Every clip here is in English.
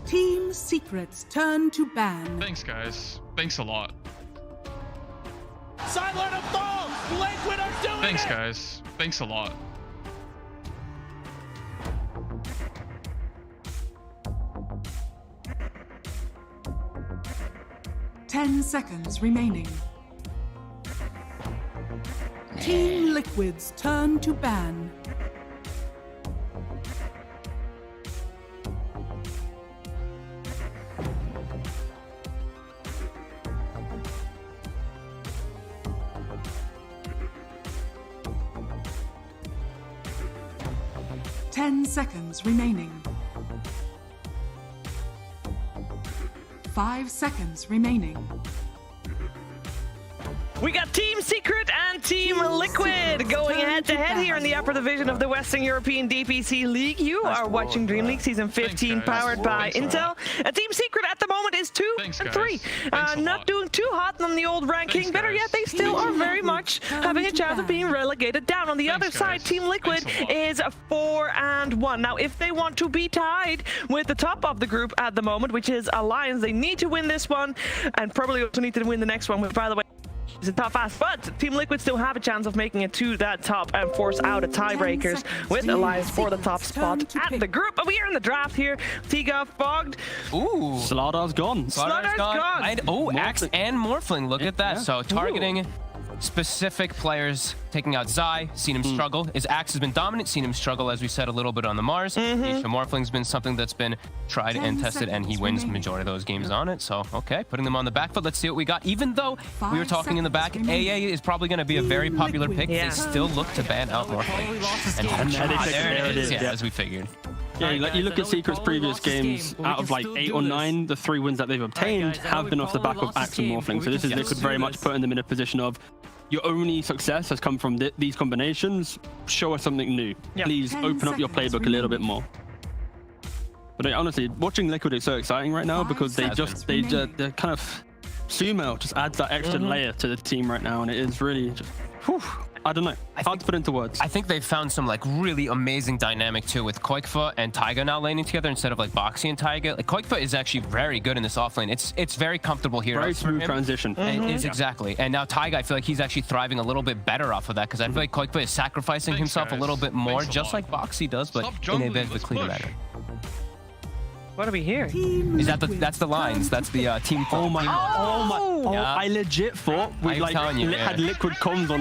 Team Secret's turn to ban. Thanks, guys. Thanks a lot. Silent of balls! Liquid are doing Thanks, it! guys. Thanks a lot. Ten seconds remaining. Team Liquid's turn to ban. Ten seconds remaining. 5 seconds remaining. We got Team Secret and Team Liquid going head-to-head here in the upper division of the Western European DPC League. You are watching Dream League Season 15, powered by Intel. And Team Secret at the moment is 2 and 3. Not doing too hot on the old ranking. Better yet, they still are very much having a chance of being relegated down. On the other side, Team Liquid is 4 and 1. Now, if they want to be tied with the top of the group at the moment, which is Alliance, they need to win this one and probably also need to win the next one, which, by the way, it's a tough ask, but Team Liquid still have a chance of making it to that top and force out a tiebreakers with Alliance for the top spot at the group. But we are in the draft here. Tiga fogged. Ooh. Slaughter's gone. Slaughter's gone. Oh, Axe and Morphling. Look at that. Yeah. So targeting specific players, taking out Zai, seen him struggle. His Axe has been dominant, seen him struggle, as we said, a little bit on the Mars. Nisha Morphling's been something that's been tried and tested, and he wins the majority of those games on it. So, okay, putting them on the back foot. Let's see what we got. Even though we were talking in the back, AA is probably going to be a very popular pick. They still look to ban out Morphling. And there it is, as we figured. Yeah, like you look at Secret's previous games, out of like 8 or 9, the 3 wins that they've obtained have been off the back of Axe and Morphling. So this is Liquid very much putting them in a position of, your only success has come from these combinations. Show us something new. Please open up your playbook a little bit more. But honestly, watching Liquid is so exciting right now because they're kind of Sumo just adds that extra layer to the team right now, and it is really just, whew, I don't know. Hard to put into words. I think they've found some like really amazing dynamic too with Koikfa and Taiga now laning together instead of like Boxy and Taiga. Like Koikfa is actually very good in this offlane. It's very comfortable here. Very smooth transition. It is exactly. And now Taiga, I feel like he's actually thriving a little bit better off of that because I feel like Koikfa is sacrificing himself a little bit more, just like Boxy does, but in a bit of a cleaner manner. What are we here? Is that that's the lines? That's the team. Oh my! I legit thought we like had Liquid comms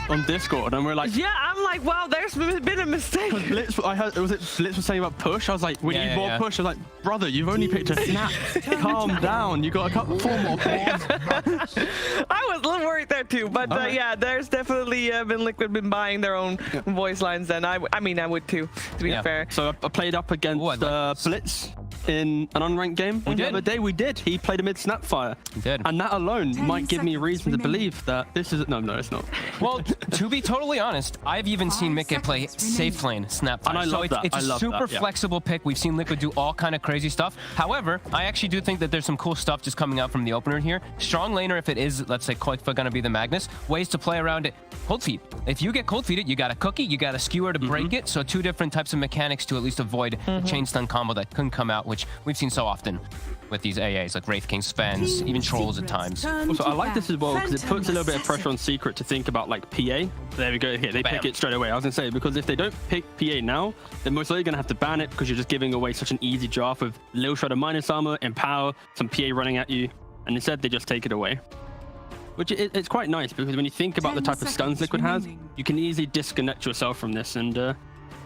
on Discord, and we're like, yeah, I'm like, wow, there's been a mistake. Blitz, Blitz was saying about push. I was like, we need more push. I was like, brother, you've only picked a snap. Calm down. You got a couple 4 more balls. I was a little worried there too, but yeah, there's definitely been Liquid been buying their own voice lines. Then I mean, I would too, to be fair. So I played up against Blitz in an unranked game the other day. We did. He played a mid Snapfire. He did. And that alone might give me reason to believe that this is no, it's not. Well, to be totally honest, I've even seen Mickey play safe lane Snapfire. And I love that. It's a super flexible pick. We've seen Liquid do all kind of crazy stuff. However, I actually do think that there's some cool stuff just coming out from the opener here. Strong laner, if it is, let's say, Koikfa gonna be the Magnus. Ways to play around it. Cold feet. If you get cold feeded, you got a cookie, you got a skewer to break it. So 2 different types of mechanics to at least avoid a chain stun combo that couldn't come out, which we've seen so often with these AAs, like Wraith King, Svens, even Trolls at times. Also, I like this as well because it puts a little bit of pressure on Secret to think about like PA. There we go. Here, they pick it straight away. I was gonna say, because if they don't pick PA now, they're most likely gonna have to ban it because you're just giving away such an easy draft with Lil Shredder minus armor, Empower, some PA running at you, and instead they just take it away. Which it's quite nice because when you think about the type of stuns Liquid has, you can easily disconnect yourself from this, and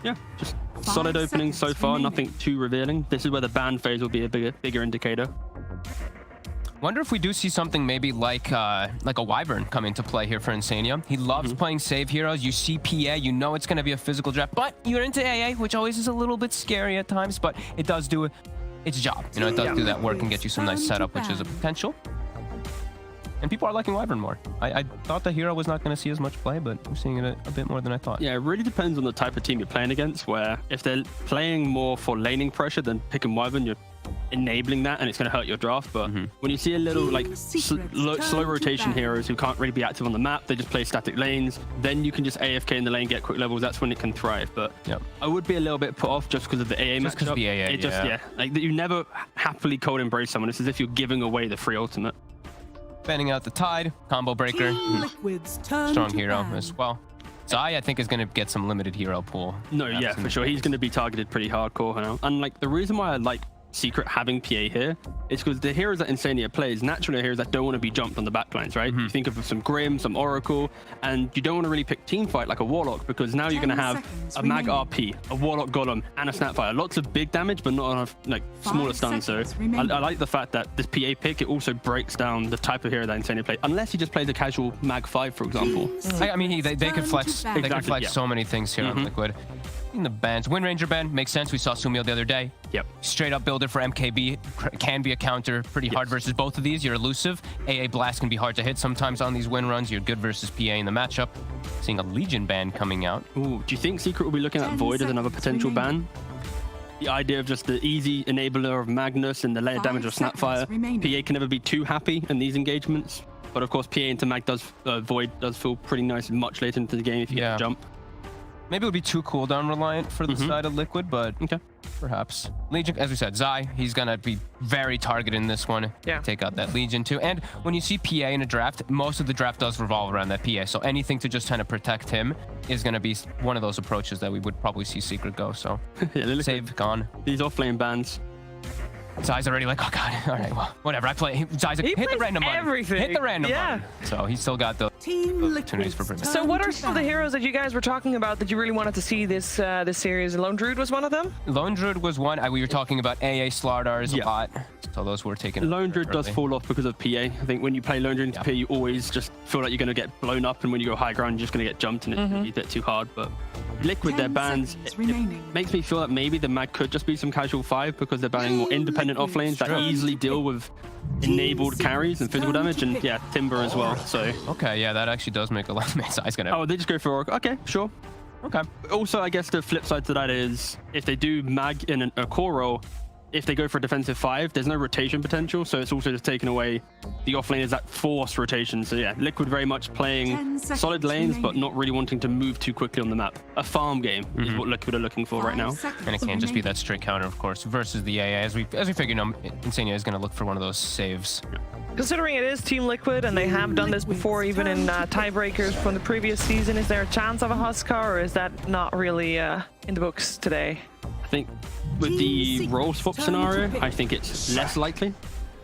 yeah, just solid opening so far, nothing too revealing. This is where the ban phase will be a bigger indicator. Wonder if we do see something maybe like a Wyvern come into play here for Insania. He loves playing save heroes. You see PA, you know it's going to be a physical draft, but you're into AA, which always is a little bit scary at times, but it does do its job. You know, it does do that work and get you some nice setup, which is a potential. And people are liking Wyvern more. I thought the hero was not going to see as much play, but I'm seeing it a bit more than I thought. Yeah, it really depends on the type of team you're playing against, where if they're playing more for laning pressure than picking Wyvern, you're enabling that, and it's going to hurt your draft. But when you see a little like slow rotation heroes who can't really be active on the map, they just play static lanes, then you can just AFK in the lane, get quick levels. That's when it can thrive. But I would be a little bit put off just because of the AA Just 'cause of matchup. the AA, It just like you never happily cold embrace someone. It's as if you're giving away the free ultimate. Banning out the Tide, combo breaker, Team Liquid's turn strong to hero ban. as well. Zai, I think, is going to get some limited hero pool. No, yeah, for sure. He's going to be targeted pretty hardcore now. And like the reason why I like Secret having PA here is because the heroes that Insania plays naturally are heroes that don't want to be jumped on the backlines, right? You think of some Grim, some Oracle, and you don't want to really pick team fight like a Warlock, because now you're going to have a Mag RP, a Warlock Golem, and a Snapfire. Lots of big damage, but not enough like smaller stuns. So I like the fact that this PA pick, it also breaks down the type of hero that Insania plays, unless he just plays a casual Mag 5, for example. I mean, they could flex. They could Exactly, flex so many things here on Liquid. In the bans, Wind Ranger ban makes sense. We saw Sumiel the other day. Yep. Straight up builder for MKB can be a counter pretty hard versus both of these. You're elusive. AA Blast can be hard to hit sometimes on these win runs. You're good versus PA in the matchup. Seeing a Legion ban coming out. Ooh, do you think Secret will be looking at Void as another potential ban? The idea of just the easy enabler of Magnus and the layer damage of Snapfire. PA can never be too happy in these engagements. But of course, PA into Mag does, Void does feel pretty nice much later into the game if you get a jump. Maybe it'll be too cooldown reliant for the side of Liquid, but perhaps. Legion, as we said, Zai, he's going to be very targeted in this one. Yeah. Take out that Legion too. And when you see PA in a draft, most of the draft does revolve around that PA. So anything to just kind of protect him is going to be one of those approaches that we would probably see Secret go. So save, gone. These offlane bans. Zai's already like, oh god, all right, well, whatever. I play. Zai's like, hit the random everything. button. Hit the random Yeah. button. So he's still got the opportunities for protection. So what are some of the heroes that you guys were talking about that you really wanted to see this this series? Lone Druid was one of them? Lone Druid was one. We were talking about AA Slardars a lot. So those were taken. Lone Druid does fall off because of PA. I think when you play Lone Druid into PA, you always just feel like you're going to get blown up, and when you go high ground, you're just going to get jumped, and it's going to be a bit too hard. But Liquid, their bans, it makes me feel that maybe the Mag could just be some casual 5 because they're banning more independent offlanes that easily deal with enabled carries and physical damage, and Timber as well. So okay, yeah, that actually does make a lot of sense. Zai's gonna. Oh, they just go for Oracle. Okay, sure. Okay. Also, I guess the flip side to that is if they do Mag in a core role, if they go for a defensive 5, there's no rotation potential, so it's also just taken away the offlane is that forced rotation. So yeah, Liquid very much playing solid lanes, but not really wanting to move too quickly on the map. A farm game is what Liquid are looking for right now. And it can't just be that straight counter, of course, versus the AA. As we figured, Insania is going to look for one of those saves. Considering it is Team Liquid and they have done this before, even in tiebreakers from the previous season, is there a chance of a Huskar, or is that not really in the books today? I think with the role swap scenario, I think it's less likely.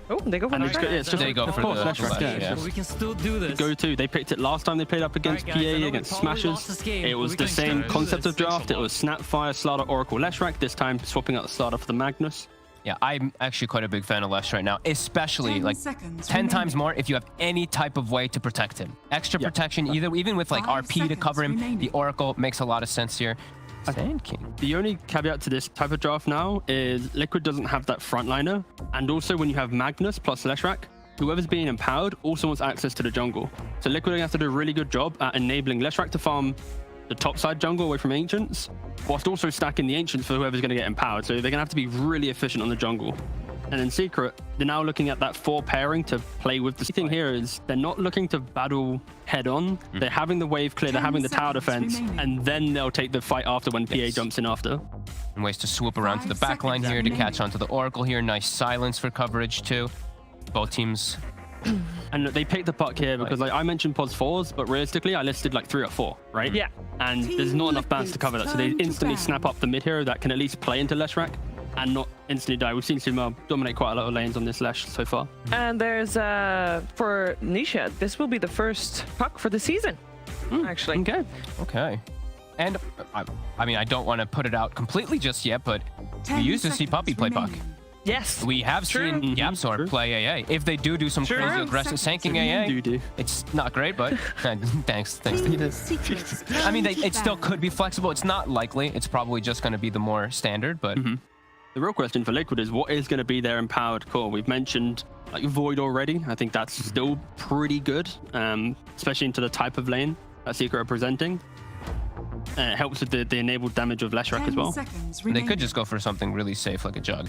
Oh, they go for the They go for the Leshrac, yeah. We can still do this. Go-to. They picked it last time they played up against PA, against Smashers. It was the same concept of draft. It was Snapfire, Slardar, Oracle, Leshrac. This time swapping out the Slardar for the Magnus. Yeah, I'm actually quite a big fan of Lesh right now, especially like 10 times more if you have any type of way to protect him. Extra protection, even with like RP to cover him. The Oracle makes a lot of sense here. Sand King. The only caveat to this type of draft now is Liquid doesn't have that frontliner, and also when you have Magnus plus Leshrac, whoever's being empowered also wants access to the jungle. So Liquid are going to have to do a really good job at enabling Leshrac to farm the topside jungle away from Ancients, whilst also stacking the Ancients for whoever's going to get empowered. So they're going to have to be really efficient on the jungle. And in Secret, they're now looking at that 4 pairing to play with. The thing here is they're not looking to battle head on. They're having the wave clear, they're having the tower defense, and then they'll take the fight after when PA jumps in after. And ways to swoop around to the backline here to catch onto the Oracle here. Nice silence for coverage too. Both teams. And they picked the puck here because like I mentioned pods 4s, but realistically I listed like 3 or 4, right? Yeah. And there's not enough bans to cover that. So they instantly snap up the mid hero that can at least play into Leshrac and not instantly die. We've seen Sumo dominate quite a lot of lanes on this Lesh so far. And there's, for Nisha, this will be the first puck for the season, actually. Okay. And I mean, I don't want to put it out completely just yet, but we used to see Puppy play puck. Yes. We have seen Yapsor play AA. If they do some crazy aggressive sanking AA, it's not great, but thanks to you. I mean, it still could be flexible. It's not likely. It's probably just going to be the more standard, but... The real question for Liquid is what is going to be their empowered core? We've mentioned like Void already. I think that's still pretty good, especially into the type of lane that Secret are presenting. It helps with the enabled damage of Leshrac as well. They could just go for something really safe like a Jug.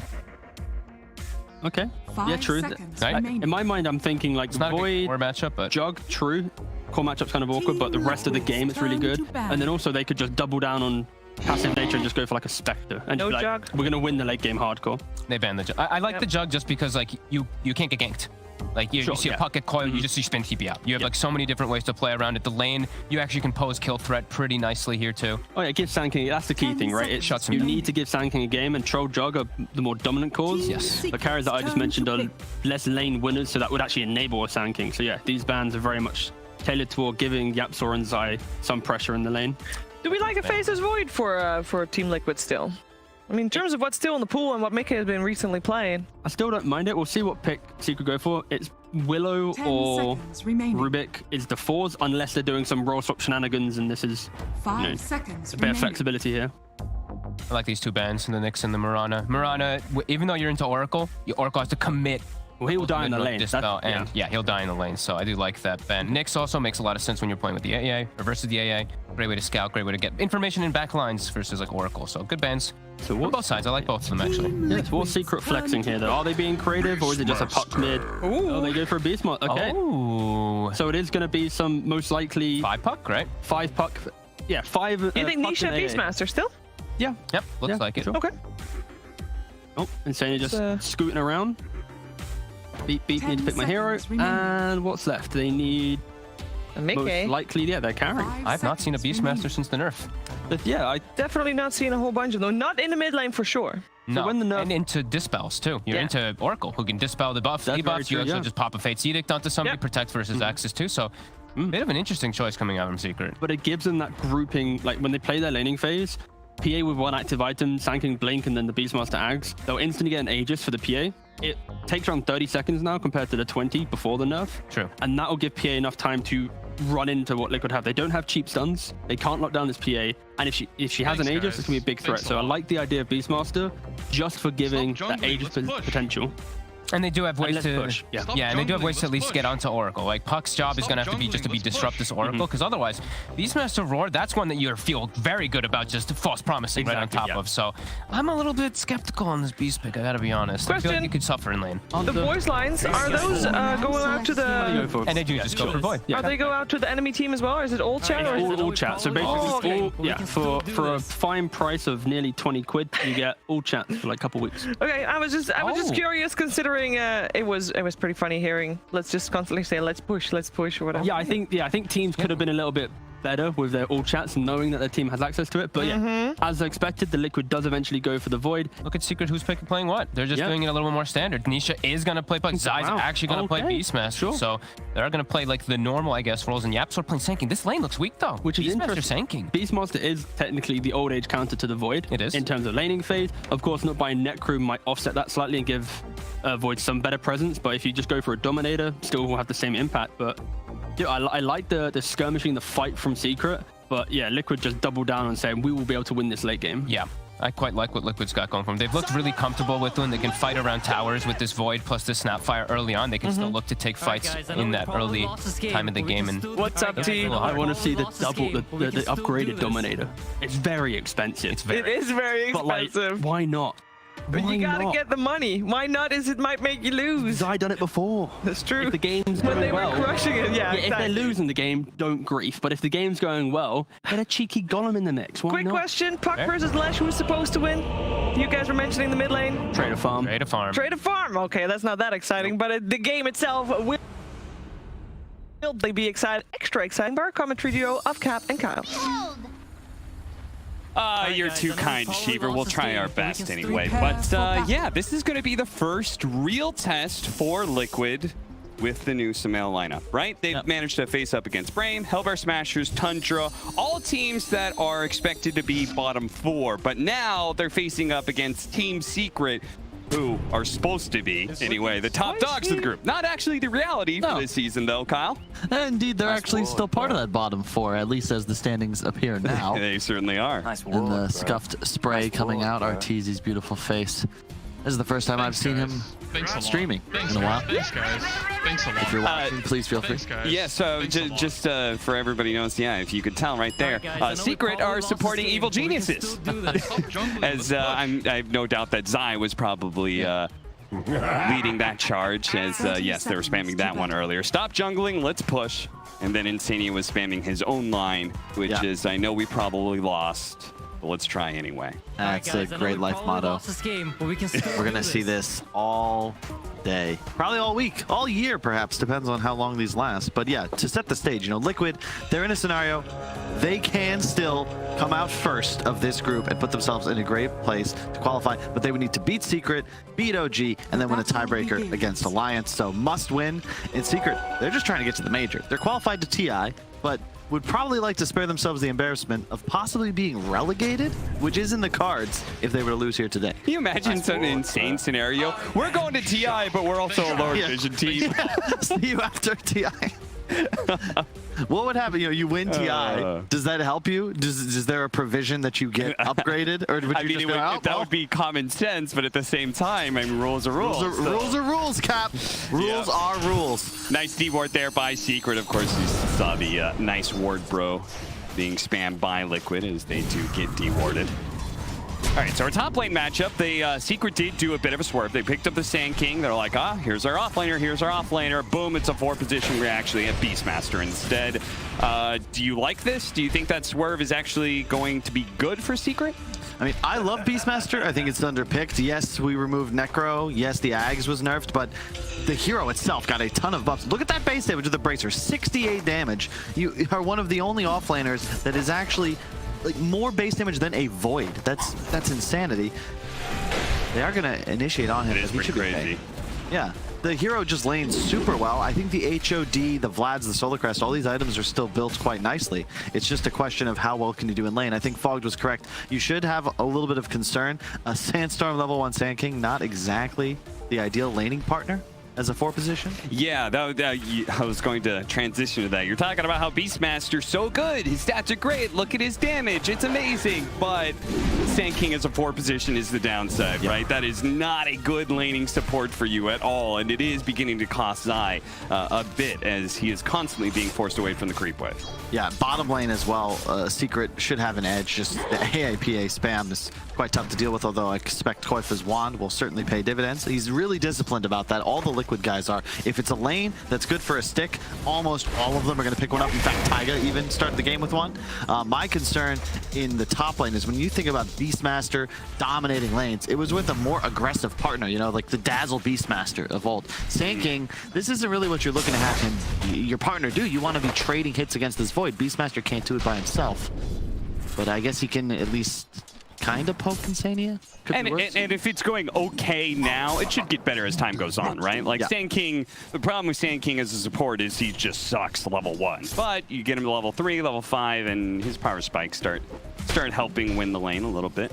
Okay. 5 Yeah, true. seconds Right. remaining. In my mind, I'm thinking like It's not a good Void, core matchup, but Jug, true. Core matchup's kind of awkward, but the rest of the game it's really good. And then also they could just double down on passive nature and just go for like a Spectre. And No just be like, Jug. we're going to win the late game hardcore. they banned the Jug. I like the Jug just because like you can't get ganked. Like you Sure, see yeah. a puck get coiled, you spin TP out. You have like so many different ways to play around it. The lane, you actually can pose kill threat pretty nicely here too. Oh yeah, give Sand King, that's the key 10 thing, right? seconds It's, Shuts him you down. need to give Sand King a game, and Troll Jug are the more dominant cores. Yes. The carries that I just mentioned are less lane winners, so that would actually enable a Sand King. So yeah, these bans are very much tailored toward giving Yapzor and Zai some pressure in the lane. Do we like a Phases Void for Team Liquid still? I mean, in terms of what's still in the pool and what Mickey has been recently playing. I still don't mind it. We'll see what pick Secret go for. It's Willow 10 or seconds remaining. Rubik is the 4s, unless they're doing some roll swap shenanigans, and this is 5 seconds a bit of remaining. flexibility here. I like these two bans, the Nyx and the Mirana. Mirana, even though you're into Oracle, your Oracle has to commit. Well, he will die in the lane. Dispel, That's- and yeah, he'll die in the lane. So I do like that ban. Nyx also makes a lot of sense when you're playing with the AA or versus the AA. Great way to scout, great way to get information in back lines versus like Oracle. So good bans. So On what? both sides, I like both of them actually. Yes, what's Secret flexing here though? Are they being creative, or is it just a puck mid? Oh, they go for a beast mod. Okay. Oh, So it is going to be some most likely 5 puck, right? 5 puck. Yeah, 5. You think puck Nisha and AA. Beastmaster still? Yeah. Yep, looks Yeah, like it. sure. Okay. Oh, Insane just Uh, scooting around. Beep, beep, 10 need to pick my hero. seconds remaining. And what's left? They need And most Mickey. likely, yeah, they're carrying. 5 I've not seen a seconds Beastmaster remaining. since the nerf. But yeah, I Definitely not seeing a whole bunch of them. Not in the mid lane for sure. No, when the nerf- and into dispels too. You're Yeah. into Oracle, who can dispel the buff, That's very debuff. You true, also yeah. just pop a Fate's Edict onto somebody, Yep. protect versus Axis too. So, bit of an interesting choice coming out from Secret. but it gives them that grouping, like when they play their laning phase, PA with one active item, Sand King Blink, and then the Beastmaster Ags, they'll instantly get an Aegis for the PA. It takes around 30 seconds now compared to the 20 before the nerf. True. And that'll give PA enough time to run into what Liquid have. They don't have cheap stuns. They can't lock down this PA. And if she has Thanks, an Aegis, guys. it's going to be a big threat. Thanks a So I lot. like the idea of Beastmaster just for giving Stop that jungling, Aegis let's push. potential. And they do have ways let's to push, yeah. Stop and they do have jungling, ways to at let's least get push. onto Oracle. Like Puck's job is Stop going to have to be just to be jungling, let's disrupt push. this Oracle, because otherwise, Beastmaster Roar, that's one that you feel very good about just false promising right on Exactly, top yeah. of. So I'm a little bit skeptical on this Beast pick. I got to be honest. I feel Question. like you could suffer in lane. The voice lines, are those going out to the... And they do just go for Void. Yeah. Are they go out to the enemy team as well, or is it all chat? Or is it All chat. So basically, Oh, okay. all, yeah, for a fine price of nearly 20 quid, you get all chat for like a couple weeks. Okay, I was just Oh. curious, considering it was pretty funny hearing. Let's just constantly say let's push, or whatever. Yeah, I think teams could have been a little bit better with their all chats and knowing that their team has access to it. But yeah, as expected, the Liquid does eventually go for the Void. Look at Secret, who's playing what? They're just Yeah. doing it a little bit more standard. Nisha is going to play Puck. Zai's Wow. actually going to play Okay. Beastmaster. Sure. So they're going to play like the normal, I guess, roles. And Yapzor playing Sanking. This lane looks weak though. Which is Beastmaster interesting. Sanking. Beastmaster is technically the old age counter to the Void. It is. In terms of laning phase. Of course, not buying Necro might offset that slightly and give Void some better presence. But if you just go for a Dominator, still will have the same impact. But yeah, I like the skirmishing, the fight from Secret. But yeah, Liquid just double down and say we will be able to win this late game. Yeah. I quite like what Liquid's got going for them. They've looked really comfortable with them. They can fight around towers with this Void plus this Snapfire early on. They can still look to take fights in that early time of the game. And What's up, T? I want to see the upgraded Dominator. It's very expensive. It is very But like, expensive. why not? But Why you gotta not? get the money. Why not? Is it might make you lose. I done it before. That's true. If the game's When going they were well, crushing it, yeah. if they're exactly. losing the game, don't grief. But if the game's going well, get a cheeky Golem in the mix. Why Quick not? question: Puck Fair. versus Lesh. Who's supposed to win? You guys were mentioning the mid lane. Trade a farm. Trade a farm. Trade a farm. Okay, that's not that exciting, but the game itself will they be excited, extra exciting by our commentary duo of Cap and Kyle. You're too kind, Sheever. We'll try our best anyway. But yeah, this is going to be the first real test for Liquid with the new Sumail lineup, right? They've managed to face up against Brame, Hellbear Smashers, Tundra, all teams that are expected to be bottom 4. But now they're facing up against Team Secret, who are supposed to be, anyway, the top dogs of the group. Not actually the reality for this season, though, Kyle. Indeed, they're actually still part of that bottom 4, at least as the standings appear now. They certainly are. And the scuffed spray coming out, Arteezy's beautiful face. This is the first time I've seen him Thanks a lot. streaming Thanks, in a while. Thanks, guys. Thanks a lot. If you're watching, please feel free. Thanks, guys. Yeah, so Thanks a lot. just for everybody knows, yeah, if you could tell right there, Secret are supporting evil geniuses. Stop jungling, As let's push. I have no doubt that Zai was probably leading that charge as, yes, they were spamming that one earlier. Stop jungling, let's push. And then Insania was spamming his own line, which is, I know we probably lost, but let's try anyway. That's a great life motto. We're going to see this all day, probably all week, all year perhaps, depends on how long these last. But yeah, to set the stage, you know, Liquid, they're in a scenario they can still come out first of this group and put themselves in a great place to qualify, but they would need to beat Secret, beat OG, and then win a tiebreaker against Alliance. So must win. In Secret, they're just trying to get to the major. They're qualified to TI, but would probably like to spare themselves the embarrassment of possibly being relegated, which is in the cards if they were to lose here today. Can you imagine such an insane scenario? We're going to TI, but we're also a lower division team. See you after TI. What would happen? You know, you win TI. Does that help you? Is there a provision that you get upgraded, or would you just go, that would be common sense, but at the same time, I mean, rules are rules. Rules are rules, Cap. Rules are rules. Nice D-ward there by Secret. Of course, you saw the nice ward bro being spammed by Liquid as they too get D-warded. All right, so our top lane matchup, the Secret did do a bit of a swerve. They picked up the Sand King. They're like, here's our offlaner, here's our offlaner. Boom, it's a 4-position. We're actually at Beastmaster instead. Do you like this? Do you think that swerve is actually going to be good for Secret? I mean, I love Beastmaster. I think it's underpicked. Yes, we removed Necro. Yes, the Ags was nerfed, but the hero itself got a ton of buffs. Look at that base damage with the Bracer, 68 damage. You are one of the only offlaners that is actually like more base damage than a Void. That's insanity. They are gonna initiate on him. It is pretty crazy. Yeah, the hero just lanes super well. I think the HOD, the Vlads, the Solar Crest, all these items are still built quite nicely. It's just a question of how well can you do in lane. I think Fogged was correct. You should have a little bit of concern. A Sandstorm level 1 Sand King, not exactly the ideal laning partner as a 4-position? Yeah, I was going to transition to that. You're talking about how Beastmaster's so good. His stats are great. Look at his damage. It's amazing. But Sand King as a 4-position is the downside, right? That is not a good laning support for you at all. And it is beginning to cost Zai a bit as he is constantly being forced away from the creep wave. Yeah, bottom lane as well. Secret should have an edge. Just the AIPA spam is quite tough to deal with, although I expect Koifa's wand will certainly pay dividends. He's really disciplined about that. All the Liquid guys are. If it's a lane that's good for a stick, almost all of them are going to pick one up. In fact, Taiga even started the game with one. My concern in the top lane is when you think about Beastmaster dominating lanes, it was with a more aggressive partner, you know, like the Dazzle Beastmaster of old. Sand King, this isn't really what you're looking to have him, your partner, do. You want to be trading hits against this Void. Beastmaster can't do it by himself. But I guess he can at least kind of poke Insania. And if it's going okay now, it should get better as time goes on, right? Like Sand King, the problem with Sand King as a support is he just sucks level 1. But you get him to level 3, level 5, and his power spikes start helping win the lane a little bit.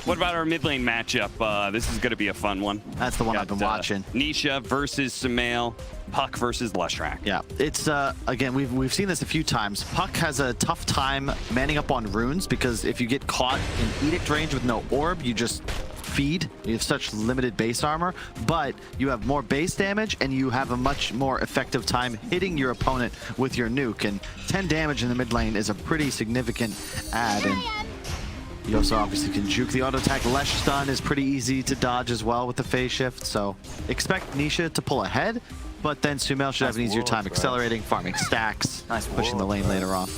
What about our mid lane matchup? This is going to be a fun one. That's the one I've been watching. Nisha versus Sumail. Puck versus Leshrac. Yeah, it's again, we've seen this a few times. Puck has a tough time manning up on runes because if you get caught in Edict range with no orb, you just feed. You have such limited base armor, but you have more base damage and you have a much more effective time hitting your opponent with your nuke. And 10 damage in the mid lane is a pretty significant add. And you also obviously can juke the auto attack. Lesh stun is pretty easy to dodge as well with the phase shift. So expect Nisha to pull ahead. But then Sumail should have an easier time accelerating, farming stacks, pushing the lane later on.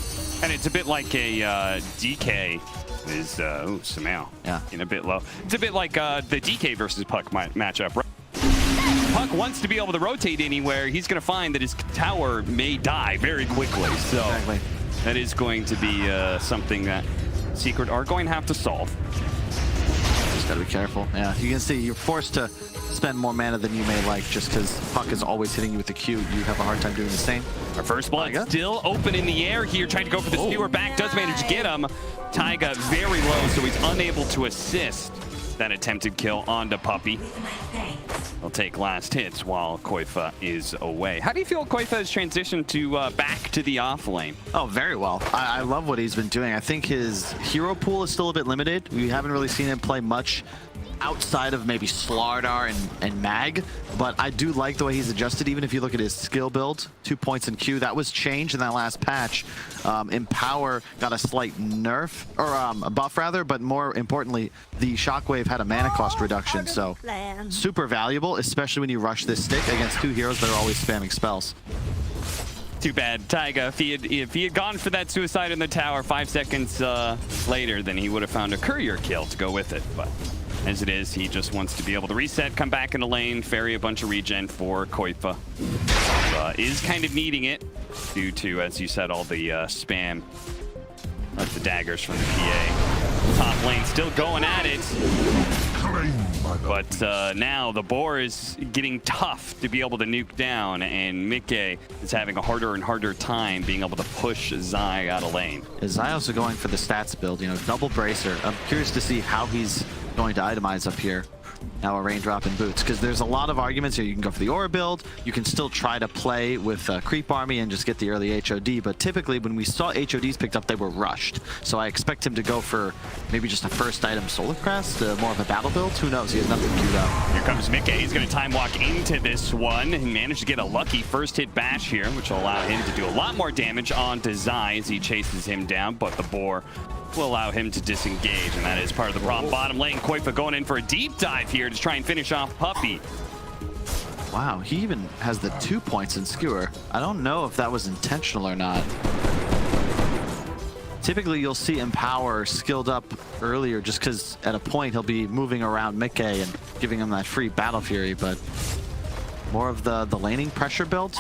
And it's a bit like a DK is Sumail. Yeah. In a bit low. It's a bit like the DK versus Puck matchup, right? Puck wants to be able to rotate anywhere. He's going to find that his tower may die very quickly. So that is going to be something that Secret are going to have to solve. Just got to be careful. Yeah, you can see you're forced to spend more mana than you may like just because Puck is always hitting you with the Q. You have a hard time doing the same. Our first blood still open in the air here, trying to go for the skewer back. Does manage to get him. Taiga very low, so he's unable to assist that attempted kill onto Puppey. He'll take last hits while Koifa is away. How do you feel Koifa has transitioned to back to the off lane? Oh, very well. I love what he's been doing. I think his hero pool is still a bit limited. We haven't really seen him play much outside of maybe Slardar and Mag, but I do like the way he's adjusted. Even if you look at his skill build, 2 points in Q, that was changed in that last patch. Empower got a slight nerf, or a buff rather, but more importantly, the Shockwave had a mana cost reduction, so super valuable, especially when you rush this stick against 2 heroes that are always spamming spells. Too bad. Taiga, if he had gone for that suicide in the tower 5 seconds later, then he would have found a courier kill to go with it. But as it is, he just wants to be able to reset, come back in the lane, ferry a bunch of regen for Koifa. Is kind of needing it due to, as you said, all the spam of the daggers from the PA. Top lane still going at it. But now the boar is getting tough to be able to nuke down, and Mickey is having a harder and harder time being able to push Zai out of lane. Zai also going for the stats build, you know, double bracer. I'm curious to see how he's going to itemize up here. Now a raindrop and boots, because there's a lot of arguments here. You can go for the aura build, you can still try to play with creep army and just get the early HOD, but typically when we saw HODs picked up, they were rushed. So I expect him to go for maybe just a first item Solar Crest, more of a battle build. Who knows? He has nothing queued up. Here comes Mickey. He's going to time walk into this one. He managed to get a lucky first hit bash here, which will allow him to do a lot more damage onto Zai as he chases him down, but the boar will allow him to disengage, and that is part of the problem. Bottom lane, Koifa going in for a deep dive here to try and finish off Puppey. Wow, he even has the 2 points in Skewer. I don't know if that was intentional or not. Typically, you'll see Empower skilled up earlier just because at a point he'll be moving around Mickey and giving him that free Battle Fury, but more of the laning pressure build.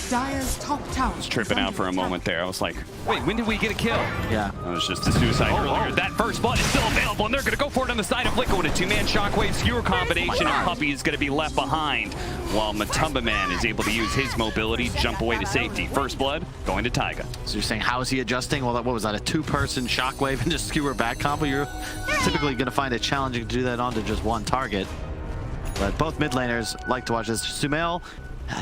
Dire's top tower. I was tripping out for a moment there. I was like, wait, when did we get a kill? Yeah. It was just a suicide earlier. That first blood is still available, and they're going to go for it on the side of Liquid. A 2-man Shockwave Skewer combination, and Puppey is going to be left behind, while Matumba Man is able to use his mobility, jump away to safety. First blood going to Taiga. So you're saying, how is he adjusting? Well, what was that, a 2-person Shockwave and just Skewer back combo? You're typically going to find it challenging to do that onto just one target. But both mid laners like to watch this. Sumail,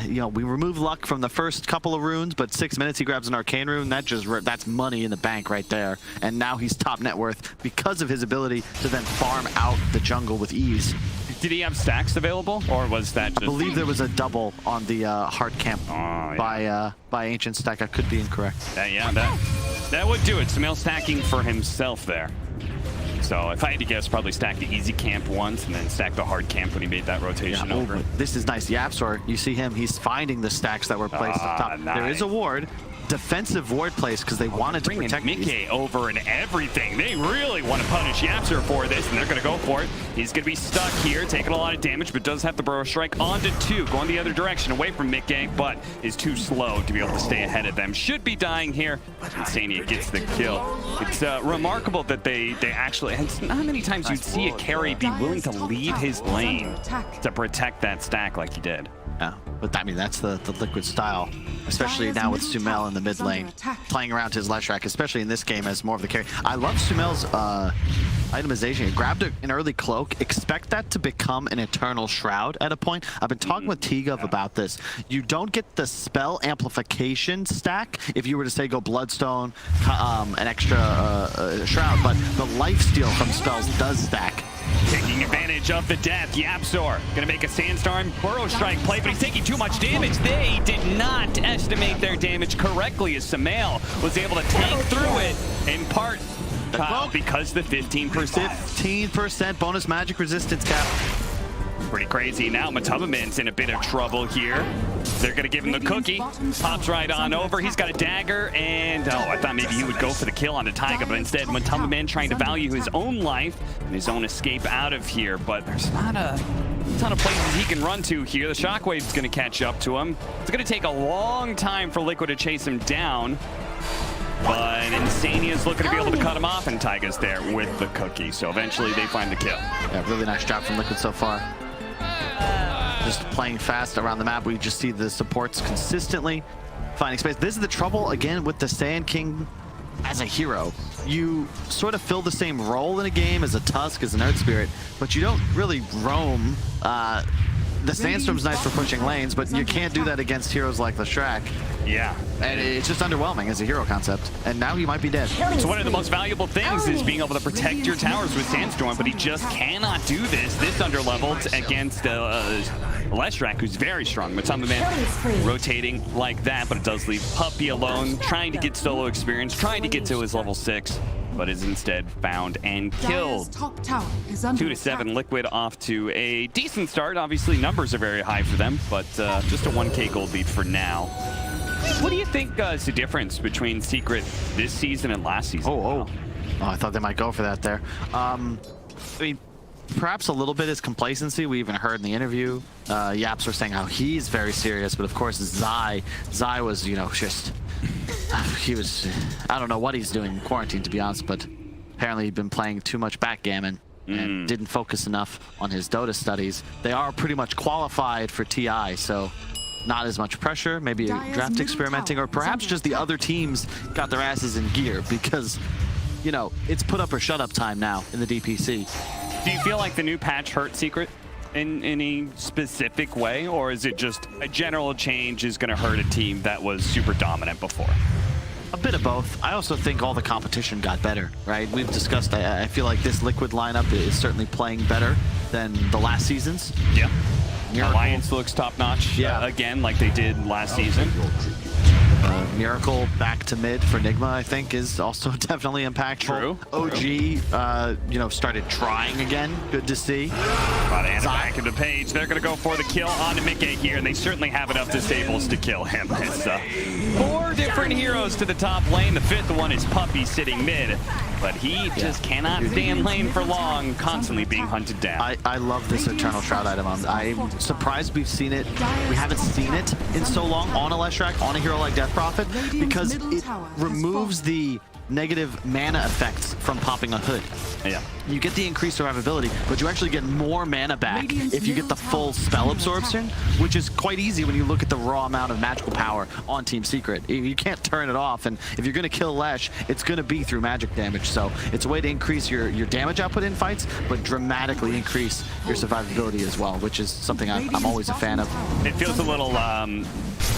you know, we remove luck from the first couple of runes, but 6 minutes he grabs an arcane rune. That's money in the bank right there. And now he's top net worth because of his ability to then farm out the jungle with ease. Did he have stacks available, or was that just... I believe there was a double on the hard camp by Ancient Stack. I could be incorrect. Yeah, that would do it. Sumail stacking for himself there. So if I had to guess, probably stack the easy camp once and then stack the hard camp when he made that rotation over. This is nice. Yapsor, you see him, he's finding the stacks that were placed up top. Nice. There is a ward. Defensive ward place because they wanted to protect Mickey over and everything. They really want to punish Yapsor for this, and they're going to go for it. He's going to be stuck here, taking a lot of damage, but does have the Burrow Strike onto 2, going the other direction, away from Mickey, but is too slow to be able to stay ahead of them. Should be dying here. Insania gets the kill. It's remarkable that they actually, it's not many times you'd see a carry be willing to leave his lane to protect that stack like he did. Yeah, but I mean, that's the Liquid style, especially now with Sumail in the mid lane, playing around his Leshrac, especially in this game as more of the carry. I love Sumail's itemization. He grabbed an early cloak. Expect that to become an Eternal Shroud at a point. I've been talking with T-Gov about this. You don't get the spell amplification stack if you were to say go Bloodstone, an extra Shroud, but the lifesteal from spells does stack. Taking advantage of the death, Yapsor gonna make a Sandstorm Burrow Strike play, but he's taking too much damage. They did not estimate their damage correctly as Sumail was able to tank through it in part because the 15%. 15% bonus magic resistance cap. Pretty crazy. Now Matumba Man's in a bit of trouble here. They're going to give him the cookie. Pops right on over. He's got a dagger, and I thought maybe he would go for the kill on the Taiga, but instead Matumba Man trying to value his own life and his own escape out of here, but there's not a ton of places he can run to here. The Shockwave's going to catch up to him. It's going to take a long time for Liquid to chase him down, but Insania's looking to be able to cut him off, and Taiga's there with the cookie, so eventually they find the kill. Yeah, really nice job from Liquid so far. Just playing fast around the map. We just see the supports consistently finding space. This is the trouble, again, with the Sand King as a hero. You sort of fill the same role in a game as a Tusk, as an Earth Spirit, but you don't really roam the Sandstorm's nice for pushing lanes, but you can't do that against heroes like Leshrac. Yeah. And it's just underwhelming as a hero concept. And now he might be dead. So one of the most valuable things is being able to protect your towers with Sandstorm, but he just cannot do this underleveled against Leshrac, who's very strong. But man rotating like that, but it does leave Puppey alone, trying to get solo experience, trying to get to his level 6. But is instead found and killed. 2-7, Liquid off to a decent start. Obviously, numbers are very high for them, but just a 1K gold lead for now. What do you think is the difference between Secret this season and last season? Oh, I thought they might go for that there. I mean, perhaps a little bit is complacency. We even heard in the interview, Yaps were saying how he's very serious, but of course, Zai was, you know, just... he was, I don't know what he's doing in quarantine, to be honest, but apparently he'd been playing too much backgammon and didn't focus enough on his Dota studies. They are pretty much qualified for TI, so not as much pressure, maybe draft experimenting, or perhaps just the other teams got their asses in gear because, you know, it's put up or shut up time now in the DPC. Do you feel like the new patch hurt Secret in any specific way, or is it just a general change is going to hurt a team that was super dominant before? A bit of both. I also think all the competition got better, right? We've discussed, I feel like this Liquid lineup is certainly playing better than the last seasons. Yeah. Miracle. Alliance looks top-notch again, like they did last season. Miracle back to mid for Nigma, I think, is also definitely impactful. True. OG, you know, started trying again. Good to see. About to hand it back into Page. They're going to go for the kill on Mickey here, and they certainly have enough disables to kill him. It's 4 different heroes to the top lane. The 5th one is Puppey sitting mid, but he just cannot stay in lane for long, constantly being hunted down. I love this Eternal Shroud item. I'm surprised we've seen it. We haven't seen it in so long on a Leshrac, on a hero like Death Prophet, because it removes the negative mana effects from popping a hood. Yeah. You get the increased survivability, but you actually get more mana back if you get the full spell absorption, which is quite easy when you look at the raw amount of magical power on Team Secret. You can't turn it off, and if you're going to kill Lesh, it's going to be through magic damage. So it's a way to increase your damage output in fights, but dramatically increase your survivability as well, which is something I'm always a fan of. It feels a little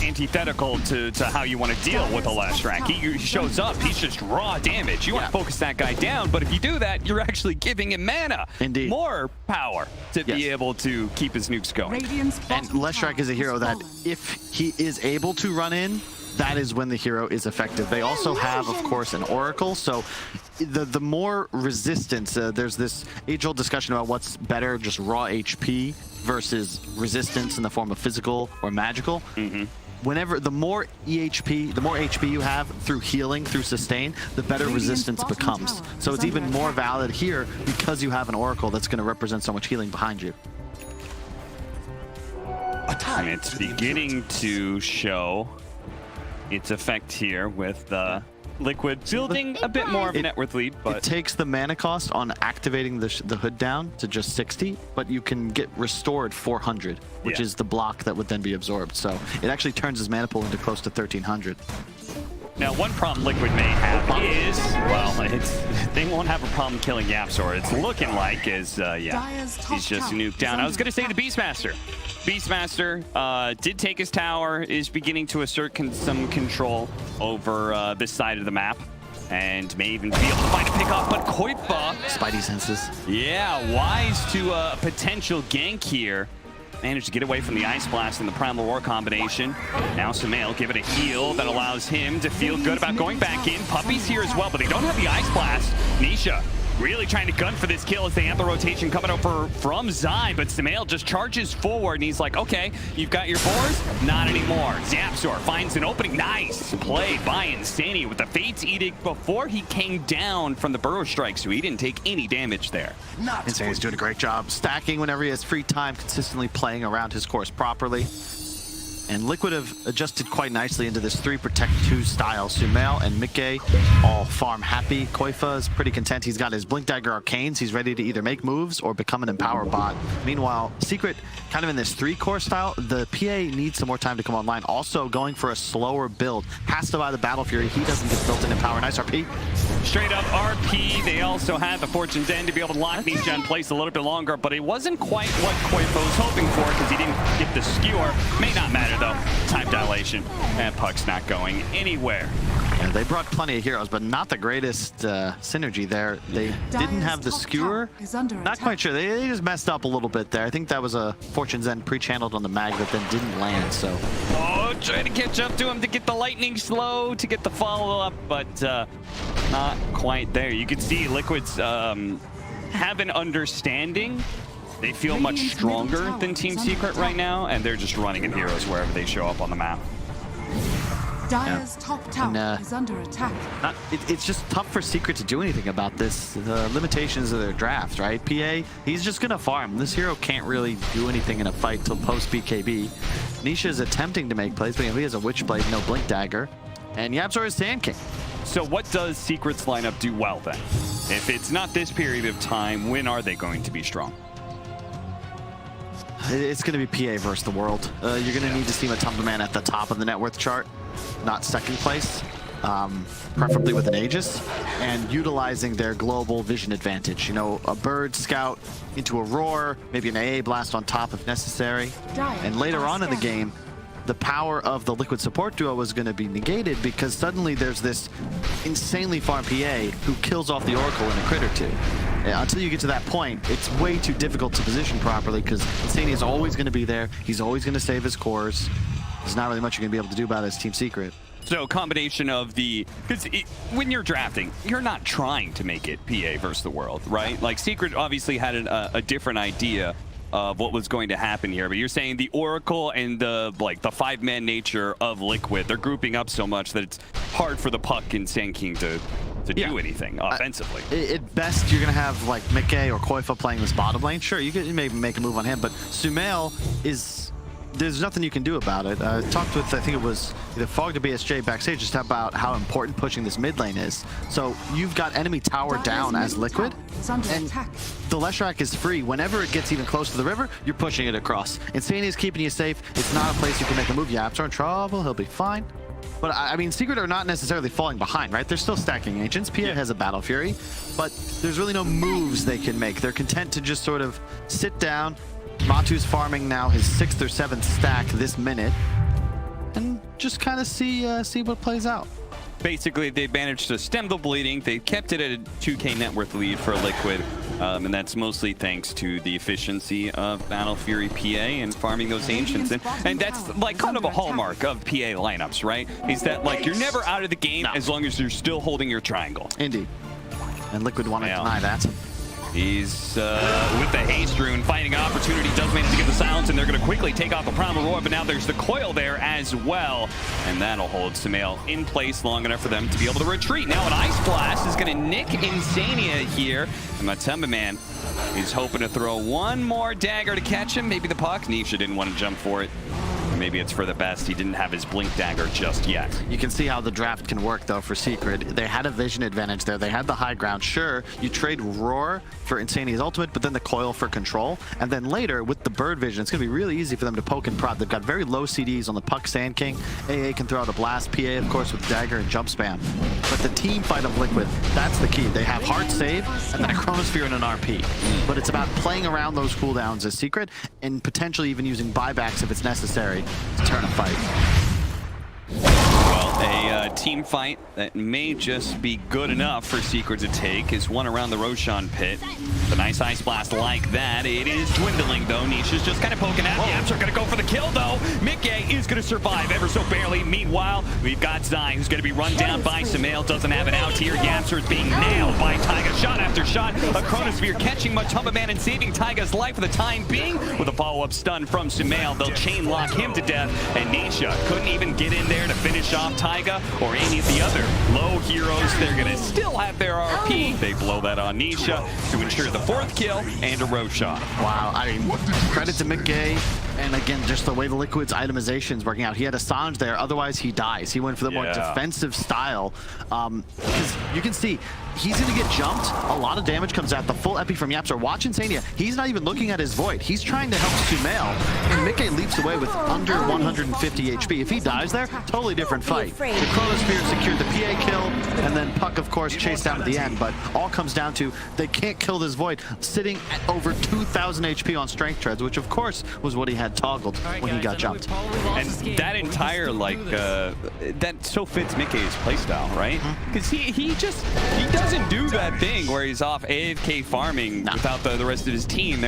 antithetical to how you want to deal with a Leshrac. He shows up, he's just raw damage. You want to focus that guy down, but if you do that, you're actually giving him mana. Indeed. More power to be able to keep his nukes going. And Leshrac is a hero that if he is able to run in, that is when the hero is effective. They also have, of course, an Oracle, so the more resistance, there's this age-old discussion about what's better, just raw HP versus resistance in the form of physical or magical. Whenever the more EHP, the more HP you have through healing, through sustain, the better resistance becomes. So it's even more valid here because you have an Oracle that's going to represent so much healing behind you. And it's beginning to show its effect here with Liquid building a bit more of a net worth lead, but it takes the mana cost on activating the hood down to just 60, but you can get restored 400, which is the block that would then be absorbed. So it actually turns his mana pool into close to 1300. Now, one problem Liquid may have is, well, they won't have a problem killing Yapzor. It's looking like he's just nuked down. I was going to say the Beastmaster. Beastmaster did take his tower, is beginning to assert some control over this side of the map, and may even be able to find a pickoff, but Koifa... Spidey senses. Yeah, wise to a potential gank here. Managed to get away from the Ice Blast and the Primal War combination. Now Sumail give it a heal that allows him to feel good about going back in. Puppey's here as well, but they don't have the Ice Blast. Nisha really trying to gun for this kill as they have the rotation coming over from Zai, but Sumail just charges forward and he's like, okay, you've got your 4s? Not anymore. Zapzor finds an opening. Nice play by Insani with the Fate's Edict before he came down from the Burrow Strike, so he didn't take any damage there. Insani's doing a great job stacking whenever he has free time, consistently playing around his course properly. And Liquid have adjusted quite nicely into this 3 Protect 2 style. Sumail and Mickey all farm happy. Koifa is pretty content. He's got his Blink Dagger Arcanes. He's ready to either make moves or become an Empower bot. Meanwhile, Secret, kind of in this 3-core style, the PA needs some more time to come online. Also going for a slower build. Has to buy the Battle Fury. He doesn't get built in Empower. Nice RP. straight up RP. They also had the Fortune's End to be able to lock Nisha in place a little bit longer, but it wasn't quite what Koifo was hoping for because he didn't get the skewer. May not matter though. Time dilation, and Puck's not going anywhere. Yeah, they brought plenty of heroes, but not the greatest synergy there. They didn't have the skewer. Not quite sure. They just messed up a little bit there. I think that was a Fortune's End pre-channeled on the mag that then didn't land, so. Oh, trying to catch up to him to get the lightning slow, to get the follow-up, but not quite there. You can see Liquid's have an understanding. They feel much stronger than Team Secret right now, and they're just running in heroes wherever they show up on the map. Dire's top tower is under attack. It's just tough for Secret to do anything about this. The limitations of their draft, right? PA, he's just gonna farm. This hero can't really do anything in a fight till post BKB. Nisha is attempting to make plays, but he has a Witchblade, no Blink Dagger, and YapzOr is Sand King. So what does Secret's lineup do well then? If it's not this period of time, when are they going to be strong? It's going to be PA versus the world. You're going to need to see Matumba Man at the top of the net worth chart, not second place, preferably with an Aegis, and utilizing their global vision advantage. You know, a bird scout into a roar, maybe an AA blast on top if necessary. And later on in the game, the power of the Liquid support duo was going to be negated because suddenly there's this insanely farm PA who kills off the Oracle in a crit or two. Until you get to that point, it's way too difficult to position properly because Insania is always going to be there. He's always going to save his cores. There's not really much you're going to be able to do about it as Team Secret. So combination of the, because when you're drafting, you're not trying to make it PA versus the world, right? Like Secret obviously had a different idea of what was going to happen here, but you're saying the Oracle and the the 5-man nature of Liquid, they're grouping up so much that it's hard for the Puck and Sand King to do anything offensively. At best, you're going to have like Mickey or Koifa playing this bottom lane. Sure, you could maybe make a move on him, but Sumail is, there's nothing you can do about it. I talked with, I think it was either Fog to BSJ backstage, just about how important pushing this mid lane is. So you've got enemy tower down as Liquid, and the Leshrac is free. Whenever it gets even close to the river, you're pushing it across. Insania is keeping you safe. It's not a place you can make a move. YapzOr in trouble, he'll be fine. But I mean, Secret are not necessarily falling behind, right? They're still stacking Ancients. PA has a Battle Fury, but there's really no moves they can make. They're content to just sort of sit down. Matu's farming now his 6th or 7th stack this minute, and just kind of see what plays out. Basically, they managed to stem the bleeding. They kept it at a 2K net worth lead for Liquid, and that's mostly thanks to the efficiency of Battle Fury PA and farming those Ancients. And that's like kind of a hallmark of PA lineups, right? Is that like you're never out of the game as long as you're still holding your triangle. Indeed. And Liquid want to deny that. He's with the haste rune, finding an opportunity, does manage to get the silence, and they're going to quickly take out the Primal Roar, but now there's the coil there as well, and that'll hold Sumail in place long enough for them to be able to retreat. Now an Ice Blast is going to nick Insania here, and Matumba Man is hoping to throw one more dagger to catch him. Maybe the Puck. Nisha didn't want to jump for it. Maybe it's for the best. He didn't have his Blink Dagger just yet. You can see how the draft can work, though, for Secret. They had a vision advantage there. They had the high ground. Sure, you trade Roar for Insania's ultimate, but then the coil for control. And then later, with the bird vision, it's going to be really easy for them to poke and prod. They've got very low CDs on the Puck Sand King. AA can throw out a blast. PA, of course, with dagger and jump spam. But the team fight of Liquid, that's the key. They have hard save and then a Chronosphere and an RP. But it's about playing around those cooldowns as Secret and potentially even using buybacks if it's necessary to turn a fight. Well, a team fight that may just be good enough for Secret to take is one around the Roshan pit. The nice Ice Blast like that. It is dwindling, though. Nisha's just kind of poking at. YapzOr going to go for the kill, though. Mickey is going to survive ever so barely. Meanwhile, we've got Zai, who's going to be run down by Sumail. Doesn't have an out here. YapzOr is being nailed by Taiga. Shot after shot. A Chronosphere catching Matumba Man and saving Taiga's life for the time being. With a follow-up stun from Sumail, they'll chain lock him to death. And Nisha couldn't even get in there to finish off Taiga or any of the other low heroes. They're going to still have their RP. They blow that on Nisha to ensure the 4th kill and a Roshan. Wow, I mean, credit to Mickey. And again, just the way the Liquid's itemization is working out. He had a Sange there, otherwise he dies. He went for the more defensive style. Because you can see, he's going to get jumped. A lot of damage comes out. The full epi from Yapster. Watch Insania. He's not even looking at his Void. He's trying to help Sumail. And Mickey leaps away with under 150 HP. If he dies there, totally different fight. The Chronosphere secured the PA kill, and then Puck, of course, chased down at the end. But all comes down to they can't kill this Void, sitting at over 2,000 HP on Strength Treads, which, of course, was what he had toggled when he got jumped. And that entire, like, that so fits Mickey's playstyle, right? Because he doesn't do that thing where he's off AFK farming without the rest of his team.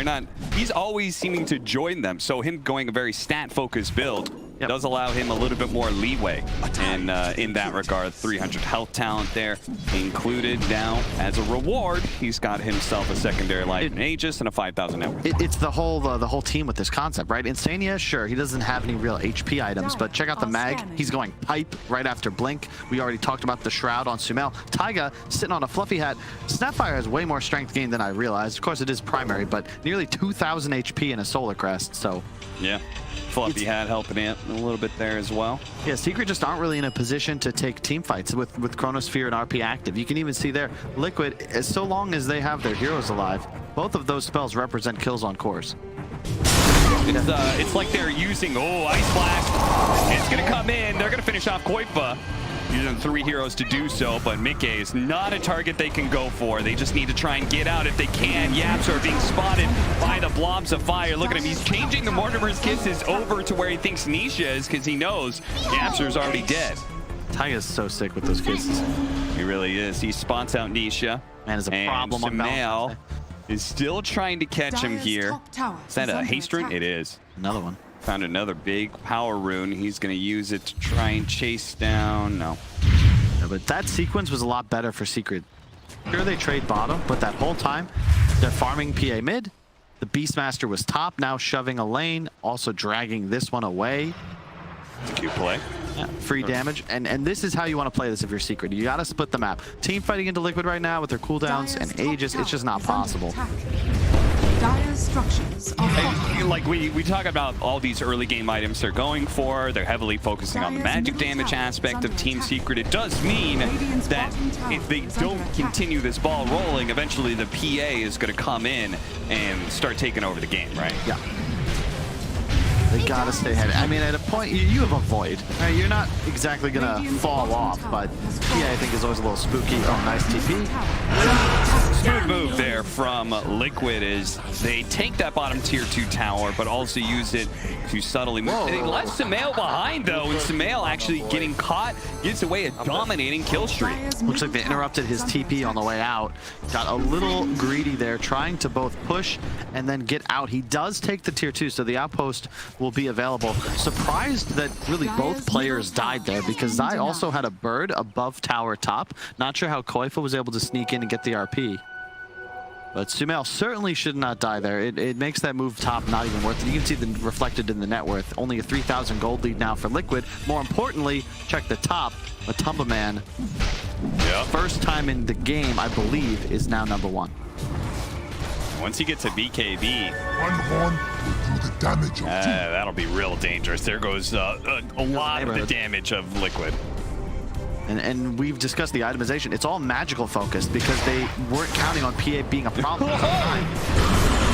He's always seeming to join them. So him going a very stat-focused build does allow him a little bit more leeway in that regard. 300 health talent there included. Now, as a reward, he's got himself a secondary life in Aegis and a 5,000 net worth. It's the whole team with this concept, right? Insania, sure, he doesn't have any real HP items, but check out the mag. He's going pipe right after Blink. We already talked about the Shroud on Sumail. Taiga sitting on a fluffy hat. Snapfire has way more strength gain than I realized. Of course, it is primary, but nearly 2,000 HP in a Solar Crest, so... Yeah. Fluffy hat helping it a little bit there as well. Yeah, Secret just aren't really in a position to take team fights with Chronosphere and RP active. You can even see there, Liquid, so long as they have their heroes alive, both of those spells represent kills on cores. It's like they're using, Ice Blast. It's going to come in. They're going to finish off Koifa. Using 3 heroes to do so, but Mickey is not a target they can go for. They just need to try and get out if they can. Yaps are being spotted by the blobs of fire. Look at him. He's changing the Mortimer's Kisses over to where he thinks Nisha is because he knows Yapster's already dead. Taiga's so sick with those kisses. He really is. He spots out Nisha. Man, is a problem on Sumail is still trying to catch him here. Is that a haste rune? It is. Another one. Found another big power rune. He's going to use it to try and chase down. No. Yeah, but that sequence was a lot better for Secret. Sure, they trade bottom, but that whole time, they're farming PA mid. The Beastmaster was top, now shoving a lane, also dragging this one away. Cute play. Yeah, free damage. And this is how you want to play this if you're Secret. You got to split the map. Team fighting into Liquid right now with their cooldowns and Aegis, it's just not possible. Dire structures are And, like we talk about all these early game items they're going for. They're heavily focusing on the magic damage aspect of Team Secret. It does mean that if they don't continue this ball rolling, eventually the PA is going to come in and start taking over the game, right? Yeah. They gotta stay ahead. I mean, at a point, you have a Void. Right? You're not exactly gonna fall off, but yeah, I think is always a little spooky. Oh, nice TP. Smooth move there from Liquid is they take that bottom tier 2 tower, but also use it to subtly move. They left Sumail behind, though, and Sumail actually getting caught gets away a dominating kill streak. Looks like they interrupted his TP on the way out. Got a little greedy there, trying to both push and then get out. He does take the tier 2, so the outpost will be available. Surprised that really both players died there because Zai also had a bird above tower top. Not sure how Koifa was able to sneak in and get the RP. But Sumail certainly should not die there. It makes that move top not even worth it. You can see them reflected in the net worth. Only a 3,000 gold lead now for Liquid. More importantly, check the top. Matumba Man, first time in the game, I believe, is now #1. Once you get to BKB, One horn will do the damage of two. that'll be real dangerous. There goes a lot of the damage of Liquid. And we've discussed the itemization. It's all magical focused because they weren't counting on PA being a problem.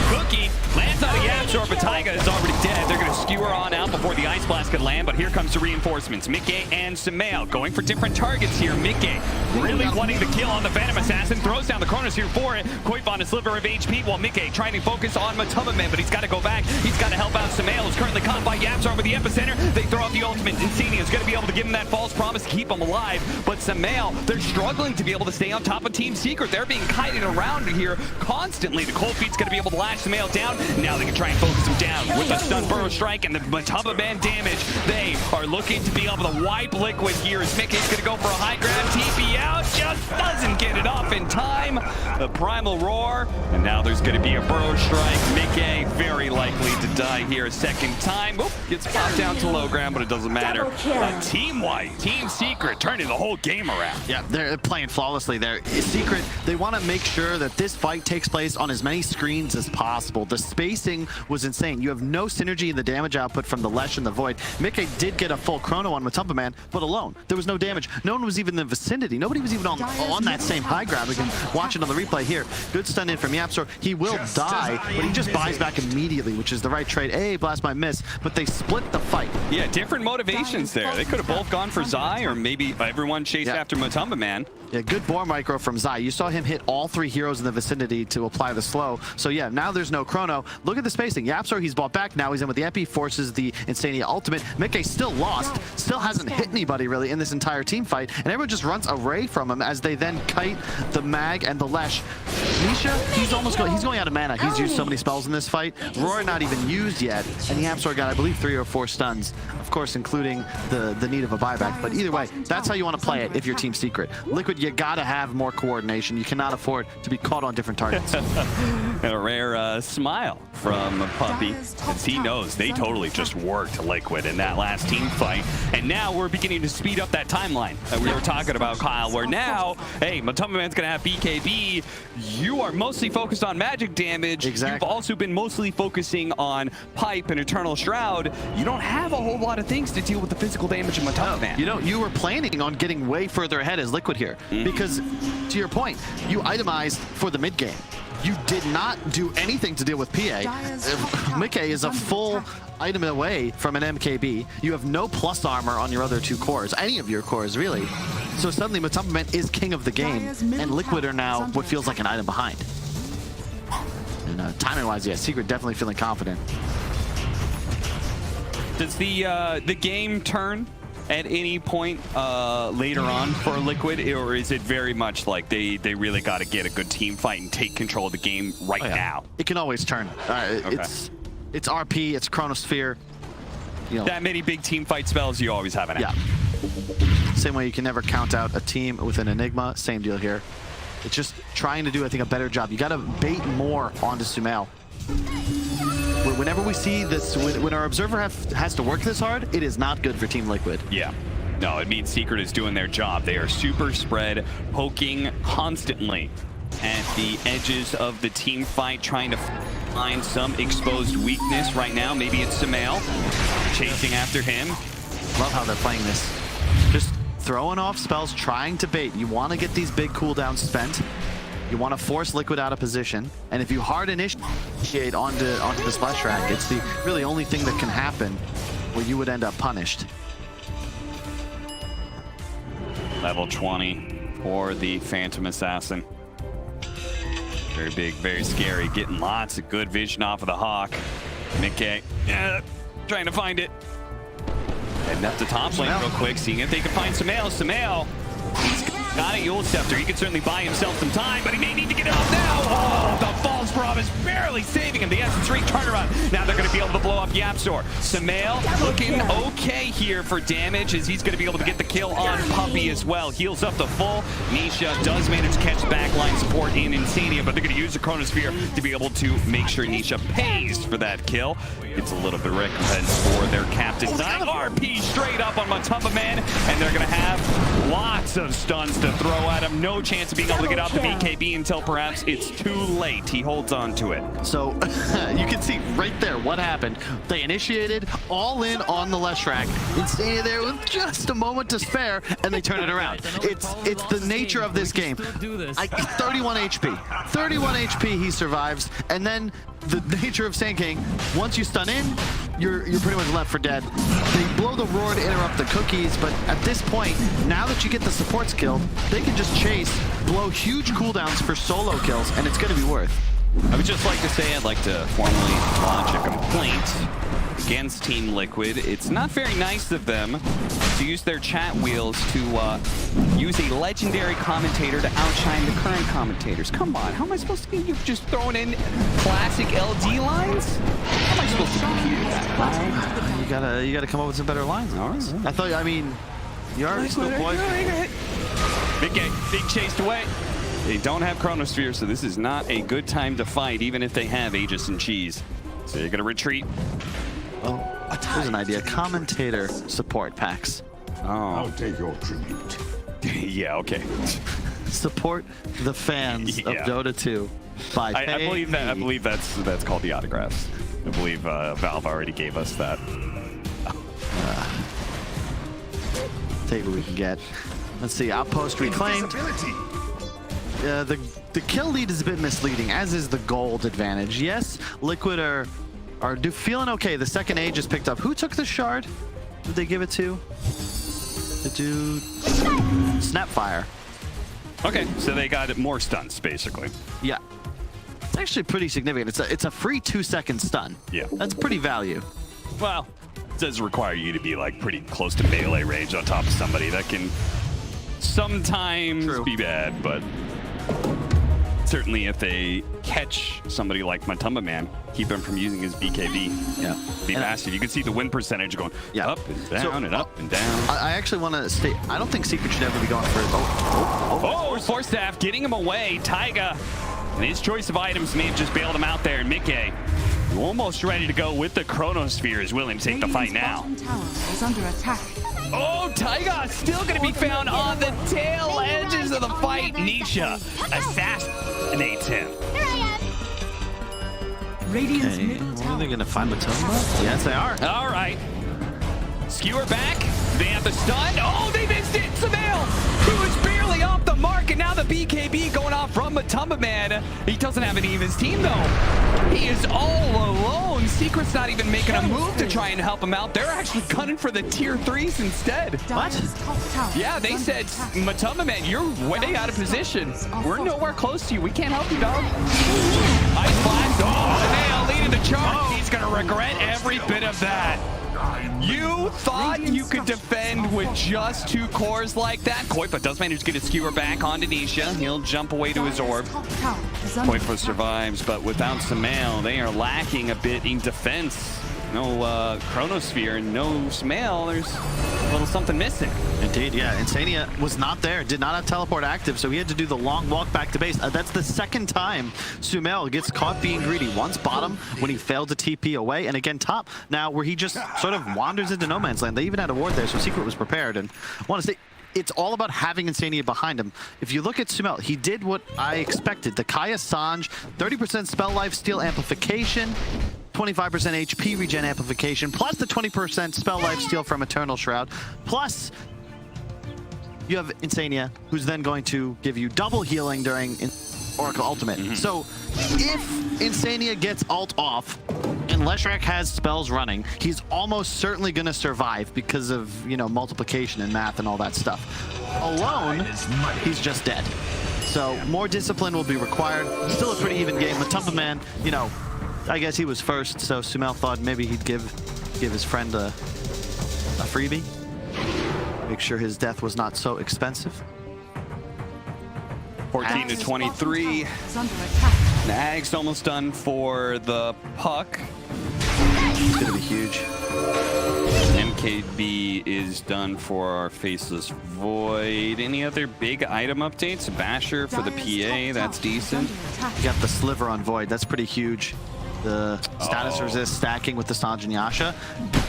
Cookie lands on a Yapshore, but Taiga is already dead. They're going to skewer on out before the Ice Blast could land, but here comes the reinforcements. Mickey and Sumail going for different targets here. Mickey really wanting the kill on the Phantom Assassin, throws down the corners here for it. Koifa on a sliver of HP, while Mickey trying to focus on Matumba Man, but he's got to go back. He's got to help out Sumail, who's currently caught by Yapshore with the epicenter. They throw out the ultimate. Insania is going to be able to give him that false promise to keep him alive, but Sumail, they're struggling to be able to stay on top of Team Secret. They're being kited around here constantly. The Cold Feet's going to be able to lash Sumail down. Now they can try and focus him down with the stun burrow strike and the Matumba Man damage. They are looking to be able to wipe Liquid here as Mickey's going to go for a high grab. TP out, just doesn't get it off in time. The Primal Roar, and now there's going to be a burrow strike. Mickey very likely to die here a second time. Oop, gets popped down to low ground, but it doesn't matter. Team-wide, Team Secret turning the whole game around. Yeah, they're playing flawlessly there. Secret, they want to make sure that this fight takes place on as many screens as possible. The spacing was insane. You have no synergy in the damage damage output from the Lesh and the Void. Mickey did get a full chrono on Matumba Man, but alone. There was no damage. No one was even in the vicinity. Nobody was even on that same high ground. We can watch it on the replay here. Good stun in from Yapzor. He will die, but he just buys back immediately, which is the right trade. Hey, blast my miss, but they split the fight. Yeah, different motivations there. They could have both gone for Zai, or maybe everyone chased after Matumba Man. Yeah, good boar micro from Zai. You saw him hit all 3 heroes in the vicinity to apply the slow. So yeah, now there's no chrono. Look at the spacing. Yapzor, he's bought back. Now he's in with the Epi, forces the Insania ultimate. Mickey still lost, still hasn't hit anybody really in this entire team fight, and everyone just runs away from him as they then kite the Mag and the Lesh. Nisha, he's going out of mana. He's used so many spells in this fight. Roar not even used yet, and Yapzor got, I believe, 3 or 4 stuns, of course, including the need of a buyback. But either way, that's how you want to play it if you're Team Secret. Liquid, you gotta have more coordination. You cannot afford to be caught on different targets. A rare smile from Puppy, as he knows they totally just worked Liquid in that last team fight. And now we're beginning to speed up that timeline that we were talking about, Kyle, where now, hey, Matumba Man's gonna have BKB. You are mostly focused on magic damage. Exactly. You've also been mostly focusing on Pipe and Eternal Shroud. You don't have a whole lot of things to deal with the physical damage of Matumba Man. You were planning on getting way further ahead as Liquid here, because to your point, you itemized for the mid game. You did not do anything to deal with PA. Mickey is a full item away from an MKB. You have no plus armor on your other 2 cores, any of your cores really. So suddenly Matumba Man is king of the game, and Liquid are now what feels like an item behind. And timing-wise, yeah, Secret definitely feeling confident. Does the game turn at any point later on for Liquid, or is it very much like they really got to get a good team fight and take control of the game right now? It can always turn. Okay. It's RP, it's Chronosphere. You know, that many big team fight spells, you always have an edge. Yeah. Same way you can never count out a team with an Enigma. Same deal here. It's just trying to do, I think, a better job. You got to bait more onto Sumail. Whenever we see this, when our observer has to work this hard, it is not good for Team Liquid. Yeah. No, it means Secret is doing their job. They are super spread, poking constantly at the edges of the team fight, trying to find some exposed weakness right now. Maybe it's Sumail chasing after him. Love how they're playing this. Just throwing off spells, trying to bait. You want to get these big cooldowns spent. You want to force Liquid out of position, and if you hard initiate onto the splash track, it's the really only thing that can happen where you would end up punished. Level 20 for the Phantom Assassin. Very big, very scary, getting lots of good vision off of the Hawk. Mickey, trying to find it. Heading up the top lane real quick, seeing if they can find Sumail. Sumail, he's got a Yule Scepter. He could certainly buy himself some time, but he may need to get it off now. Oh, the false promise barely saving him. The S3 turnaround. Now they're going to be able to blow up Yapzor. Sumail looking okay here for damage, as he's going to be able to get the kill on Puppy as well. Heals up the full. Nisha does manage to catch backline support in Insania, but they're going to use the Chronosphere to be able to make sure Nisha pays for that kill. It's a little bit of recompense for their captain. RP straight up on Matumba Man, and they're going to have lots of stuns to throw at him. No chance of being able to get off the BKB until perhaps it's too late. He holds on to it. So you can see right there what happened. They initiated all in on the left track. Insania there with just a moment to spare, and they turn it around. It's the nature of this game. 31 HP. 31 HP he survives, and then the nature of Sand King, once you stun in, you're pretty much left for dead. They blow the roar to interrupt the cookies, but at this point, now that you get the supports killed, they can just chase, blow huge cooldowns for solo kills, and it's going to be worth. I would just like to say I'd like to formally launch a complaint against Team Liquid. It's not very nice of them to use their chat wheels to use a legendary commentator to outshine the current commentators. Come on, how am I supposed to be just throwing in classic LD lines? How am I supposed to compute that? You gotta come up with some better lines. All right. I thought, I mean, you are still boy. Big game, being chased away. They don't have Chronosphere, so this is not a good time to fight, even if they have Aegis and Cheese. So you're gonna retreat. Oh, there's an idea. Commentator support packs. Oh. I'll take your tribute. Yeah, okay. Support the fans of Dota 2 by I believe that's called the autographs. I believe Valve already gave us that. Take what we can get. Let's see, outpost reclaimed. The kill lead is a bit misleading, as is the gold advantage. Yes, Liquid are feeling okay. The second age is picked up. Who took the shard? Did they give it to? The dude Snapfire. Okay, so they got more stuns, basically. Yeah. It's actually pretty significant. It's a free 2-second stun. Yeah. That's pretty value. Well, it does require you to be like pretty close to melee range on top of somebody. That can sometimes be bad, but certainly if they catch somebody like Matumba Man, keep him from using his BKB. Yeah. Be massive. You can see the win percentage going up and down and up and down. I actually want to state, I don't think Secret should ever be going for it. Force Staff getting him away. Taiga and his choice of items may have just bailed him out there. And Mickey, almost ready to go with the Chronosphere, is willing to take the fight now. Is under attack. Oh, Taiga still going to be found on the tail edges of the fight. Nisha assassinates him. Radiant's Okay, middle well, tower. are they going to find Matumba? Yes, they are. All right. Skewer back. They have the stun. Oh, they missed it. Samael, he was barely off the mark, and now the BKB going off from Matumba Man. He doesn't have any of his team, though. He is all alone. Secret's not even making a move to try and help him out. They're actually gunning for the tier 3s instead. What? Yeah, they said, Matumba Man, you're way out of position. We're nowhere close to you. We can't help you, dog. Ice blast. Oh, Samael leading the charge. He's going to regret every bit of that. You thought you could defend with just 2 cores like that? Koipa does manage to get a skewer back onto Nisha. He'll jump away to his orb. Koipa survives, but without Samael, they are lacking a bit in defense. No Chronosphere, no Samael. There's a little something missing. Indeed, yeah. Insania was not there, did not have teleport active, so he had to do the long walk back to base. That's the second time Sumail gets caught being greedy. Once bottom, when he failed to TP away, and again top, now where he just sort of wanders into no man's land. They even had a ward there, so Secret was prepared. And I want to say, it's all about having Insania behind him. If you look at Sumail, he did what I expected. The Kaya Sanj, 30% spell life steal amplification, 25% HP regen amplification, plus the 20% spell life steal from Eternal Shroud, plus you have Insania, who's then going to give you double healing during Oracle Ultimate. So if Insania gets ult off and Leshrac has spells running, he's almost certainly going to survive because of, you know, multiplication and math and all that stuff. Alone, he's just dead. So more discipline will be required. Still a pretty even game. Matumba Man, you know, I guess he was first, so Sumail thought maybe he'd give his friend a freebie. Make sure his death was not so expensive. 14 to 23. Nag's almost done for the puck. It's gonna be huge. MKB is done for our Faceless Void. Any other big item updates? Basher for the PA, that's decent. You got the sliver on Void, that's pretty huge. The status resist stacking with the Sanj and Yasha.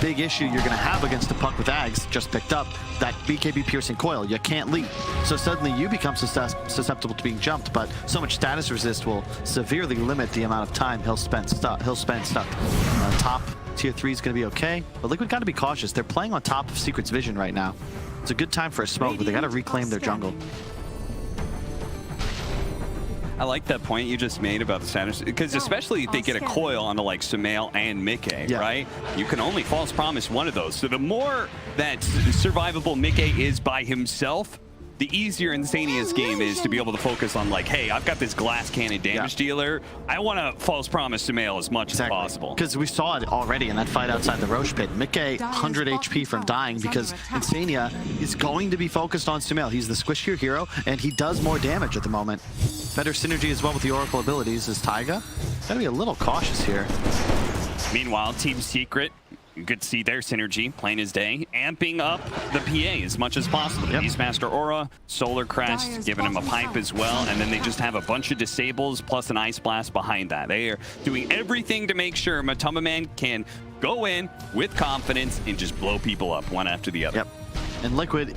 Big issue you're going to have against the puck with Ags, just picked up, that BKB piercing coil. You can't leap. So suddenly you become susceptible to being jumped, but so much status resist will severely limit the amount of time he'll spend stuck. Top tier 3 is going to be okay, but Liquid got to be cautious. They're playing on top of Secret's vision right now. It's a good time for a smoke, but they got to reclaim their jungle. I like that point you just made about the status, because especially if they get a coil onto like Sumail and Mickey, right? You can only false promise one of those. So the more that survivable Mickey is by himself, the easier Insania's game is to be able to focus on like, hey, I've got this glass cannon damage dealer. I want to false promise Sumail as much as possible. Because we saw it already in that fight outside the Roche pit. Mickey, 100 HP from dying because Insania is going to be focused on Sumail. He's the squishier hero, and he does more damage at the moment. Better synergy as well with the Oracle abilities is Taiga. Gotta be a little cautious here. Meanwhile, Team Secret, you could see their synergy, plain as day, amping up the PA as much as possible. Beastmaster Aura, Solar Crest, giving him a pipe as well, and then they just have a bunch of disables plus an Ice Blast behind that. They are doing everything to make sure Matumba Man can go in with confidence and just blow people up one after the other. And Liquid,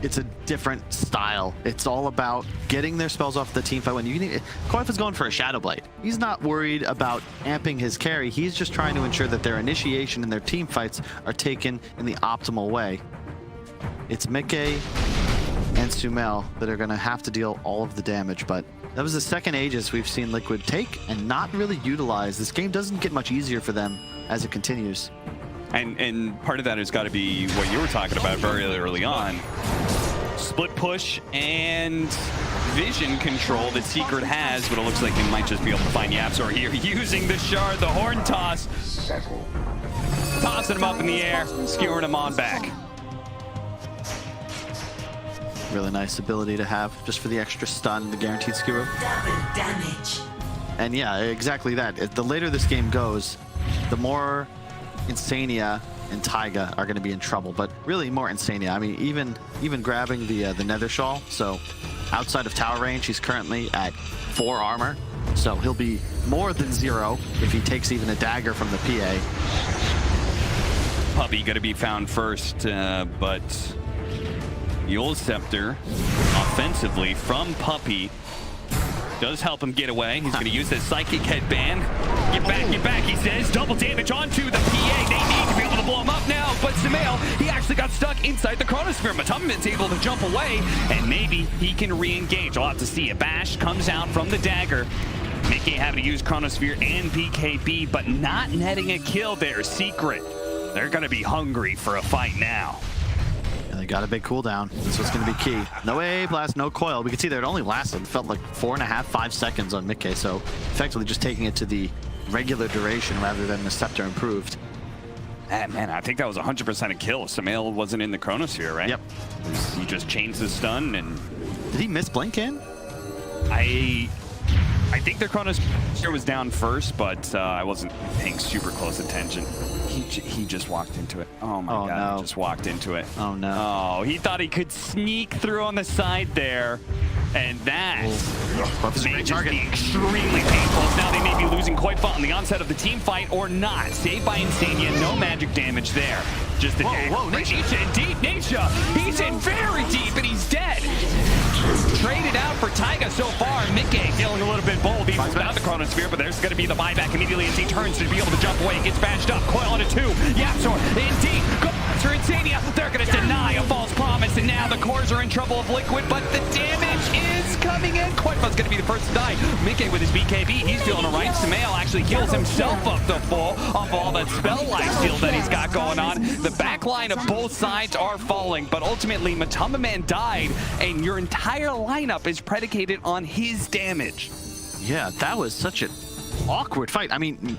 it's a different style. It's all about getting their spells off the team fight. When you need, Koif is going for a Shadow Blade. He's not worried about amping his carry. He's just trying to ensure that their initiation and their team fights are taken in the optimal way. It's Mickey and Sumail that are going to have to deal all of the damage, but that was the second Aegis we've seen Liquid take and not really utilize. This game doesn't get much easier for them as it continues. And part of that has got to be what you were talking about very early on. Split push and vision control that Secret has, but it looks like they might just be able to find YapzOr here using the shard, the horn toss. Tossing him up in the air, skewering him on back. Really nice ability to have just for the extra stun, the guaranteed skewer. Damage. And yeah, exactly that. The later this game goes, the more Insania and Taiga are going to be in trouble, but really more Insania. I mean, even grabbing the Nether Shawl, so outside of tower range, he's currently at 4 armor, so he'll be more than 0 if he takes even a dagger from the PA. Puppy going to be found first, but Eul's Scepter offensively from Puppy does help him get away. He's going to use this Psychic Headband. Get back, he says. Double damage onto the PA. They need to be able to blow him up now, but Sumail, he actually got stuck inside the Chronosphere. Matumaman's able to jump away, and maybe he can re-engage. We'll have to see. A bash comes out from the dagger. Mickey having to use Chronosphere and BKB, but not netting a kill there. Secret. They're going to be hungry for a fight now. And they got a big cooldown. This was going to be key. No AA blast, no coil. We could see there it only lasted, felt like 4.5, 5 seconds on Mickey. So effectively just taking it to the regular duration rather than the Scepter improved. Man, I think that was 100% a kill. Sumail wasn't in the Chronosphere, right? Yep. He just changed the stun and... Did he miss Blink in? I think the Chronosphere was down first, but I wasn't paying super close attention. He just walked into it. Oh my God, no. He just walked into it. Oh no. Oh, he thought he could sneak through on the side there. And that may just be extremely painful. Now they may be losing Koifa on the onset of the team fight or not. Saved by Insania, no magic damage there. Just the whoa, Nisha in deep, Nisha! He's in very deep and he's dead! Traded out for Taiga so far. Mickey feeling a little bit bold even without the Chronosphere, but there's going to be the buyback immediately as he turns to be able to jump away. Gets bashed up. Coil on a 2. YapzOr in deep. Go for Insania. They're going to deny a false promise, and now the cores are in trouble of Liquid, but the damage is coming in. Koifa's going to be the first to die. Mickey with his BKB, he's feeling alright. Sumail actually heals himself up the full off all that spell life steal that he's got going on. The back line of both sides are falling, but ultimately Matumaman died, and your entire lineup is predicated on his damage. Yeah, that was such an awkward fight. I mean,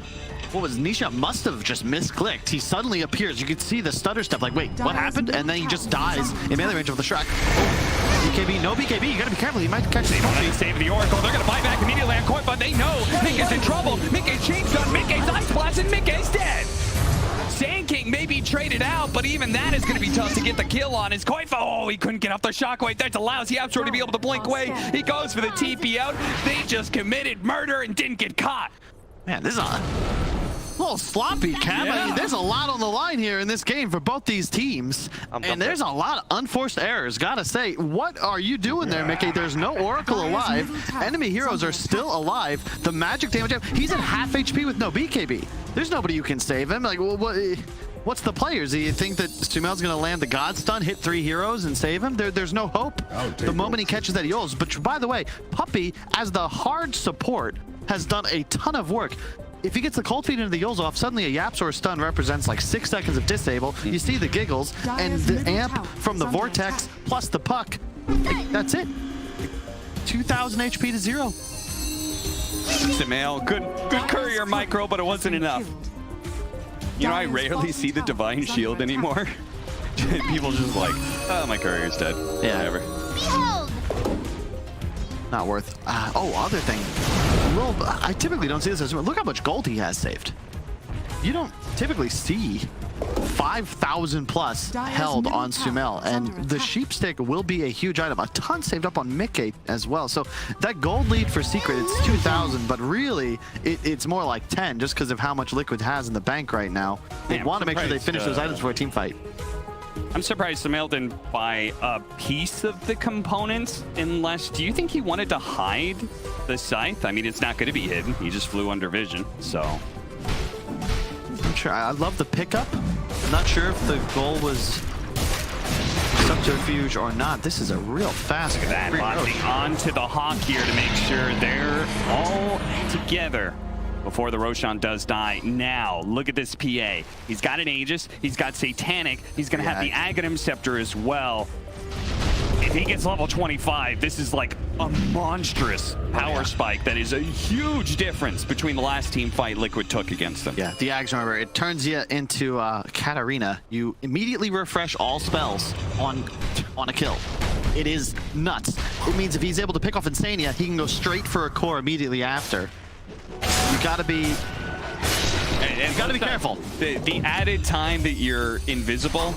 what was Nisha must have just misclicked. He suddenly appears. You could see the stutter step like, wait, what happened? And then he just dies in melee range of the Shrek. BKB, no BKB. You gotta be careful. He might catch the They save the Oracle. They're gonna buy back immediately on Koifa. They know Mickey's in trouble. Mickey's changed on Mickey's Ice Blast, and Mickey's dead. Sand King may be traded out, but even that is going to be tough to get the kill on. His Koifa, oh, he couldn't get off the shockwave. That allows YapzOr to be able to blink away. He goes for the TP out. They just committed murder and didn't get caught. Man, this is a little sloppy, Cam. I mean, there's a lot on the line here in this game for both these teams. And there's a lot of unforced errors, gotta say. What are you doing there, Mickey? There's no Oracle alive. Enemy heroes are still alive. The magic damage, he's at half HP with no BKB. There's nobody who can save him. Like, well, what's the players? Do you think that Sumail's gonna land the God Stun, hit 3 heroes, and save him? There's no hope the moment he catches that Eul's. But by the way, Puppy, as the hard support, has done a ton of work. If he gets the cold feet into the Eul's off, suddenly a YapzOr stun represents like 6 seconds of disable. You see the giggles, and the amp from the Vortex plus the puck. Like, that's it. 2,000 HP to 0. Sumail, good courier micro, but it wasn't enough. You know, I rarely see the Divine Shield anymore. People just like, oh, my courier's dead. Yeah. Whatever. Not worth. Other thing. Well, I typically don't see this as well. Look how much gold he has saved. You don't typically see 5,000 plus held on Sumail, and the sheep stick will be a huge item. A ton saved up on Mickey as well. So that gold lead for Secret, it's 2,000, but really it's more like 10 just because of how much Liquid has in the bank right now. They want to make sure they finish those items for a team fight. I'm surprised Sumail didn't buy a piece of the components, unless, do you think he wanted to hide the scythe? I mean, it's not going to be hidden. He just flew under vision, so. I'm sure. I love the pickup. I'm not sure if the goal was subterfuge or not. This is a real fast. Look at that, botting onto the Hawk here to make sure they're all together before the Roshan does die. Now, look at this PA. He's got an Aegis, he's got Satanic, he's gonna have the Aghanim Scepter as well. If he gets level 25, this is like a monstrous power spike that is a huge difference between the last team fight Liquid took against them. Yeah, the Ags, remember, it turns you into Katarina. You immediately refresh all spells on a kill. It is nuts. It means if he's able to pick off Insania, he can go straight for a core immediately after. You gotta be careful. The added time that you're invisible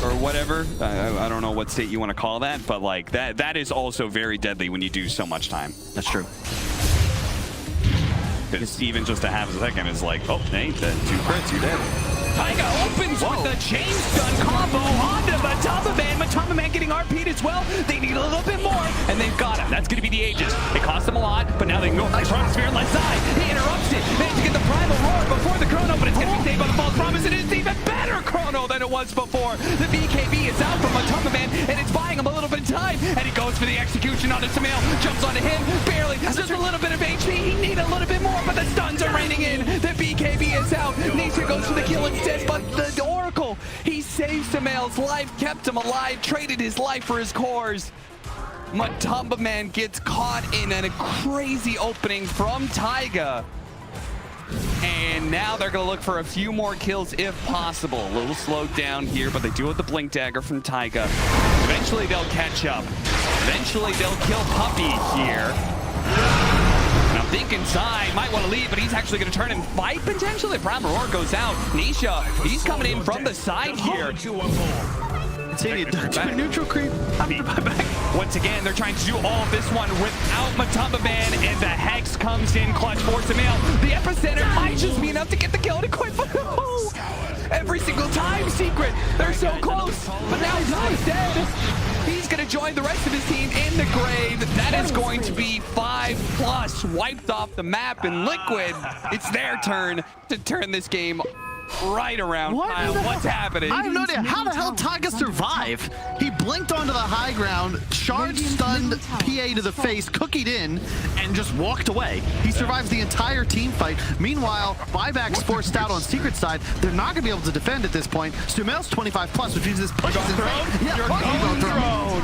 or whatever, I don't know what state you want to call that, but like that is also very deadly when you do so much time. That's true. Because even just to have a second is like, oh, hey, the 2 crits, you're dead. Taiga opens with the chain stun combo onto Matamba Man. Matamba Man getting RP'd as well. They need a little bit more, and they've got him. That's going to be the Aegis. It cost them a lot, but now they can go for the Chronosphere left side. He interrupts it. Managed to get the Primal Roar before the Chrono, but it's going to be saved by the False Promise. It is even better Chrono than it was before. The BKB is out from Matamba Man, and it's buying him a little bit of time, and he goes for the execution onto Sumail. Jumps onto him, barely. Just a little bit of HP. He need a little bit more, but the stuns are raining in. The BKB is out. Nisha goes for the kill instead, but the Oracle, he saved Sumail's life, kept him alive, traded his life for his cores. Matamba Man gets caught in a crazy opening from Taiga. And now they're going to look for a few more kills if possible. A little slowed down here, but they do have the Blink Dagger from Taiga. Eventually they'll catch up. Eventually they'll kill Puppey here. And I'm thinking Zai might want to leave, but he's actually going to turn and fight potentially. Primal Roar goes out. Nisha, he's coming in from the side here. Neutral creep. Once again, they're trying to do all of this one without Matamba Man, and the Hex comes in clutch for Sumail. The Epicenter might just be enough to get the kill to quit. Every single time, Secret. They're so close, but now Zai's dead. He's going to join the rest of his team in the grave. That is going to be 5+ wiped off the map, and Liquid, it's their turn to turn this game right around. Kyle, what's happening? I have no idea. How the hell Taiga survive? He blinked onto the high ground, charge stunned PA to the face, cookied in, and just walked away. He survives the entire team fight. Meanwhile, Buyback's forced out on Secret side. They're not going to be able to defend at this point. Sumail's 25+, which means this pushes in front. Yeah, Ego thrown.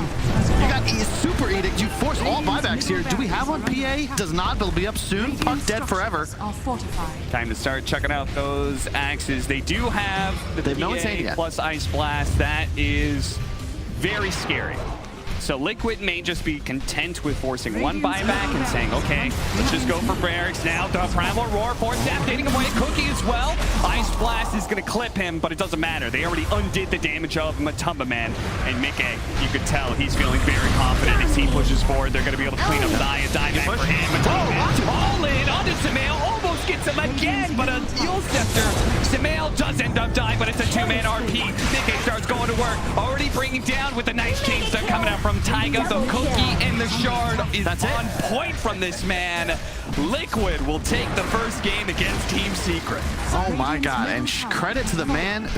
You got Super Edict. You force all buybacks here. Do we have one? PA does not. They'll be up soon. Puck dead forever. Time to start checking out those axes. They do have the PA plus Ice Blast. That is very scary. So Liquid may just be content with forcing one buyback and saying, okay, let's just go for barracks now. The Primal Roar, Force Staff getting away. Cookie as well. Ice Blast is going to clip him, but it doesn't matter. They already undid the damage of Matamba Man. And Mickey, you could tell he's feeling very confident as he pushes forward. They're going to be able to clean up Zaya. Die back for him. All in onto Sumail. Almost gets him again, but a Yule Scepter. Sumail does end up dying, but it's a 2-man RP. Mickey starts going to work. Already bringing down with the nice chain stuff coming out from Taiga. The Cookie and the Shard is on point from this man. Liquid will take the first game against Team Secret. Oh my god, and credit to the man.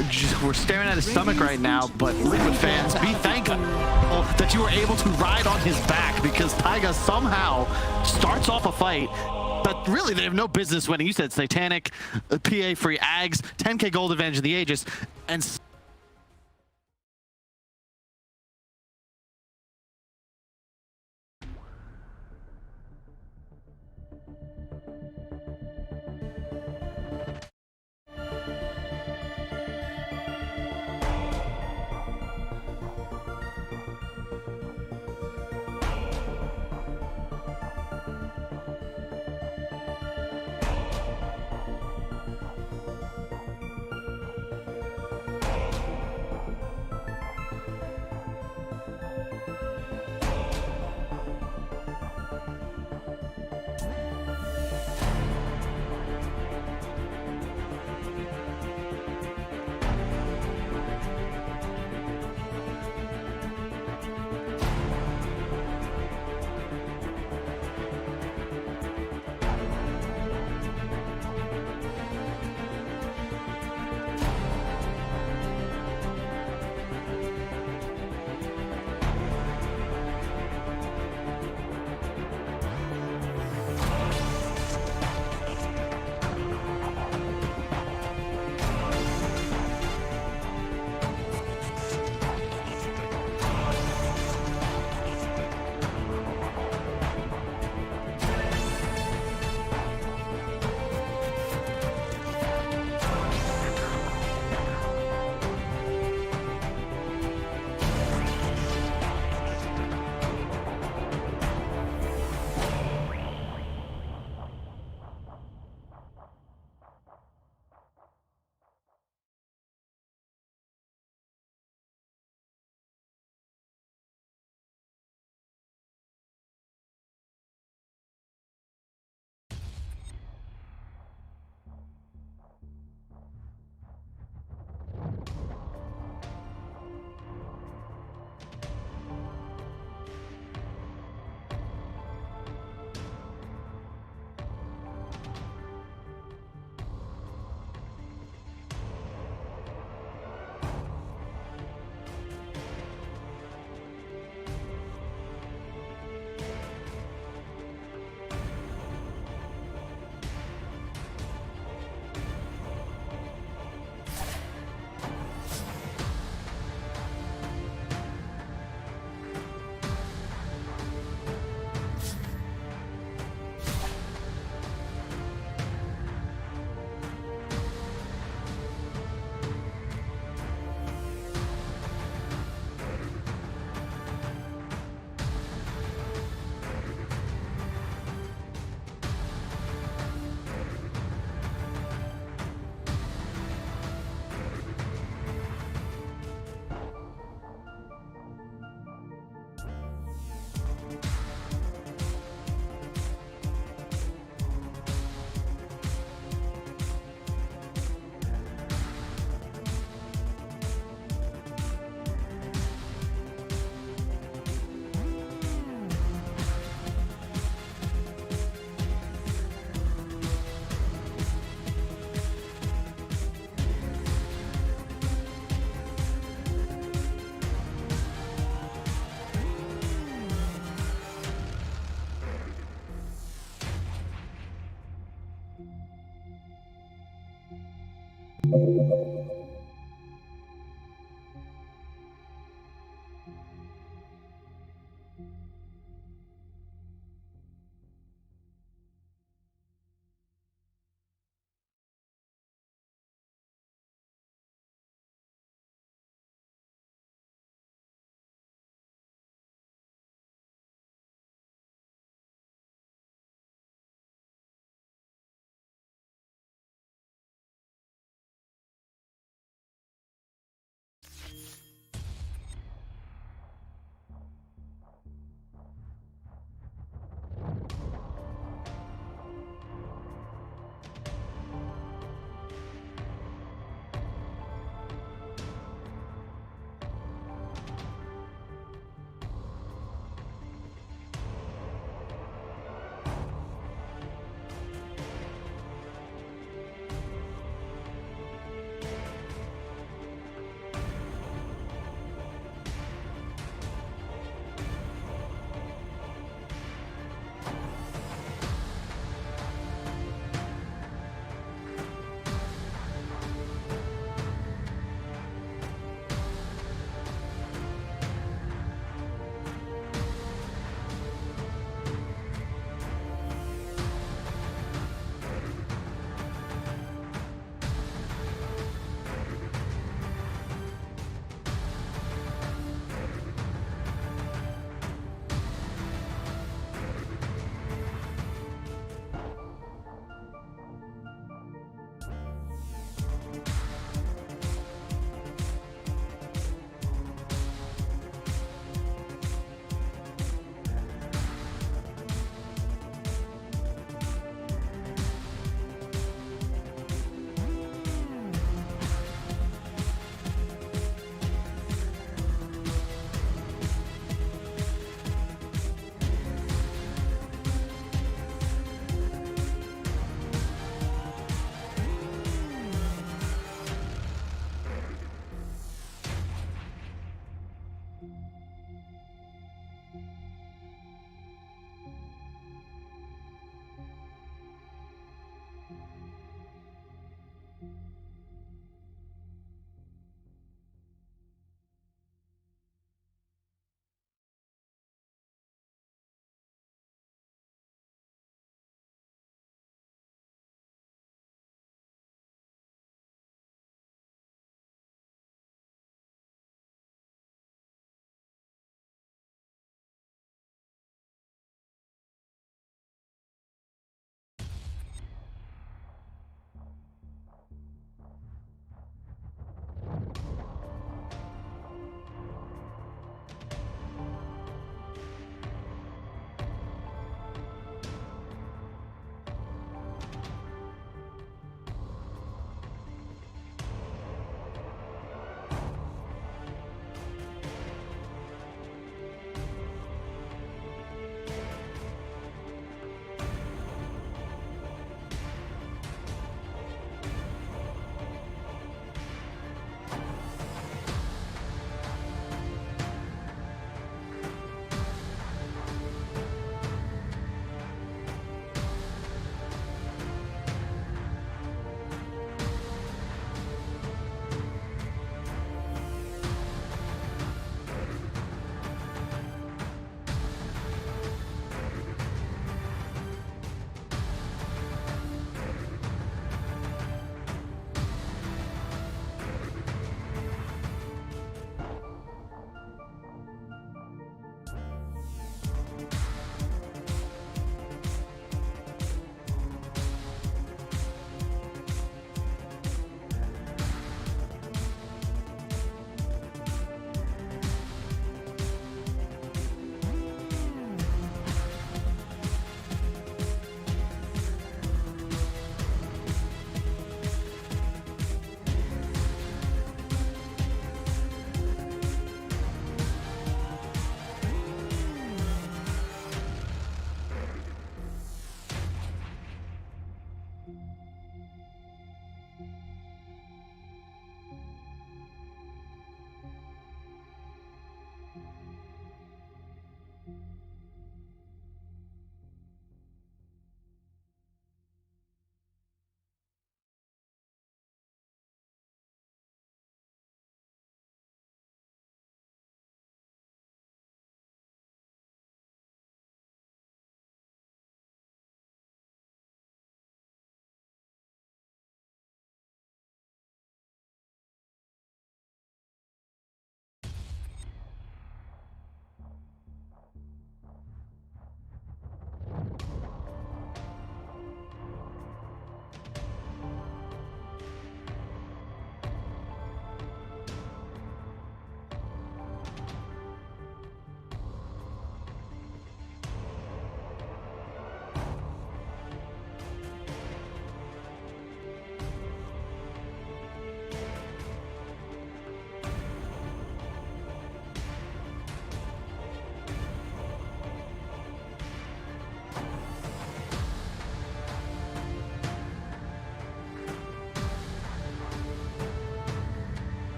We're staring at his stomach right now, but Liquid fans, be thankful that you were able to ride on his back, because Taiga somehow starts off a fight but really they have no business winning. You said Satanic, PA free Ags, 10k gold advantage of the Aegis, and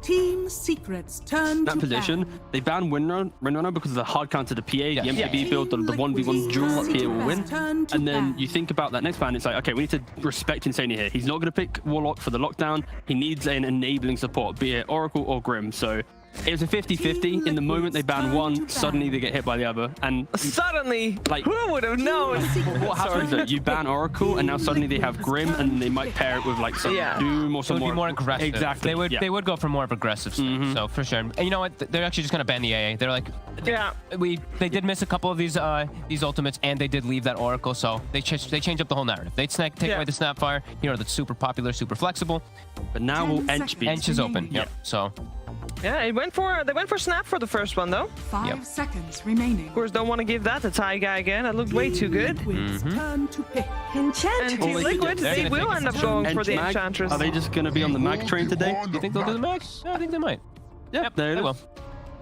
Team Secret's turn that to position, ban. they ban Windrunner because of the hard counter to PA, the MKB build, the 1v1 duel up here will win. And then you think about that next ban, it's like, okay, we need to respect Insania here. He's not going to pick Warlock for the lockdown. He needs an enabling support, be it Oracle or Grim. So it was a 50-50. In the moment they ban one, suddenly they get hit by the other. And Suddenly, like, who would have known? what happens is that you ban Oracle, and now suddenly they have Grim, and they might pair it with like some Doom or some It would be more aggressive. Exactly. They would go for more of aggressive stuff. So for sure. And you know what? They're actually just gonna ban the AA. They're like, they did miss a couple of these ultimates, and they did leave that Oracle. So they change up the whole narrative. They take away the Snapfire. You know, that's super popular, super flexible. But now will Ench be? Ench is open. Yep. So. Yeah, they went for Snap for the first one though. 5 seconds remaining. Of course, don't want to give that to Ty Guy again. That looked way too good. Liquid's turn to pick. And Team Liquid, they will end up going for the Mag? Enchantress. Are they just going to be on the Mag train today? You think they'll do the Mag? Yeah, I think they might. Yep, there it they is. will.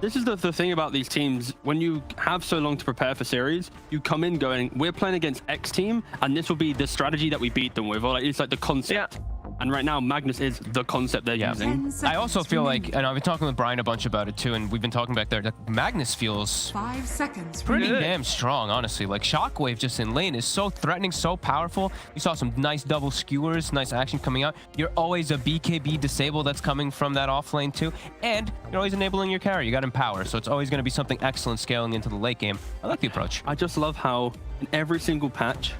This is the thing about these teams. When you have so long to prepare for series, you come in going, we're playing against X team, and this will be the strategy that we beat them with, or like, it's like the concept. Yeah. And right now, Magnus is the concept they're using. I also feel like, and I've been talking with Brian a bunch about it too, and we've been talking back there, that Magnus feels 5 seconds pretty remaining. damn strong, honestly. Like, Shockwave just in lane is so threatening, so powerful. We saw some nice double skewers, nice action coming out. You're always a BKB disable that's coming from that off lane too, and you're always enabling your carry. You got Empower, so it's always going to be something excellent scaling into the late game. I like the approach. I just love how in every single patch,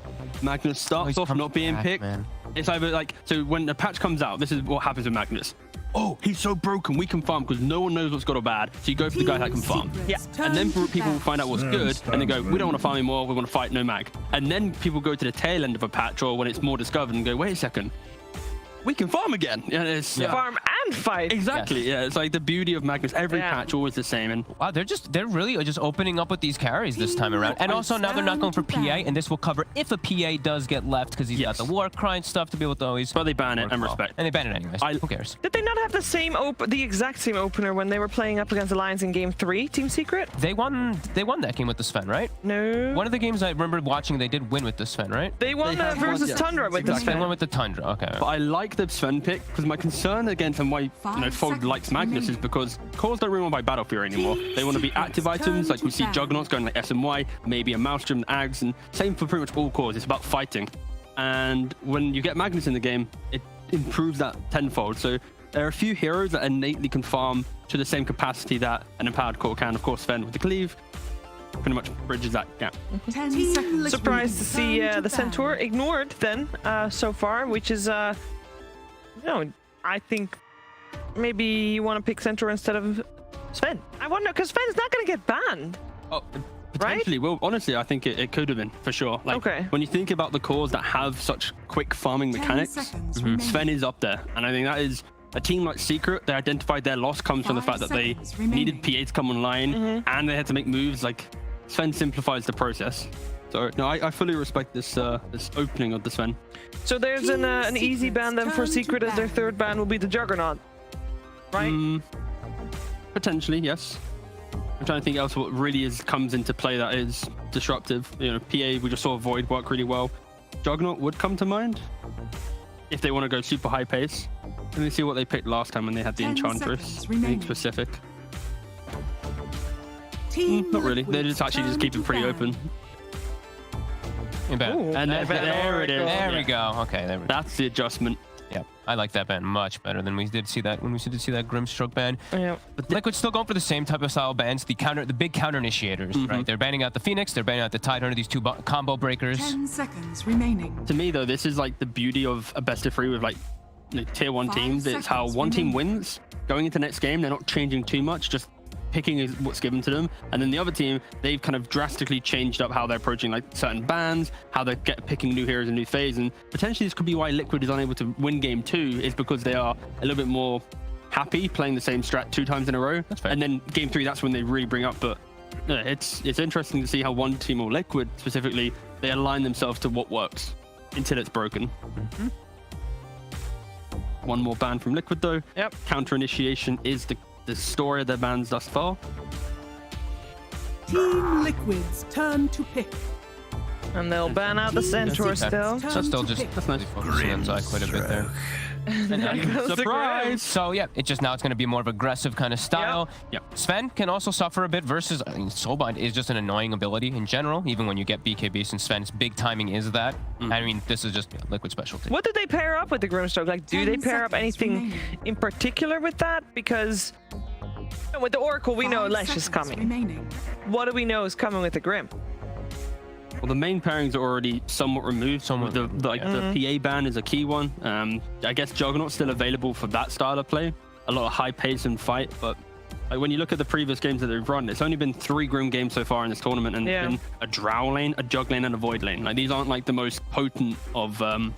Magnus starts off not being picked. Man. It's either like, so when the patch comes out, this is what happens with Magnus. Oh, he's so broken, we can farm because no one knows what's good or bad. So you go for the guy that can farm. Yeah. And then people will find out what's good and they go, we don't want to farm anymore, we want to fight, no mag. And then people go to the tail end of a patch or when it's more discovered and go, wait a second, we can farm again. Yeah, it's, Farm and fight. Exactly. Yeah, it's like the beauty of Magnus. Every patch always the same. And wow, they're really just opening up with these carries this time around. And also now they're not going for PA, and this will cover if a PA does get left because he's got the war cry and stuff to be able to always. But they ban it and respect. And they ban it anyways. Who cares? Did they not have the exact same opener when they were playing up against Alliance in Game 3, Team Secret? They won that game with the Sven, right? No. One of the games I remember watching, they did win with the Sven, right? They won versus Tundra with the They Sven. won with the Tundra. Okay. But I like the Sven pick because my concern against and why Fold likes Magnus is because cores don't really want to buy Battle Fury anymore. They want to be active items, like we see Juggernauts going like SMY, maybe a Maelstrom, Ags, and same for pretty much all cores. It's about fighting. And when you get Magnus in the game, it improves that tenfold. So there are a few heroes that innately can farm to the same capacity that an empowered core can. Of course, Sven with the cleave pretty much bridges that gap. 10 seconds. Surprised to see the Centaur ignored then so far, which is, I think maybe you want to pick Centaur instead of Sven. I wonder, because Sven's not going to get banned. Oh, potentially. Well, honestly, I think it could have been, for sure. Like, when you think about the cores that have such quick farming mechanics, Sven is up there. And I think that is a team like Secret. They identified their loss comes from the fact that they needed PA to come online and they had to make moves. Like, Sven simplifies the process. So, no, I fully respect this this opening of the Sven. So there's an easy ban then for Secret as their third ban will be the Juggernaut, right? Potentially, yes. I'm trying to think else what really comes into play that is disruptive. You know, PA, we just saw Void work really well. Juggernaut would come to mind if they want to go super high pace. Let me see what they picked last time when they had the Enchantress. Anything specific? Not really. They just actually just keep it pretty open. And there it is. There we go. Okay, there we go. That's the adjustment. Yeah, I like that ban much better than we did see that when we did see that Grimstroke ban. Yeah. But Liquid's still going for the same type of style bans, the big counter initiators, right? They're banning out the Phoenix, they're banning out the Tidehunter, these two combo breakers. 10 seconds remaining. To me, though, this is like the beauty of a best of three with like tier 1 teams. It's how one team wins. Going into next game, they're not changing too much, just picking is what's given to them, and then the other team, they've kind of drastically changed up how they're approaching like certain bans, how they're picking new heroes in new phase, and potentially this could be why Liquid is unable to win game 2 is because they are a little bit more happy playing the same strat 2 times in a row. That's fair. And then game 3, that's when they really bring up. But it's interesting to see how one team, or Liquid specifically, they align themselves to what works until it's broken. One more ban from Liquid though. Yep. Counter initiation is the story of their bans thus far. Team Liquid's turn to pick. And they'll ban out the Centaur still. So still just That's nice. focusing on Zai quite a bit there. Surprise! So yeah, it's just now it's going to be more of aggressive kind of style. Yep. Sven can also suffer a bit versus, I mean, Soulbind is just an annoying ability in general, even when you get BKB, since Sven's big timing is that. I mean, this is just Liquid specialty. What do they pair up with the Grimstroke? Like, do they 10 pair up seconds anything remaining. in particular with that? Because with the Oracle, we know 5 Lesh is seconds coming. remaining. What do we know is coming with the Grim? Well, the main pairings are already somewhat removed. Somewhat, the PA ban is a key one. I guess Juggernaut's still available for that style of play. A lot of high pace and fight, but like when you look at the previous games that they've run, it's only been 3 Grim games so far in this tournament, and it's been a Drow lane, a Jug lane, and a Void lane. Like these aren't like the most potent of kind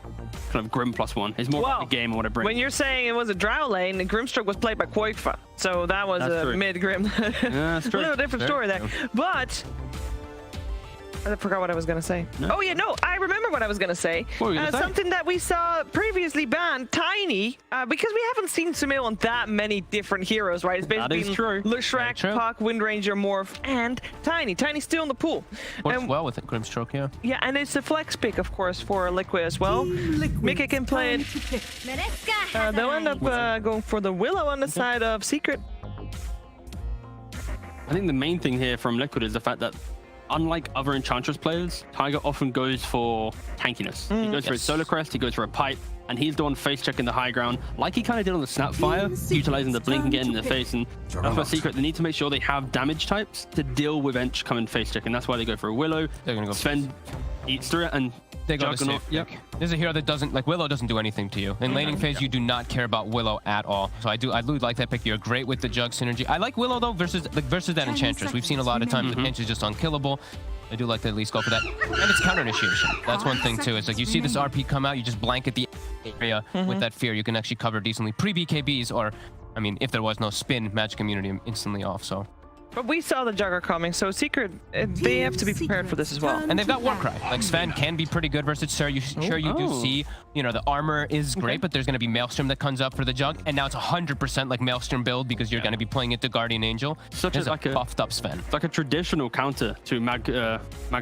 of Grim +1. It's more about the game and what it brings. When you're saying it was a Drow lane, the Grimstroke was played by Quoifa, so that was That's a true. mid-Grim. that's true. A little different story there. But I forgot what I was going to say. No? Oh, yeah, no, I remember what I was going to say. What were you gonna say? Something that we saw previously banned, Tiny, because we haven't seen Sumail on that many different heroes, right? It's basically is true. Leshrac, True. Puck, Windranger, Morph, and Tiny. Tiny's still in the pool. Works And- well with it, Grimstroke, yeah. Yeah, and it's a flex pick, of course, for Liquid as well. Liquid, Mika can play it. time to pick. They'll end up going for the Willow on the side of Secret. I think the main thing here from Liquid is the fact that unlike other Enchantress players, Tiger often goes for tankiness. He goes for his Solar Crest, he goes for a pipe, and he's the one face checking the high ground, like he kind of did on the Snapfire, utilizing the blink and getting in the face. And that's why Secret, they need to make sure they have damage types to deal with Ench coming face check, and that's why they go for a Willow. They're gonna go Sven eats through it, and They go to Juggernaut. safe Yep. pick. There's a hero that doesn't, like Willow doesn't do anything to you. In laning phase, you do not care about Willow at all. So I do like that pick. You're great with the Jug synergy. I like Willow though versus that Enchantress. We've seen a lot of times the Ench is just unkillable. I do like to at least go for that. And it's counter initiation. That's one thing too. It's like you see this RP come out, you just blanket the area with that fear. You can actually cover decently. Pre-BKBs, or I mean, if there was no spin, Magic Immunity instantly off. So. But we saw the Jugger coming, so Secret, they have to be prepared for this as well. And they've got Warcry. Like Sven can be pretty good versus Sir. You do see, you know, the armor is great, but there's going to be Maelstrom that comes up for the Jug, and now it's 100% like Maelstrom build because you're going to be playing it to Guardian Angel. Such There's as like a buffed up Sven. It's like a traditional counter to Mag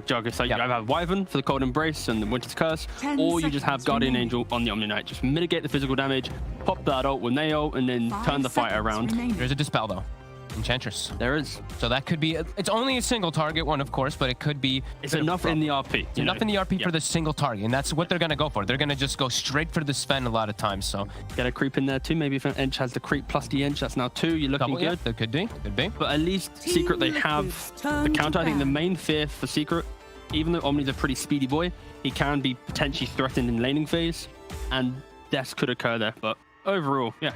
Jug. It's like you either have Wyvern for the Cold Embrace and the Winter's Curse, 10 or you just have seconds Guardian remaining. Angel on the Omni Knight. Just mitigate the physical damage, pop that ult with Neo, and then 5 turn the fight seconds around. remaining. There's a Dispel though. Enchantress. There is. So that could be, it's only a single target one, of course, but it could be. It's enough in the RP. It's enough in the RP for the single target, and that's what they're going to go for. They're going to just go straight for the Sven a lot of times. So Get a creep in there too. Maybe if an Ench has the creep plus the Ench, that's now 2. You're looking double, yeah, good. that could be. Could be. But at least Secret, they have the counter. I think the main fear for Secret, even though Omni's a pretty speedy boy, he can be potentially threatened in laning phase, and deaths could occur there. But overall, yeah,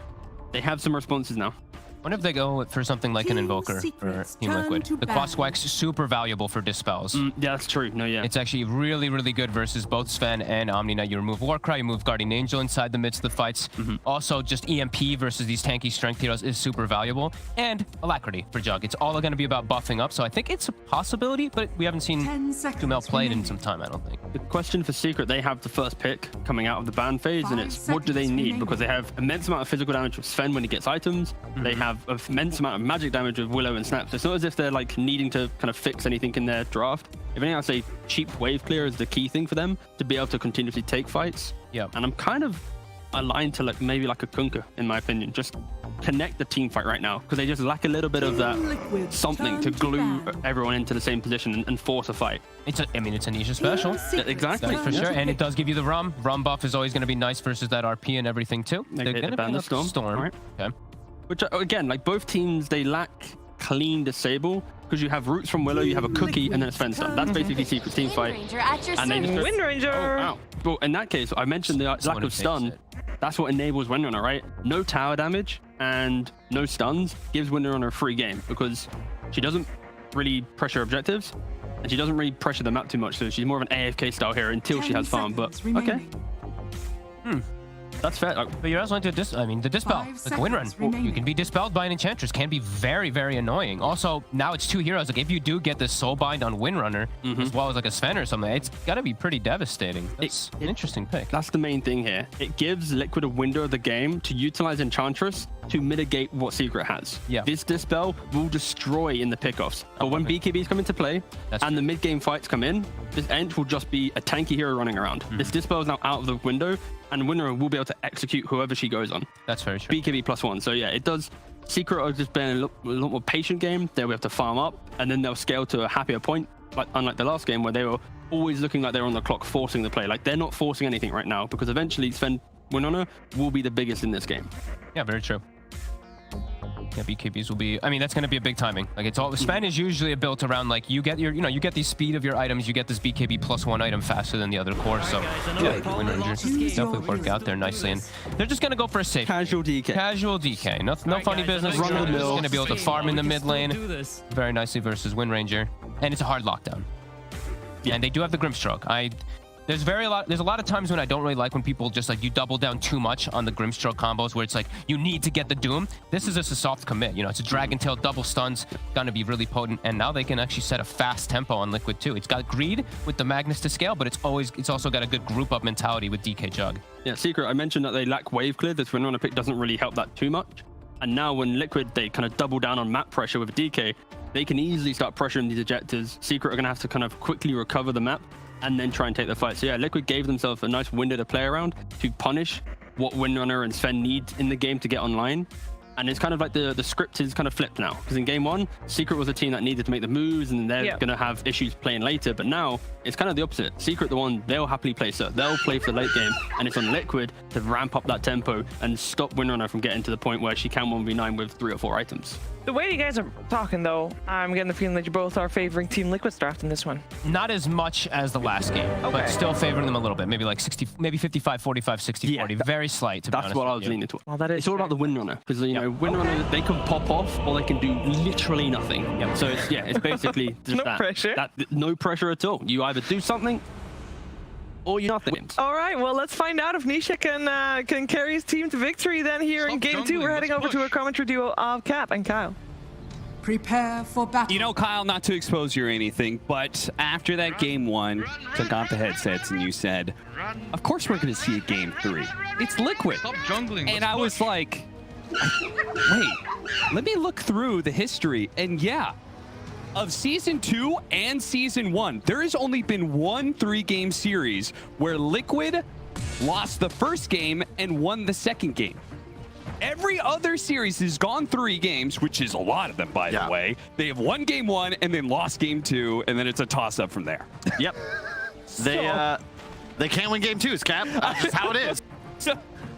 they have some responses now. What if they go for something like an Team Invoker for Secrets Team turn Liquid? to The battle. Quasquack's super valuable for Dispels. Yeah, that's true. No, yeah. It's actually really, really good versus both Sven and Omni Knight. You remove Warcry, you move Guardian Angel inside the midst of the fights. Also, just EMP versus these tanky strength heroes is super valuable. And Alacrity for Jug. It's all going to be about buffing up, so I think it's a possibility, but we haven't seen 10 seconds Sumail played in remaining. some time, I don't think. The question for Secret, they have the first pick coming out of the ban phase, and 5 it's what do they seconds need? remaining. Because they have immense amount of physical damage with Sven when he gets items. They have an immense amount of magic damage with Willow and Snap. So it's not as if they're like needing to kind of fix anything in their draft. If anything, I'd say cheap wave clear is the key thing for them to be able to continuously take fights. Yeah. And I'm kind of aligned to like maybe like a Kunkka, in my opinion. Just connect the team fight right now, because they just lack a little bit of that Liquid, something to turn glue ban. everyone into the same position and force a fight. It's a Nisha special. Secrets exactly. That's for turn sure, to and it pick. does give you the Rum. Rum buff is always going to be nice versus that RP and everything too. They They're get going the to ban ban the Storm. Alright. Okay. Which, again, like both teams, they lack clean disable, because you have roots from Willow, you have a cookie, and then a Spencer. That's basically Secret team fight. And they just go, Windranger! oh, wow. Well, in that case, I mentioned the lack Someone who of takes stun. it. That's what enables Windrunner, right? No tower damage and no stuns gives Windrunner a free game, because she doesn't really pressure objectives, and she doesn't really pressure the map too much, so she's more of an AFK style hero until she 10 has farm. But seconds okay, remaining. that's fair. Like, But you're also into the Dispel. 5 Like Windrun. seconds remaining. You can be dispelled by an Enchantress. Can be very, very annoying. Also, now it's 2 heroes. Like if you do get the Soulbind on Windrunner, as well as like a Sven or something, it's gotta be pretty devastating. That's an interesting pick. that's the main thing here. It gives Liquid a window of the game to utilize Enchantress to mitigate what Secret has. Yeah. This Dispel will destroy in the pickoffs. But when okay. BKBs come into play That's and true. the mid-game fights come in, this Ench will just be a tanky hero running around. This Dispel is now out of the window, and WinRunner will be able to execute whoever she goes on. That's very true. BKB +1. So yeah, it does. Secret are just been a lot more patient game. They'll have to farm up, and then they'll scale to a happier point. Like unlike the last game where they were always looking like they're on the clock, forcing the play. Like they're not forcing anything right now because eventually Sven WinRunner will be the biggest in this game. Yeah, very true. Yeah, BKBs will be. I mean, that's going to be a big timing. Like it's all. Sven is usually built around like you get your, you get the speed of your items. You get this BKB +1 item faster than the other core. So yeah, WinRangers definitely work out there nicely, and they're just going to go for a safe Casual DK. Casual DK. No funny business. Run of the mill. Going to be able to farm in the mid lane very nicely versus WinRanger, and it's a hard lockdown. And they do have the Grimstroke. There's a lot of times when I don't really like when people just like you double down too much on the Grimstroke combos where it's like you need to get the Doom. This is just a soft commit. It's a Dragon Tail double stuns, gonna be really potent, and now they can actually set a fast tempo on Liquid too. It's got greed with the Magnus to scale, but it's also got a good group up mentality with DK Jug. Yeah, Secret, I mentioned that they lack wave clear. This WinRunner pick doesn't really help that too much. And now when Liquid, they kind of double down on map pressure with DK, they can easily start pressuring these ejectors. Secret are gonna have to kind of quickly recover the map and then try and take the fight. So yeah, Liquid gave themselves a nice window to play around to punish what WinRunner and Sven need in the game to get online. And it's kind of like the script is kind of flipped now. Because in game one, Secret was a team that needed to make the moves and they're going to have issues playing later. But now it's kind of the opposite. Secret, the one, they'll happily play so they'll play for the late game. And it's on Liquid to ramp up that tempo and stop WinRunner from getting to the point where she can 1v9 with 3 or 4 items. The way you guys are talking, though, I'm getting the feeling that you both are favoring Team Liquid's draft in this one. Not as much as the last game, but still favoring them a little bit. Maybe like 60, maybe 55, 45, 60, 40. Very slight, to be honest. That's what I was leaning towards. Well, that is it's all about the WinRunner, because WinRunner, they can pop off or they can do literally nothing. Yep. So it's basically just no pressure. No pressure at all. You either do something or you're nothing. All right, well, let's find out if Nisha can carry his team to victory then here in game 2. We're heading over to a commentary duo of Cap and Kyle. Prepare for battle. Kyle, not to expose you or anything, but after that game 1, took off the headsets and you said, of course we're going to see a game 3. It's Liquid. Stop jungling. And I was like, wait, let me look through the history. And yeah, of Season 2 and Season 1, there has only been one 3-game series where Liquid lost the first game and won the second game. Every other series has gone 3 games, which is a lot of them, by the way. They have won game 1 and then lost game 2, and then it's a toss-up from there. Yep. They can't win game 2s, Cap. That's just how it is. So,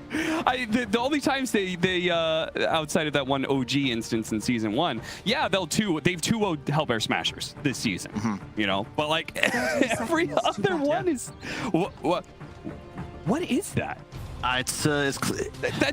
the only times they outside of that one OG instance in Season 1, yeah, they've 2-0'd Hellbear Smashers this season, But like every other one is what is that?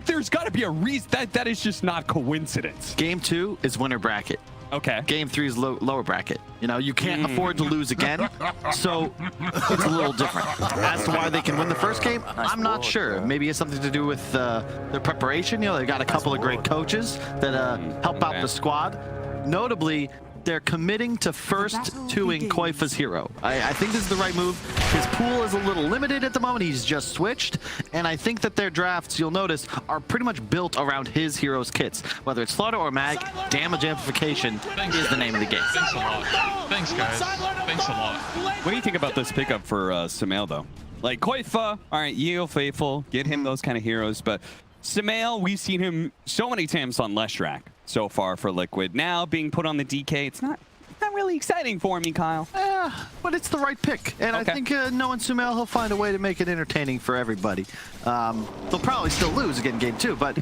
There's got to be a reason. That is just not coincidence. Game 2 is winner bracket. Okay. Game 3 is lower bracket. You can't afford to lose again, so it's a little different. As to why they can win the first game, I'm not sure. Maybe it's something to do with their preparation. They've got a couple of great coaches that help out the squad. Notably, they're committing to first 2ing Koifa's hero. I think this is the right move. His pool is a little limited at the moment. He's just switched. And I think that their drafts, you'll notice, are pretty much built around his hero's kits. Whether it's Flutter or Mag, damage amplification is the name of the game. Thanks a lot. Thanks, guys. Thanks a lot. What do you think about this pickup for Sumail, though? Like, Koifa, all right, Yeo Faithful, get him those kind of heroes. But Sumail, we've seen him so many times on Leshrac so far for Liquid. Now being put on the DK, it's not really exciting for me, Kyle. But it's the right pick. And I think knowing Sumail, he'll find a way to make it entertaining for everybody. They'll probably still lose again game 2, but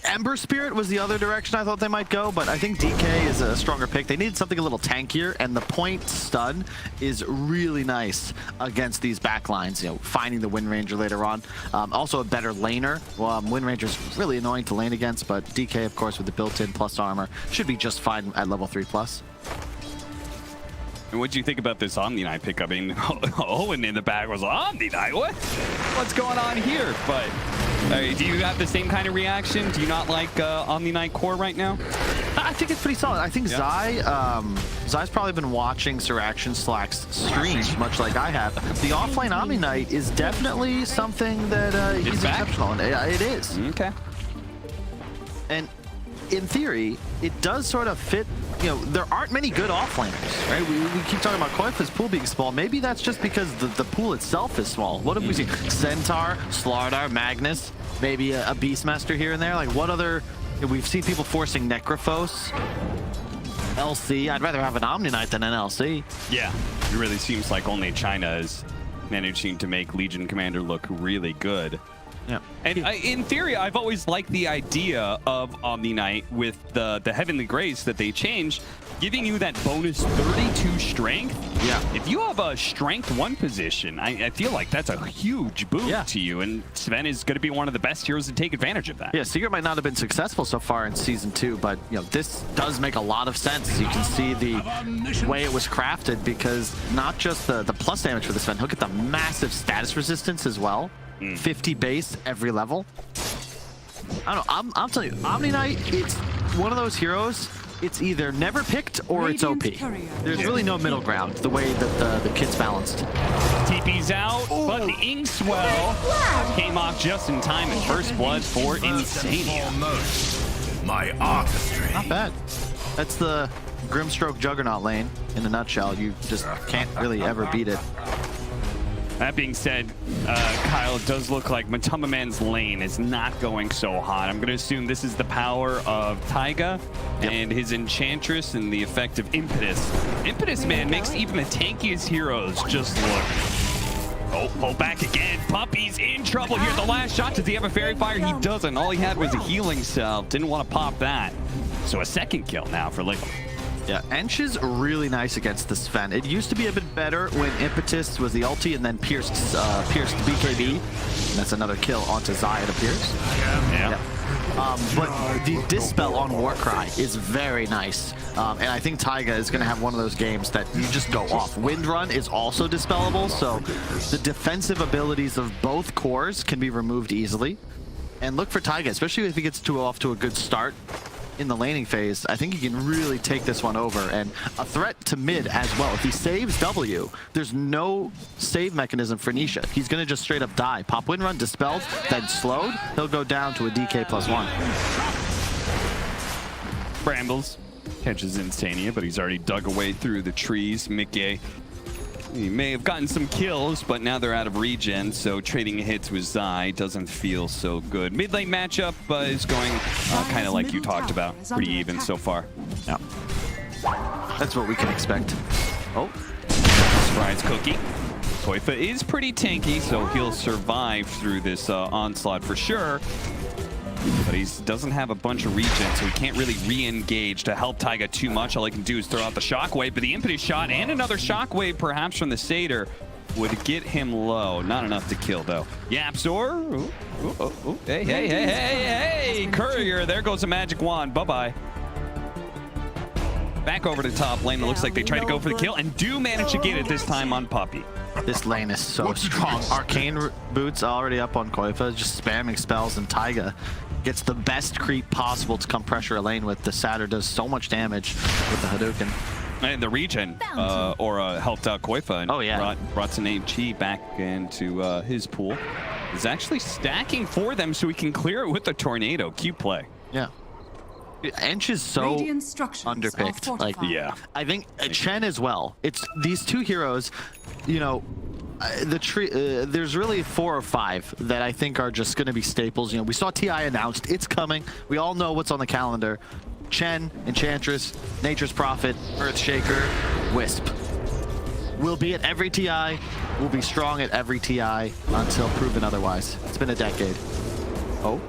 Ember Spirit was the other direction I thought they might go, but I think DK is a stronger pick. They needed something a little tankier, and the point stun is really nice against these backlines, finding the Wind Ranger later on. Also a better laner. Wind Ranger's really annoying to lane against, but DK, of course, with the built-in plus armor, should be just fine at level 3+. And what do you think about this Omni Knight pickup? I mean, Owen in the back was Omni Knight. What's going on here? But do you have the same kind of reaction? Do you not like Omni Knight core right now? I think it's pretty solid. I think Zai's probably been watching Sir Action Slack's streams, much like I have. The offlane Omni Knight is definitely something that he's exceptional in. It is. Okay. And in theory, it does sort of fit you know, there aren't many good offlaners, right? We keep talking about Koifa's pool being small. Maybe that's just because the pool itself is small. What have we seen? Centaur, Slardar, Magnus, maybe a Beastmaster here and there. Like, what other... We've seen people forcing Necrophos, LC. I'd rather have an Omni Knight than an LC. Yeah, it really seems like only China is managing to make Legion Commander look really good. Yeah. And in theory, I've always liked the idea of Omni Knight with the Heavenly Grace that they changed, giving you that bonus 32 strength. Yeah. If you have a strength 1 position, I feel like that's a huge boon to you, and Sven is going to be one of the best heroes to take advantage of that. Yeah, Secret might not have been successful so far in Season 2, but you know, this does make a lot of sense. You can see the way it was crafted, because not just the plus damage for the Sven, look at the massive status resistance as well. 50 base every level. I don't know, I'm telling you, Omni Knight, it's one of those heroes, it's either never picked or it's OP. There's really no middle ground, the way that the kit's balanced. TP's out, but the Inkswell came off just in time in first blood for Insania. My artistry. Not bad. That's the Grimstroke Juggernaut lane in a nutshell. You just can't really ever beat it. That being said, Kyle, it does look like Matamaman's lane is not going so hot. I'm going to assume this is the power of Taiga and his Enchantress and the effect of Impetus. Impetus, man, makes even the tankiest heroes just look... Oh, pull back again. Puppy's in trouble here. The last shot, does he have a Fairy Fire? He doesn't. All he had was a healing salve. Didn't want to pop that. So a second kill now for Liquid. Yeah, Ench is really nice against the Sven. It used to be a bit better when Impetus was the ulti and then pierced BKB. And that's another kill onto Zai, it appears. Yeah. But the Dispel on Warcry is very nice. And I think Taiga is going to have one of those games that you just go off. Windrun is also dispellable, so the defensive abilities of both cores can be removed easily. And look for Taiga, especially if he gets off to a good start in the laning phase. I think he can really take this one over, and a threat to mid as well. If he saves W, there's no save mechanism for Nisha. He's gonna just straight up die. Pop Windrun, dispelled, then slowed. He'll go down to a DK +1. Brambles catches Insania, but he's already dug away through the trees. Mickey, he may have gotten some kills, but now they're out of regen, so trading hits with Zai doesn't feel so good. Mid lane matchup is going kind of like you talked about, pretty even so far. Yeah, that's what we can expect. Oh, Surprise cookie. Koifa is pretty tanky, so he'll survive through this onslaught for sure. But he doesn't have a bunch of regen, so he can't really re-engage to help Taiga too much. All he can do is throw out the Shockwave, but the Impetus shot and another Shockwave perhaps from the Satyr would get him low. Not enough to kill, though. Yapzor. Hey. Courier, there goes a magic wand. Bye-bye. Back over to top lane. It looks like they try to go for the kill and do manage to get it this time on Puppy. this lane is so strong. Arcane boots already up on Koifa, just spamming spells, and Taiga gets the best creep possible to come pressure a lane with. The Satyr does so much damage with the Hadouken. And the regen, Aura helped out Koifa and brought some HE back into his pool. Is actually stacking for them so he can clear it with the tornado. Cute play. Yeah. Ench is so underpicked. Like, yeah. I think Chen as well. It's these two heroes, you know, the tree. There's really 4 or 5 that I think are just going to be staples. You know, we saw TI announced. It's coming. We all know what's on the calendar. Chen, Enchantress, Nature's Prophet, Earthshaker, Wisp. We'll be at every TI. We'll be strong at every TI until proven otherwise. It's been a decade. Oh.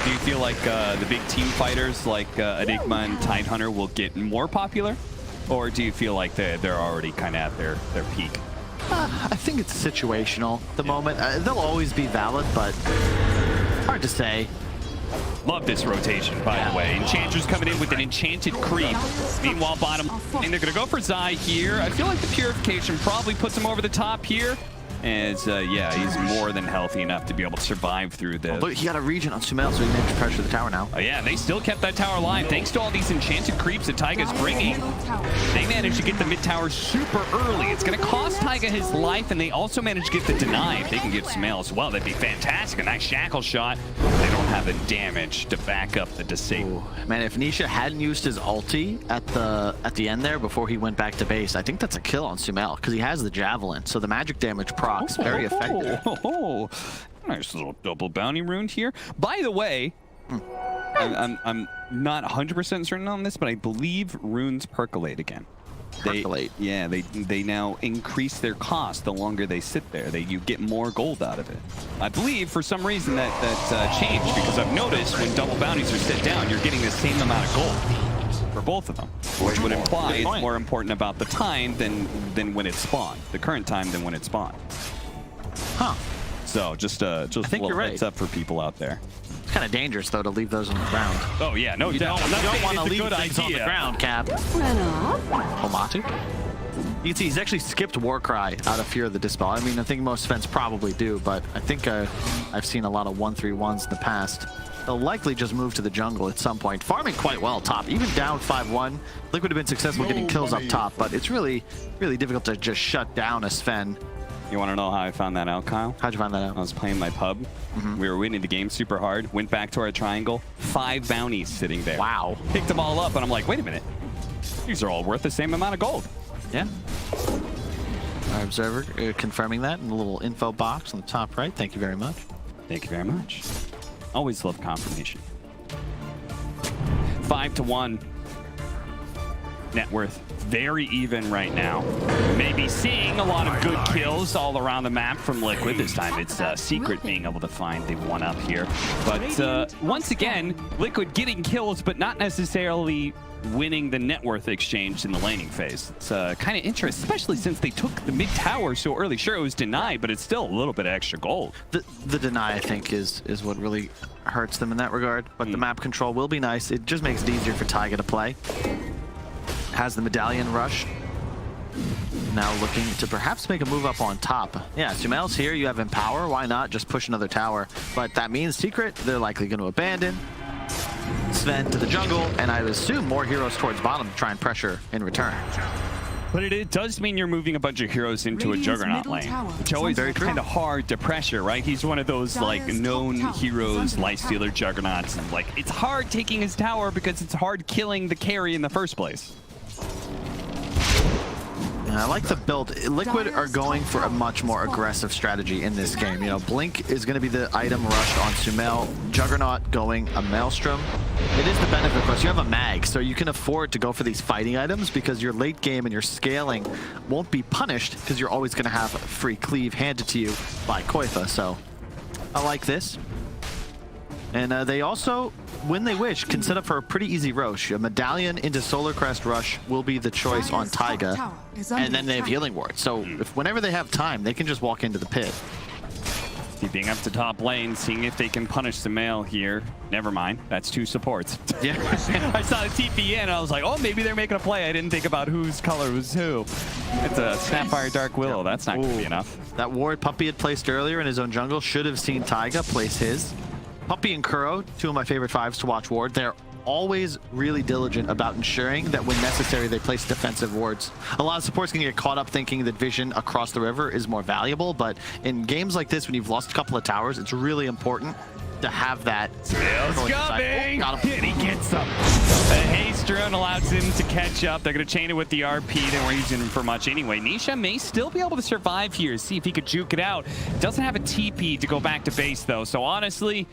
Do you feel like the big team fighters like Enigma and Tidehunter will get more popular? Or do you feel like they're already kind of at their peak? I think it's situational at the moment. They'll always be valid, but hard to say. Love this rotation, by the way. Enchantress coming in with an enchanted creep. Meanwhile, bottom, and they're going to go for Zai here. I feel like the Purification probably puts him over the top here. As, yeah, he's more than healthy enough to be able to survive through this. Oh, look, he got a regen on Sumail, so he managed to pressure the tower now. Oh, yeah, they still kept that tower alive. Thanks to all these enchanted creeps that Taiga's bringing, they managed to get the mid tower super early. It's going to cost Taiga his life, and they also managed to get the deny. If they can get Sumail as well, that'd be fantastic. A nice shackle shot. They don't having damage to back up the disable. Man, if Nisha hadn't used his ulti at the end there before he went back to base, I think that's a kill on Sumail because he has the javelin. So the magic damage procs very effective. Nice little double bounty rune here. By the way, I'm not 100% certain on this, but I believe runes percolate again. Percolate. They now increase their cost the longer they sit there. You get more gold out of it. I believe for some reason that changed, because I've noticed when double bounties are set down, you're getting the same amount of gold for both of them, which would imply it's more important about the time than when it spawned, the current time than when it spawned. Huh. So just a little heads up for people out there. It's kind of dangerous though to leave those on the ground. Oh yeah, no doubt. You don't want to leave things on the ground, Cap. Omatu? You can see he's actually skipped Warcry out of fear of the Dispel. I mean, I think most fans probably do, but I think I've seen a lot of 1-3-1s in the past. They'll likely just move to the jungle at some point. Farming quite well top, even down 5-1. Liquid have been successful getting kills up top, but it's really, really difficult to just shut down a Sven. You want to know how I found that out, Kyle? How'd you find that out? I was playing my pub. We were winning the game super hard. Went back to our triangle. 5 bounties sitting there. Wow. Picked them all up, and I'm like, wait a minute. These are all worth the same amount of gold. Yeah. Our observer confirming that in the little info box on the top right. Thank you very much. Thank you very much. Always love confirmation. 5-1. Net worth very even right now. Maybe seeing a lot of good kills all around the map from Liquid. This time it's Secret being able to find the 1-up here. But once again, Liquid getting kills, but not necessarily winning the net worth exchange in the laning phase. It's kind of interesting, especially since they took the mid tower so early. Sure, it was denied, but it's still a little bit of extra gold. The deny, I think, is what really hurts them in that regard. But the map control will be nice. It just makes it easier for Taiga to play. Has the medallion rush. Now looking to perhaps make a move up on top. Yeah, Sumail's here. You have Empower. Why not just push another tower? But that means Secret, they're likely going to abandon. Sven to the jungle, and I would assume more heroes towards bottom to try and pressure in return. But it does mean you're moving a bunch of heroes into a Juggernaut lane, which always very kind of hard to pressure, right? He's one of those like known heroes, Lifestealer Juggernauts, and like it's hard taking his tower because it's hard killing the carry in the first place. I like the build. Liquid are going for a much more aggressive strategy in this game. You know, Blink is going to be the item rushed on Sumail. Juggernaut going a Maelstrom. It is the benefit, of course. You have a mag, so you can afford to go for these fighting items because your late game and your scaling won't be punished because you're always going to have free cleave handed to you by Koifa. So I like this. And they also, when they wish, can set up for a pretty easy Roche. A Medallion into Solar Crest Rush will be the choice on Taiga. And then they have Healing Ward. So if whenever they have time, they can just walk into the pit. Keeping up to top lane, seeing if they can punish Sumail here. Never mind, that's 2 supports. Yeah. I saw the TP in, I was like, oh, maybe they're making a play. I didn't think about whose color was who. It's a Sapphire Dark Willow. That's not going to be enough. That ward Puppy had placed earlier in his own jungle should have seen Taiga place his. Puppy and Kuro, 2 of my favorite 5s to watch ward. They're always really diligent about ensuring that when necessary, they place defensive wards. A lot of supports can get caught up thinking that vision across the river is more valuable, but in games like this, when you've lost a couple of towers, it's really important to have that. Smail's coming! Oh, and he gets them. The haste drone allows him to catch up. They're going to chain it with the RP. They weren't using him for much anyway. Nisha may still be able to survive here. See if he could juke it out. Doesn't have a TP to go back to base, though. So honestly,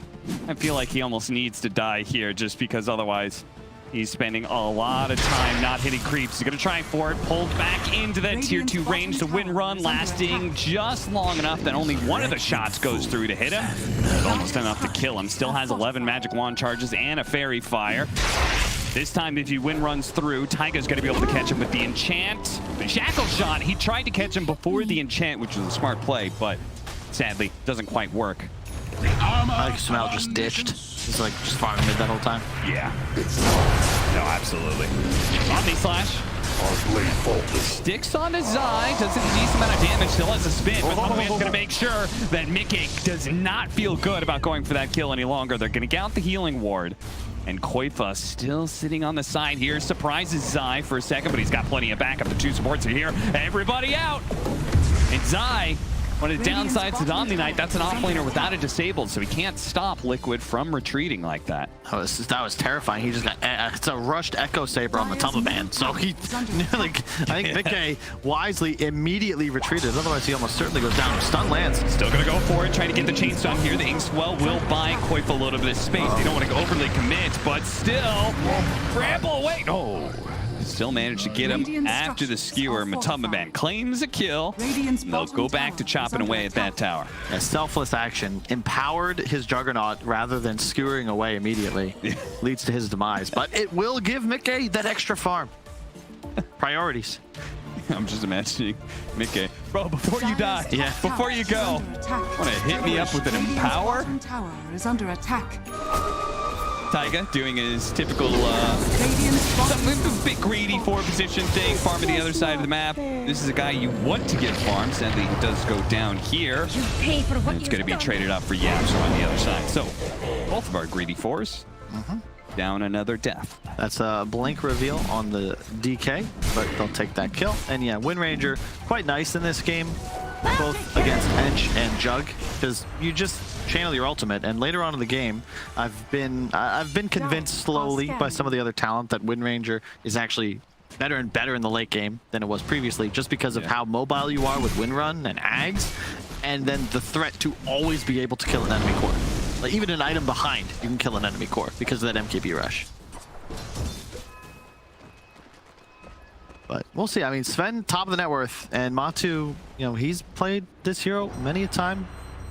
I feel like he almost needs to die here just because otherwise he's spending a lot of time not hitting creeps. He's going to try for it. Pulled back into that tier 2 range. The win run lasting just long enough that only one of the shots goes through to hit him. It's almost enough to kill him. Still has 11 magic wand charges and a fairy fire. This time, if he win runs through, Taiga's going to be able to catch him with the enchant. The shackle shot, he tried to catch him before the enchant, which was a smart play, but sadly, doesn't quite work. I think Sumail just ditched. He's like just farming mid that whole time. Yeah. No, absolutely. Omni Slash. Sticks on to Zai. Does a decent amount of damage. Still has a spin, but Man's going to make sure that Mickey does not feel good about going for that kill any longer. They're going to count the healing ward. And Koifa still sitting on the side here. Surprises Zai for a second, but he's got plenty of backup. The 2 supports are here. Everybody out. And Zai One of the downsides to Omni Knight, that's an offlaner without a disabled, so he can't stop Liquid from retreating like that. That was terrifying. He just got it's a rushed Echo Saber on the Tumble Band, so he like I think Mickey wisely immediately retreated. Otherwise, he almost certainly goes down. Stun lands. Still gonna go for it, trying to get the chain stun here. The Inkswell will buy Coif a little bit of space. They don't want to overly commit, but still trample away. No. Still managed to get him after the skewer. Matumbaman claims a kill. They'll go back to chopping away at that tower. A selfless action empowered his Juggernaut rather than skewering away immediately. Leads to his demise, but it will give Mickey that extra farm. Priorities. I'm just imagining Mickey. Bro, before you die, before you go, want to hit me up with an empower? Tower is under attack. Taiga doing his typical a bit greedy forward position thing, farm to the other side of the map. This is a guy you want to get farmed. Sadly, he does go down here. And it's going to be traded up for Yapster on the other side. So both of our greedy fours down another death. That's a blink reveal on the DK, but they'll take that kill. And yeah, Wind Ranger quite nice in this game, both against Ench and Jug, because you just channel your ultimate, and later on in the game, I've been convinced slowly by some of the other talent that Wind Ranger is actually better and better in the late game than it was previously, just because of how mobile you are with Wind Run and Ags, and then the threat to always be able to kill an enemy core. Like even an item behind, you can kill an enemy core because of that MKB rush. But we'll see. I mean, Sven, top of the net worth, and Matu, you know, he's played this hero many a time.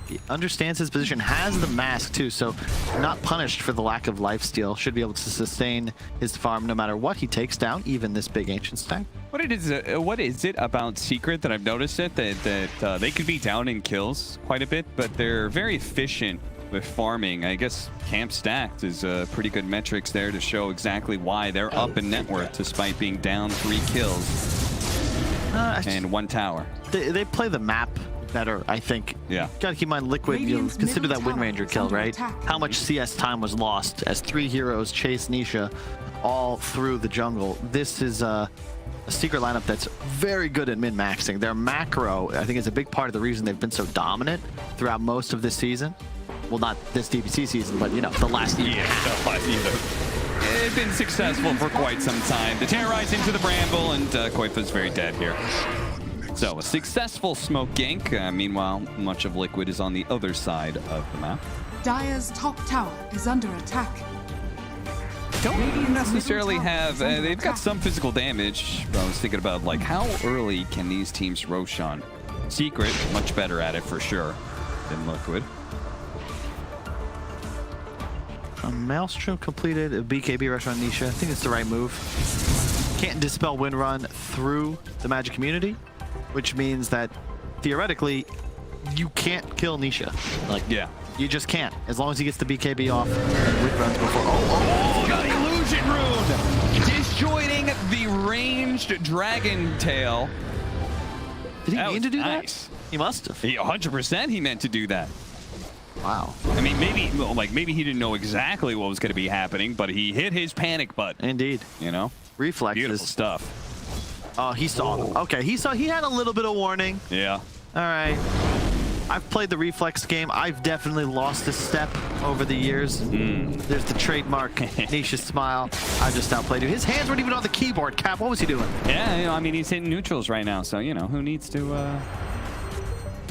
He understands his position, has the mask too, so not punished for the lack of lifesteal. Should be able to sustain his farm no matter what he takes down, even this big ancient stack. What is it about Secret that I've noticed that they could be down in kills quite a bit, but they're very efficient with farming. I guess camp stacked is pretty good metrics there to show exactly why they're up in net worth despite being down 3 kills and 1 tower. They play the map better, I think. Yeah. Gotta keep in mind, Liquid, you know, consider that Wind Ranger kill, right? How much CS time was lost as 3 heroes chase Nisha all through the jungle. This is a Secret lineup that's very good at min-maxing. Their macro, I think, is a big part of the reason they've been so dominant throughout most of this season. Well, not this DPC season, but, you know, the last year. They've been successful for quite some time. The terrorize into the bramble, and Koifa's very dead here. So a successful smoke gank. Meanwhile, much of Liquid is on the other side of the map. Dire's top tower is under attack. Don't necessarily have, they've got some physical damage, but I was thinking about, like, how early can these teams Roshan? Secret, much better at it for sure than Liquid. Maelstrom completed a BKB rush on Nisha. I think it's the right move. Can't dispel Wind Run through the Magic community, which means that theoretically you can't kill Nisha. Like, you just can't, as long as he gets the BKB off and Wind Runs before. The illusion rune disjoining the ranged dragon tail. Did he mean to do that? He must have. 100% he meant to do that. Wow. I mean, maybe he didn't know exactly what was going to be happening, but he hit his panic button. Indeed. You know? Reflexes. Beautiful stuff. Oh, he saw them. Okay, he had a little bit of warning. Yeah. All right. I've played the reflex game. I've definitely lost a step over the years. There's the trademark Nisha smile. I just outplayed you. His hands weren't even on the keyboard. Cap, what was he doing? Yeah, you know, I mean, he's hitting neutrals right now, so, you know, who needs to...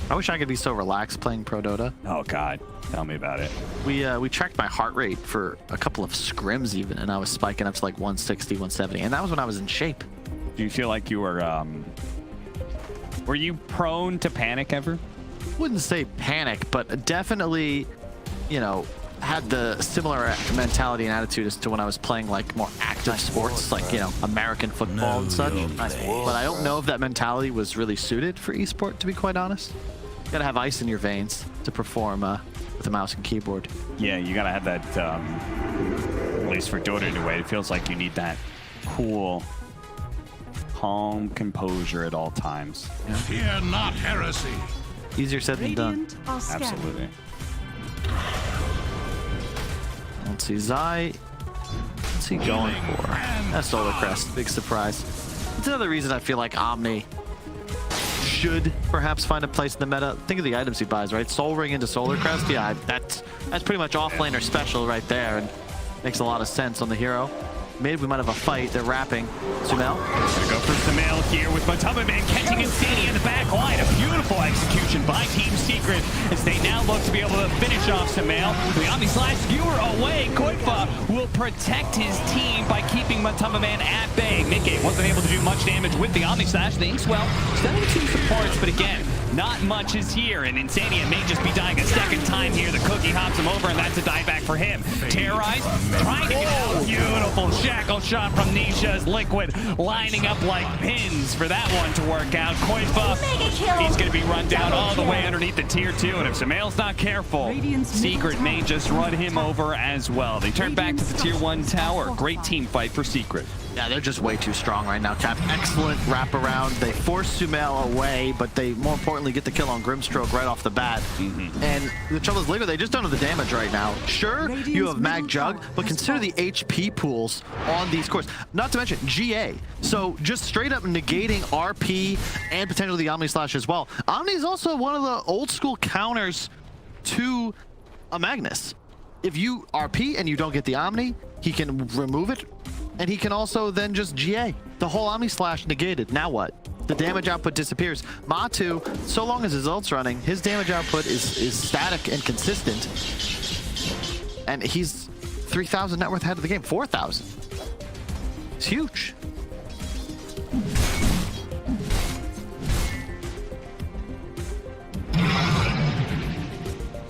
I wish I could be so relaxed playing Pro Dota. Oh, God. Tell me about it. We tracked my heart rate for a couple of scrims even, and I was spiking up to like 160, 170, and that was when I was in shape. Do you feel like you were you prone to panic ever? Wouldn't say panic, but definitely, you know, had the similar mentality and attitude as to when I was playing like more active sports, like, you know, American football and such. But I don't know if that mentality was really suited for esport, to be quite honest. You gotta have ice in your veins to perform with a mouse and keyboard. Yeah, you gotta have that, at least for Dota in a way, it feels like you need that cool, calm composure at all times. Yeah. Fear not heresy. Easier said than done. Absolutely. Let's see, Zai. What's he going for? That's Solar Crest. Big surprise. It's another reason I feel like Omni should perhaps find a place in the meta. Think of the items he buys, right? Soul Ring into Solar Crest. Yeah, that's pretty much off-laner special right there, and makes a lot of sense on the hero. Mid, we might have a fight. They're wrapping. Sumail. Gonna go for Sumail here with Matamaman catching Insania in the back line. A beautiful execution by Team Secret as they now look to be able to finish off Sumail. The Omni Slash skewer away. Koifa will protect his team by keeping Matamaman at bay. Mickey wasn't able to do much damage with the Omni Slash. The Inkswell sending two supports, but again, not much is here, and Insania may just be dying a second time here. The cookie hops him over, and that's a dieback for him. Terrorize, trying to get out. Beautiful shackle shot from Nisha's Liquid, lining up like pins for that one to work out. Koifa, he's going to be run down all the way underneath the tier 2, and if Sumail's not careful, Secret may just run him over as well. They turn back to the tier 1 tower. Great team fight for Secret. Yeah, they're just way too strong right now, Cap. Excellent wraparound. They force Sumail away, but they, more importantly, get the kill on Grimstroke right off the bat. And the trouble is, Liquid, they just don't have the damage right now. Sure, you have Mag Jug, but consider the HP pools on these cores. Not to mention GA. So just straight up negating RP and potentially the Omni Slash as well. Omni is also one of the old school counters to a Magnus. If you RP and you don't get the Omni, he can remove it. And he can also then just GA. The whole Omni Slash negated. Now what? The damage output disappears. Matu, so long as his ult's running, his damage output is static and consistent. And he's 3,000 net worth ahead of the game. 4,000. It's huge.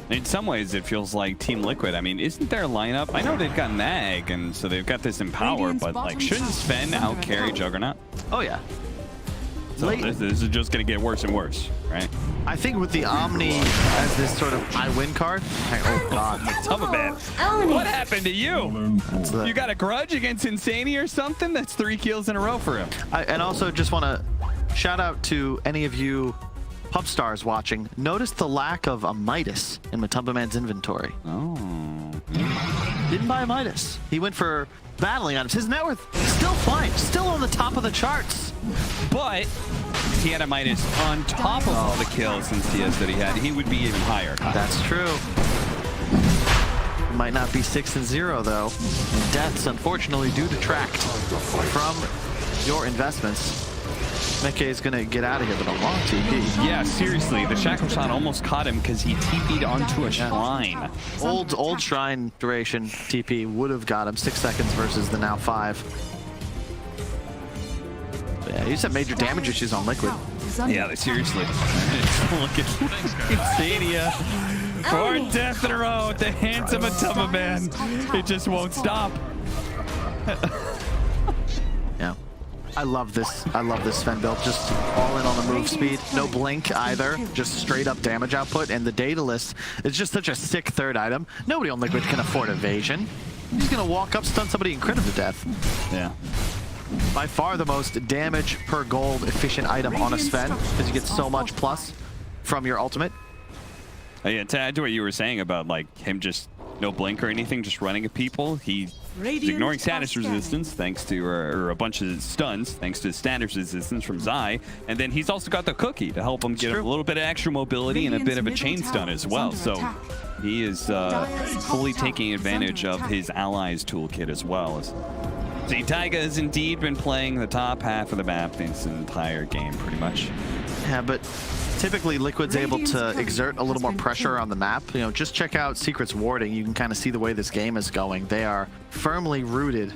In some ways, it feels like Team Liquid. I mean, isn't their lineup? I know they've got Mag, and so they've got this Empower, but like, shouldn't Sven out-carry Juggernaut? Oh, yeah. So this is just going to get worse and worse, right? I think with the Omni as this sort of I win card. Oh, God. Matamaman. What happened to you? You got a grudge against Insania or something? That's 3 kills in a row for him. And also just want to shout out to any of you pub stars watching. Notice the lack of a Midas in Matamaman's inventory. Oh. Didn't buy a Midas. He went for battling items. His net worth still fine, still on the top of the charts. But if he had a Midas on top of all the kills and CS that he had, he would be even higher. That's true. Might not be 6-0 though. And deaths, unfortunately, do detract from your investments. Meke is going to get out of here with a long TP. Yeah, seriously, the Shackle Shot almost caught him because he TP'd onto a shrine. Old shrine duration TP would have got him 6 seconds versus the now 5. But yeah, he's had major damage issues on Liquid. Yeah, seriously. Look at Insania for death in a row at the hands of Matamaman. It just won't stop. Yeah. I love this. I love this Sven build. Just all in on the move speed. No blink either. Just straight up damage output. And the data list is just such a sick third item. Nobody on Liquid can afford evasion. He's going to walk up, stun somebody, and crit him to death. Yeah. By far the most damage per gold efficient item on a Sven, because you get so much plus from your ultimate. Yeah, to add to what you were saying about like him just no blink or anything, just running at people. He's ignoring status resistance thanks to, or a bunch of stuns thanks to status resistance from Zai. And then he's also got the cookie to help him get a little bit of extra mobility and a bit of a chain stun as well. So he is fully taking advantage of his allies toolkit as well. See, Taiga has indeed been playing the top half of the map this entire game pretty much. Yeah, but typically Liquid's able to exert a little more pressure on the map. You know, just check out Secret's warding. You can kind of see the way this game is going. They are firmly rooted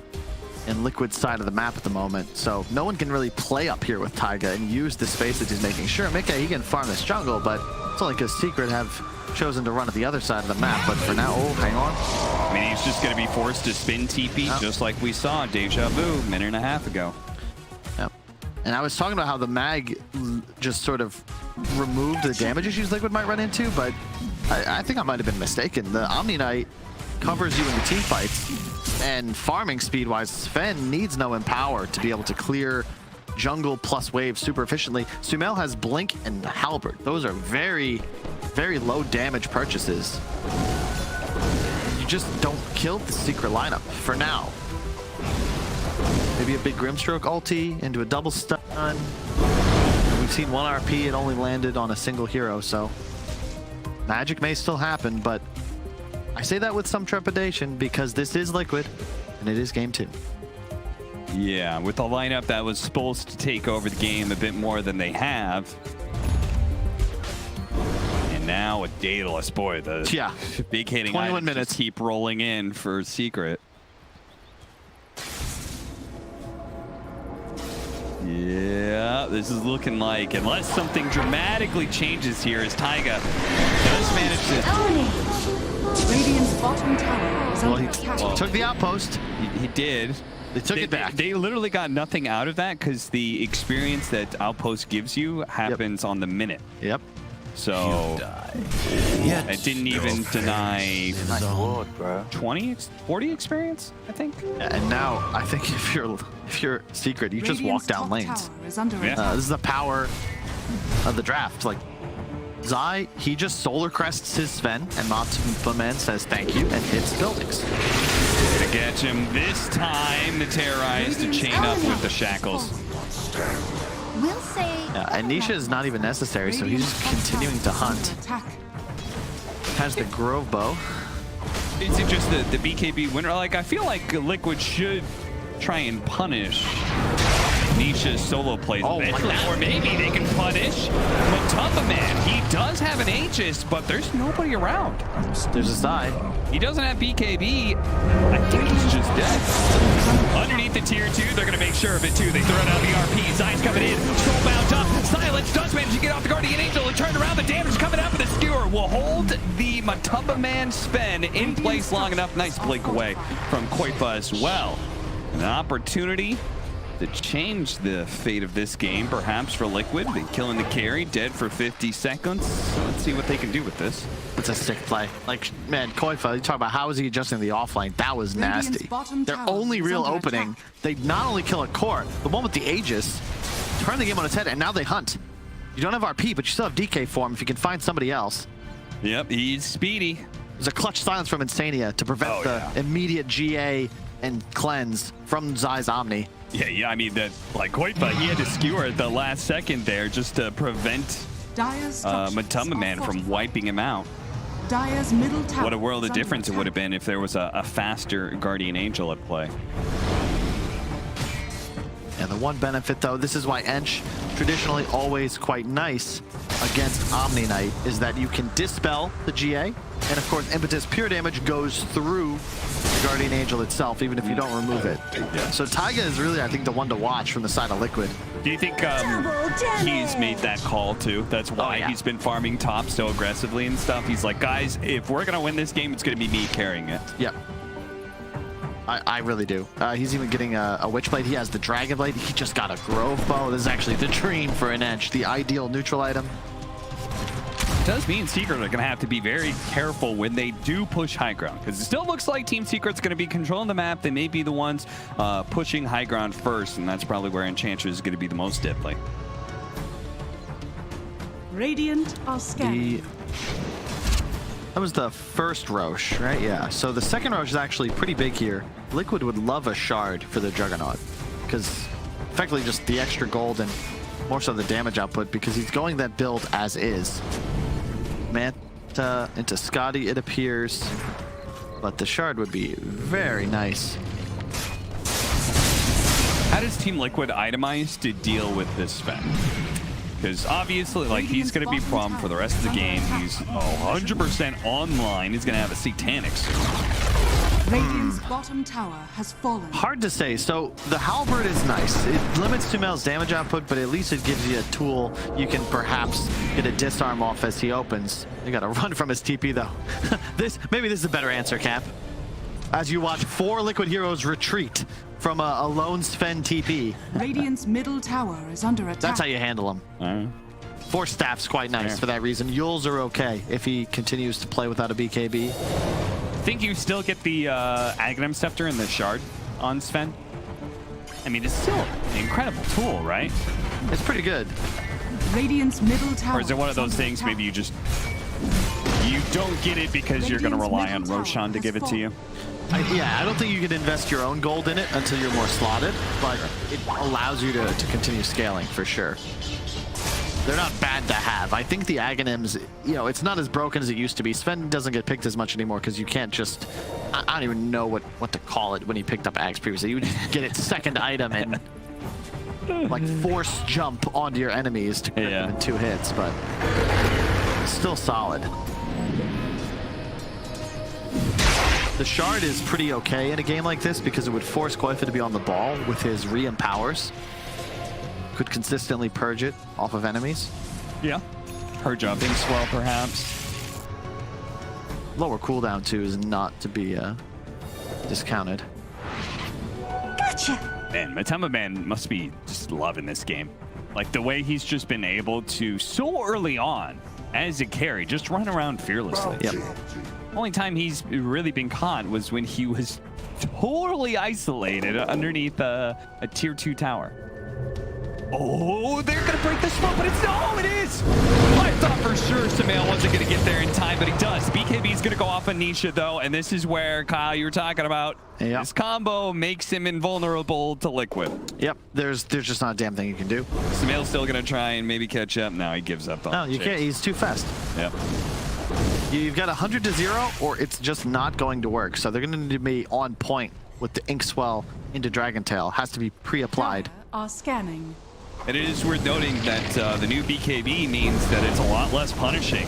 in Liquid's side of the map at the moment. So no one can really play up here with Taiga and use the space that he's making. Sure, Mika, he can farm this jungle, but it's only because Secret have chosen to run at the other side of the map. But for now, oh, hang on. I mean, he's just going to be forced to spin TP just like we saw Deja Vu a minute and a half ago. Yep. And I was talking about how the mag just sort of removed the damage issues Liquid might run into, but I think I might have been mistaken. The Omni Knight covers you in the team fights, and farming speed-wise, Sven needs no Empower to be able to clear jungle plus wave super efficiently. Sumail has Blink and Halberd. Those are very, very low damage purchases. You just don't kill the Secret lineup for now. Maybe a big Grimstroke ulti into a double stun. We We've seen one RP, it only landed on a single hero, so magic may still happen, but I say that with some trepidation because this is Liquid and it is game 2. Yeah, with the lineup that was supposed to take over the game a bit more than they have. And now with Daedalus, boy, the big hitting 21 minutes just keep rolling in for Secret. Yeah, this is looking like, unless something dramatically changes here, as Taiga does manage to... Radiant's bottom tower is Well, under he attack. took the outpost. He did. They took it back. They literally got nothing out of that because the experience that Outpost gives you happens on the minute. Yep. So it didn't even deny 20, 40 experience, I think. And now I think if you're Secret, you just walk Radiant's down top lanes. tower is under Yeah. attack. This is the power of the draft. Like Zai, he just solar crests his Sven, and Matsuman says thank you and hits buildings. To catch him this time, the Terrorize to chain up with the shackles. We'll say. And Nisha is not even necessary, so he's just continuing to hunt. Has the Grove Bow. Is it just the BKB winner? Like, I feel like Liquid should try and punish Nisha's solo plays a bit. Or maybe they can punish Matumba Man. He does have an Aegis, but there's nobody around. There's a Zai. He doesn't have BKB. I think he's just dead. Underneath the tier 2, they're going to make sure of it too. They throw down the RP. Zai's coming in. Soul bound up. Silence does manage to get off the Guardian Angel and turn around. The damage coming up, and the Skewer will hold the Matumba Man Sven in place long enough. Nice blink away from Koifa as well. An opportunity to change the fate of this game, perhaps, for Liquid. They killing the carry, dead for 50 seconds. So let's see what they can do with this. It's a sick play. Like, man, Koifa, you talk about how is he adjusting the offlane. That was nasty. Their only real opening, they not only kill a core, the one with the Aegis, turn the game on its head, and now they hunt. You don't have RP, but you still have DK form if you can find somebody else. Yep, he's speedy. There's a clutch silence from Insania to prevent the immediate GA and cleanse from Zai's Omni. Yeah, I mean, that, like, Koifa, he had to skewer at the last second there just to prevent Matumba Man from wiping him out. Dire's middle tower. What a world of difference it would have been if there was a faster Guardian Angel at play. And the one benefit, though, this is why Ench traditionally always quite nice against Omni Knight, is that you can dispel the GA, and of course Impetus Pure Damage goes through the Guardian Angel itself, even if you don't remove it. Yeah. So Taiga is really, I think, the one to watch from the side of Liquid. Do you think he's made that call too? That's why he's been farming top so aggressively and stuff. He's like, guys, if we're going to win this game, it's going to be me carrying it. Yep. I really do. He's even getting a Witchblade. He has the Dragon Blade. He just got a Grove Bow. This is actually the dream for an Ench, the ideal neutral item. It does mean Secret are going to have to be very careful when they do push high ground, because it still looks like Team Secret's going to be controlling the map. They may be the ones pushing high ground first, and that's probably where Enchantress is going to be the most deadly. Radiant are scanning. That was the first Roche, right? Yeah. So the second Roche is actually pretty big here. Liquid would love a shard for the Juggernaut, because effectively just the extra gold and more so the damage output, because he's going that build as is. Manta into Scotty, it appears, but the shard would be very nice. How does Team Liquid itemize to deal with this Sven? Because obviously, like, he's going to be a problem for the rest of the game. He's 100% online. He's going to have a Satanic soon. Radiant's bottom tower has fallen. Hard to say. So the Halberd is nice. It limits Tumel's damage output, but at least it gives you a tool you can perhaps get a disarm off as he opens. You got to run from his TP though. Maybe this is a better answer, Cap. As you watch 4 Liquid heroes retreat from a lone Sven TP. Radiant's middle tower is under attack. That's how you handle him. 4 staff's quite nice for that reason. Yules are okay if he continues to play without a BKB. I think you still get the Aghanim Scepter and the Shard on Sven. I mean, it's still an incredible tool, right? It's pretty good. Radiant's middle tower. Or is it one of those things maybe you don't get it because you're going to rely on Roshan to give it to you? I don't think you can invest your own gold in it until you're more slotted, but it allows you to continue scaling for sure. they're not bad to have. I think the Aghanims, you know, it's not as broken as it used to be. Sven doesn't get picked as much anymore because you can't just, I don't even know what to call it when he picked up Aghs previously. You would get its second item and like force jump onto your enemies to hit them in 2 hits, but still solid. The Shard is pretty okay in a game like this because it would force Koifa to be on the ball with his re-empowers. Could consistently purge it off of enemies. Yeah. Purge jumping swell, perhaps. Lower cooldown, too, is not to be discounted. Gotcha. Man, Matamba Man must be just loving this game. Like, the way he's just been able to, so early on, as a carry, just run around fearlessly. Yep. Only time he's really been caught was when he was totally isolated underneath a tier 2 tower. Oh, they're gonna break the smoke, but it's no, it is! I thought for sure Sumail wasn't gonna get there in time, but he does. BKB's gonna go off on Nisha though, and this is where, Kyle, you were talking about. Yep. This combo makes him invulnerable to Liquid. Yep, there's just not a damn thing you can do. Sumail's still gonna try and maybe catch up. Now he gives up on No, you can't, he's too fast. Yep. You've got 100 to 0, or it's just not going to work. So they're going to need to be on point with the Ink Swell into Dragon Tail. Has to be pre-applied. Are scanning. And it is worth noting that the new BKB means that it's a lot less punishing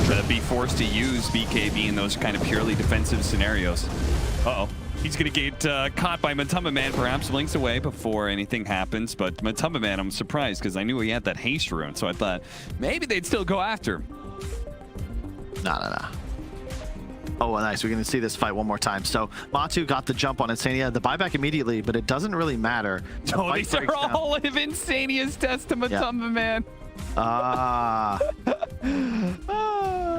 to be forced to use BKB in those kind of purely defensive scenarios. Uh-oh. He's going to get caught by Matamba Man, perhaps blinks away before anything happens. But Matamba Man, I'm surprised because I knew he had that haste rune. So I thought maybe they'd still go after him. No. Oh, nice. We're going to see this fight one more time. So Matu got the jump on Insania, the buyback immediately, but it doesn't really matter. Oh, these are all of Insania's test to Matamba Man.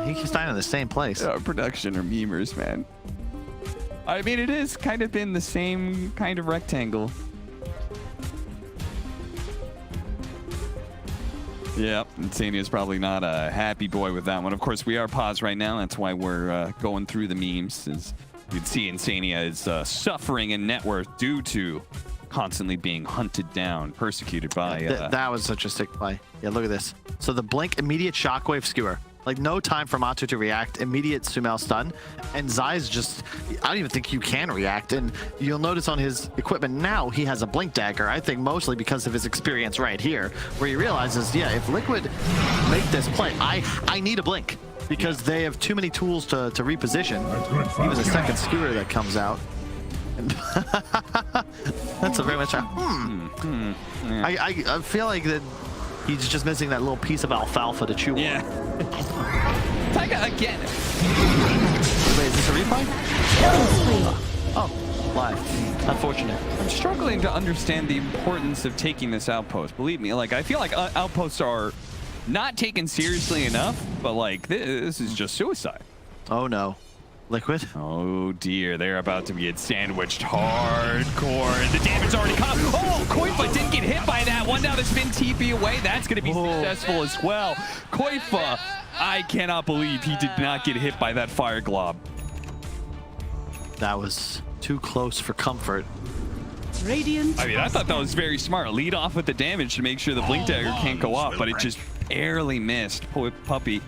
He's staying in the same place. Production or memers, man. I mean, it is kind of been the same kind of rectangle. Yep, Insania's probably not a happy boy with that one. Of course, we are paused right now. That's why we're going through the memes. As you'd see, Insania is suffering in net worth due to constantly being hunted down, persecuted by... that was such a sick play. Yeah, look at this. So the blink, immediate shockwave skewer. Like, no time for Matu to react. Immediate Sumail stun. And Zai's just... I don't even think you can react. And you'll notice on his equipment now, he has a blink dagger. I think mostly because of his experience right here, where he realizes, yeah, if Liquid make this play, I need a blink. Because they have too many tools to reposition. Even the second skewer that comes out. That's a very much a... I feel like that he's just missing that little piece of alfalfa to chew on. Yeah. Taiga again. Wait, is this a replay? Oh, live. Unfortunate. I'm struggling to understand the importance of taking this outpost. Believe me, like, I feel like outposts are not taken seriously enough, but like this is just suicide. Oh no. Liquid? Oh dear, they're about to get sandwiched hardcore. The damage already come. Oh, Koifa didn't get hit by that one. Now the spin TP away. That's going to be successful as well. Koifa, I cannot believe he did not get hit by that fire glob. That was too close for comfort. Radiant. I mean, I thought that was very smart. Lead off with the damage to make sure the blink dagger can't go off, but it just barely missed. Poor puppy.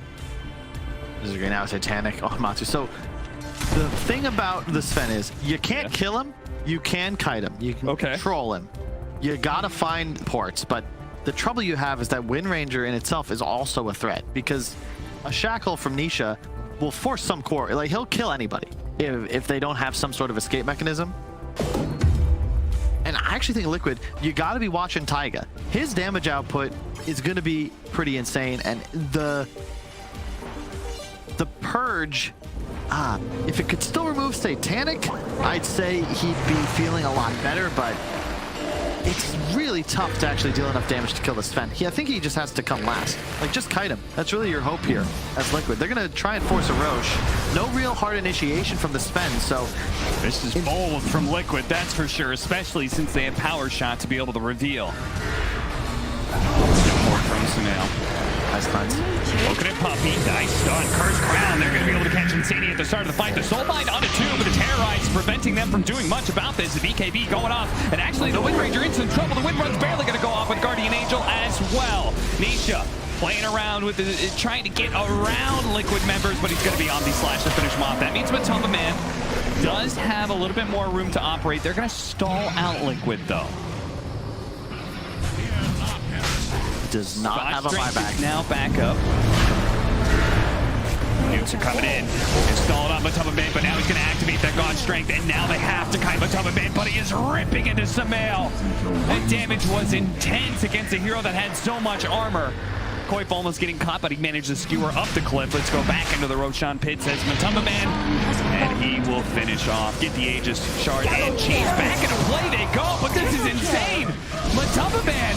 This is great now, Titanic on Matu. So the thing about the Sven is you can't kill him, you can kite him, you can control him. You gotta find ports, but the trouble you have is that Wind Ranger in itself is also a threat because a shackle from Nisha will force some core, like he'll kill anybody if they don't have some sort of escape mechanism. And I actually think Liquid, you gotta be watching Taiga. His damage output is gonna be pretty insane, and the purge, if it could still remove Satanic, I'd say he'd be feeling a lot better, but it's really tough to actually deal enough damage to kill the Sven. I think he just has to come last. Like, just kite him. That's really your hope here as Liquid. They're going to try and force a Roche. No real hard initiation from the Sven, so... This is bold from Liquid, that's for sure, especially since they have Power Shot to be able to reveal. More from Sumail. Nice cleanse. Look at Puppy. Nice stun. Curse Crown. They're going to be able to catch Insania at the start of the fight. The Soulbind onto 2, but the Terrorize preventing them from doing much about this. The BKB going off. And actually, the Wind Ranger in some trouble. The Wind Run's barely going to go off with Guardian Angel as well. Nisha playing around with trying to get around Liquid members, but he's going to be Omni Slash to finish him off. That means Matamba Man does have a little bit more room to operate. They're going to stall out Liquid, though. Does not have a buyback. Now back up. Nukes are coming in. Installed on Matamba Man, but now he's going to activate that God Strength, and now they have to kite Matamba Man, but he is ripping into Samael. That damage was intense against a hero that had so much armor. Koif almost getting caught, but he managed to skewer up the cliff. Let's go back into the Roshan pit, says Matamba Man, and he will finish off. Get the Aegis Shard and Cheese back into play they go, but this is insane. Matamba Man,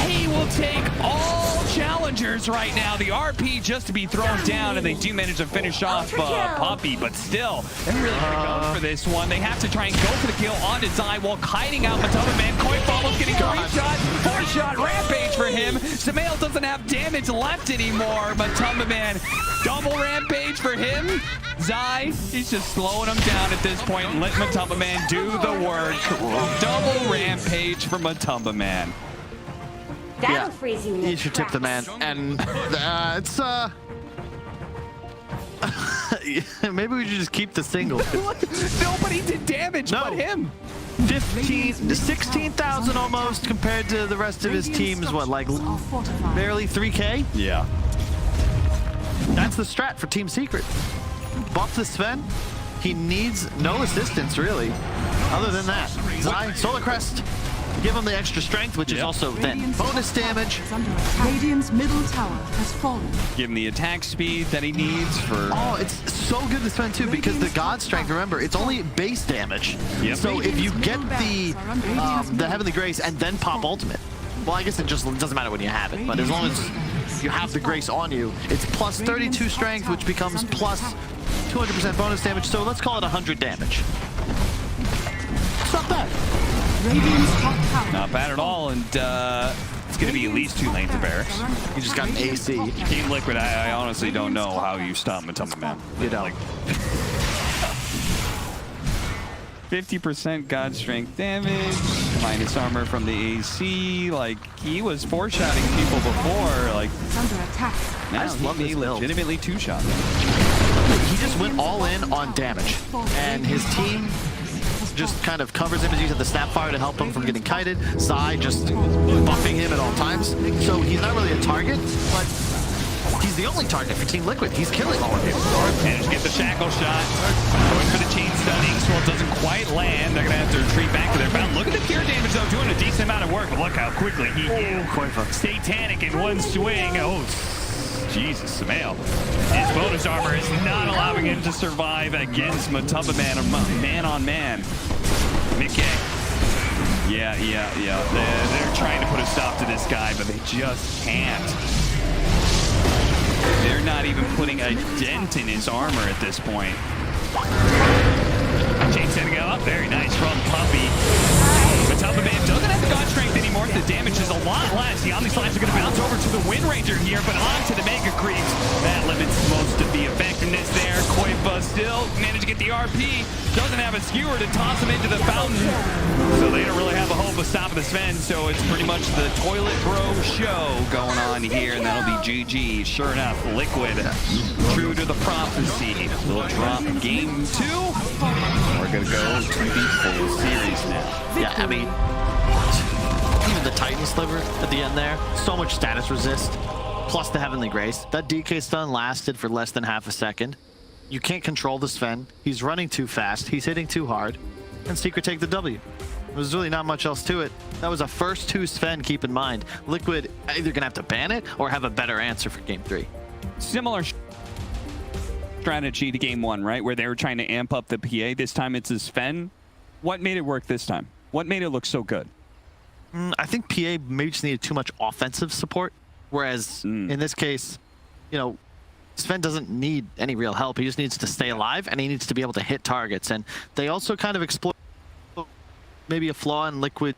he will take all challengers right now. The RP just to be thrown down, and they do manage to finish off Puppy, but still, they're really going to go for this one. They have to try and go for the kill onto Zai while kiting out Matamba Man. Koif almost getting 3-shot, 4-shot rampage for him. Samael doesn't have damage left anymore. Matamba Man, double rampage for him. Zai, he's just slowing him down at this point and let Matamba Man do the work. Double rampage for Matamba Man. That'll freeze you in You should tip the man, and it's maybe we should just keep the single. Nobody did damage but him. 16,000 almost compared to the rest of his team's what, like barely 3K? Yeah. That's the strat for Team Secret. Buff the Sven. He needs no assistance really. Other than that, Zai, Solar Crest. Give him the extra strength, which is also then bonus damage. Radiant's middle tower has fallen. Give him the attack speed that he needs for... Oh, it's so good to spend too because the God Strength, remember, it's only base damage. Yep. So if you get the Heavenly Grace and then pop ultimate, well, I guess it just doesn't matter when you have it, but as long as you have the Grace on you, it's plus 32 strength, which becomes plus 200% bonus damage. So let's call it 100 damage. It's not bad. Not bad at all, and it's going to be at least 2 lanes of barracks. You just got an AC. Team Liquid, I honestly don't know how you stop Matamba Man. You know. Like, 50% God Strength damage, minus armor from the AC. Like, he was 4-shotting people before. Like, now he legitimately 2-shot. He just went all in on damage, and his team just kind of covers him as using the Snapfire to help him from getting kited. Zai just buffing him at all times. So he's not really a target, but he's the only target for Team Liquid. He's killing all of you. Managed to get the shackle shot. Going for the chain stun. Inkeswirl doesn't quite land. They're going to have to retreat back to their bound. Look at the cure damage, though, doing a decent amount of work. Look how quickly he Satanic in one swing. Oh, Jesus, Samael. His bonus armor is not allowing him to survive against Matamba Man, man-on-man. Mickey. Yeah. They're trying to put a stop to this guy, but they just can't. They're not even putting a dent in his armor at this point. Chain setting up. Very nice from Puppy. Matamba Man doesn't have the God Strength anymore. The damage is a lot less. The Omni Slash are going to bounce over to the Wind Ranger here, but onto the Mega Creeps. That limits most of the effectiveness there. Koifa still managed to get the RP. Doesn't have a skewer to toss him into the fountain. So they don't really have a hope of stopping the Sven. So it's pretty much the Toilet Bro show going on here, and that'll be GG. Sure enough, Liquid, true to the prophecy, will drop game 2. We're going to go to the full series now. Yeah, I mean, even the Titan Sliver at the end there, so much status resist, plus the Heavenly Grace. That DK stun lasted for less than half a second. You can't control the Sven. He's running too fast. He's hitting too hard. And Secret take the W. There's really not much else to it. That was a first 2 Sven, keep in mind. Liquid either going to have to ban it or have a better answer for game 3. Similar strategy to game 1, right? Where they were trying to amp up the PA. This time it's a Sven. What made it work this time? What made it look so good? I think PA maybe just needed too much offensive support. Whereas in this case, you know, Sven doesn't need any real help. He just needs to stay alive, and he needs to be able to hit targets. And they also kind of exploit maybe a flaw in Liquid.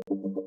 you.